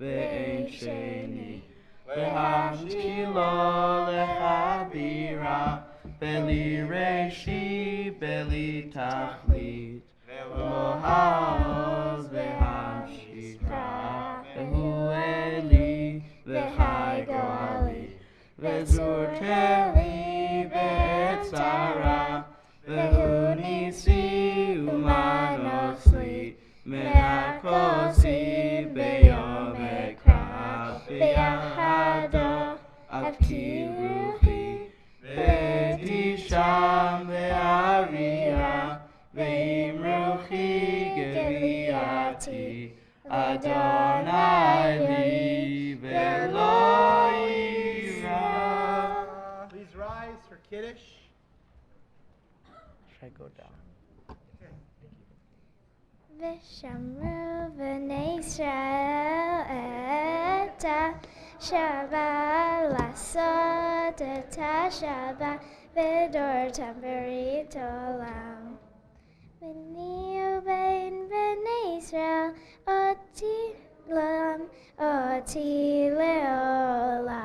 G: ואין שני, והמשילו לחבירה, בלי ראשי, בלי תכלית, ולא העוז והמשיכה, והוא אלי וחי גואלי, וזורתלי בעת צרה, והוא ניסי ומנוסלי, מהכוסי ביום אקרא, ביחדו אבקי רוחי, ואתי שם באריה, ועם רוחי גביעתי, אדוני לי ולא יירא. Please rise for Kiddush.
O: Should I go down?
F: ושמרו בני ישראל את Shabbat לעשות את השבת בדורתם ברית עולם. ביני ובין בני ישראל אותי לעולם, אותי לעולם.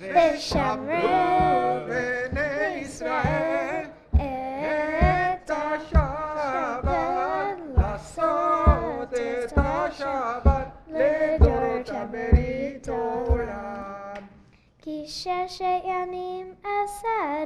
F: ושמרו בני ישראל את השבת, לעשות את השבת לדורות ברית עולם. כי ששת ימים עשה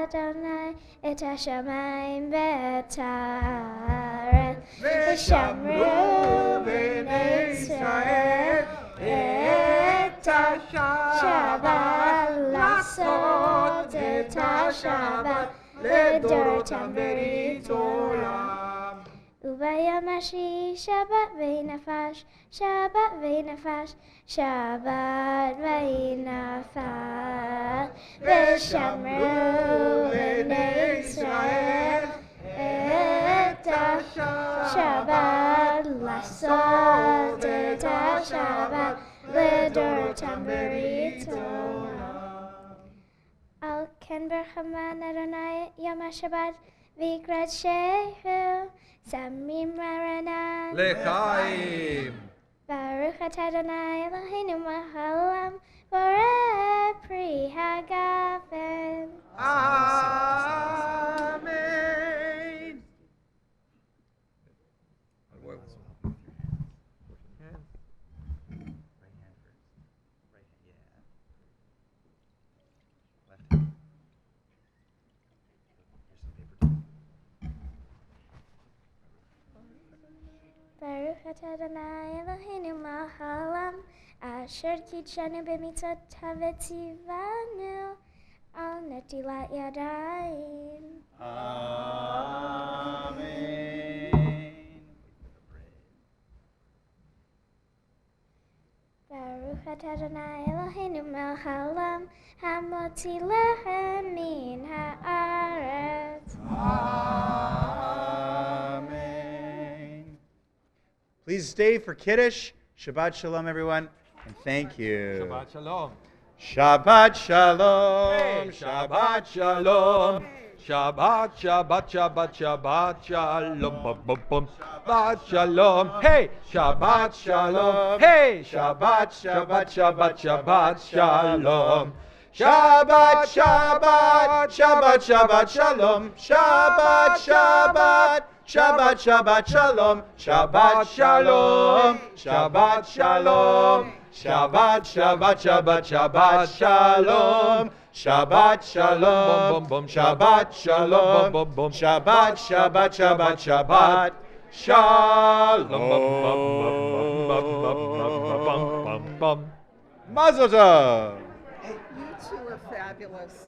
F: אדוני את השמיים ואת הארץ, ושמרו בני ישראל את השבת, לעשות את השבת לדורותם ברית עולם. וביום השביעי שבת ונפש, שבת ונפש, שבת ונפש, ושמרו בני ישראל את השבת, לעשות את השבת לדורותם ברית עולם. על כן ברחמן אדוני יום השבת ויקרא שמים מרנה
E: לחיים.
F: ברוך אתה אדוני אלוהינו מלך העולם בורא פרי הגפן.
E: Amen.
F: ברוך אתה אדוני אלוהינו מלך העולם אשר קידשנו במצוותיו וציוונו על נטילת ידיים. ברוך אתה אדוני אלוהינו מלך העולם המוציא לחם מן הארץ.
G: Please stay for Kiddush. Shabbat Shalom, everyone, and thank you.
E: Shabbat Shalom.
G: Shabbat Shalom.
E: Hey, Shabbat Shalom. Shabbat, Shabbat, Shabbat, Shabbat Shalom. Bum, bum, bum. Shabbat Shalom. Hey, Shabbat Shalom. Hey, Shabbat, Shabbat, Shabbat, Shabbat Shalom.
G: Shabbat, Shabbat, Shabbat, Shabbat Shalom. Shabbat, Shabbat. Shabbat, Shabbat Shalom. Shabbat Shalom. Shabbat Shalom. Shabbat, Shabbat, Shabbat, Shabbat Shalom. Shabbat Shalom. Shabbat Shalom. Shabbat, Shabbat, Shabbat, Shabbat Shalom. Mazel tov.
C: You two are fabulous.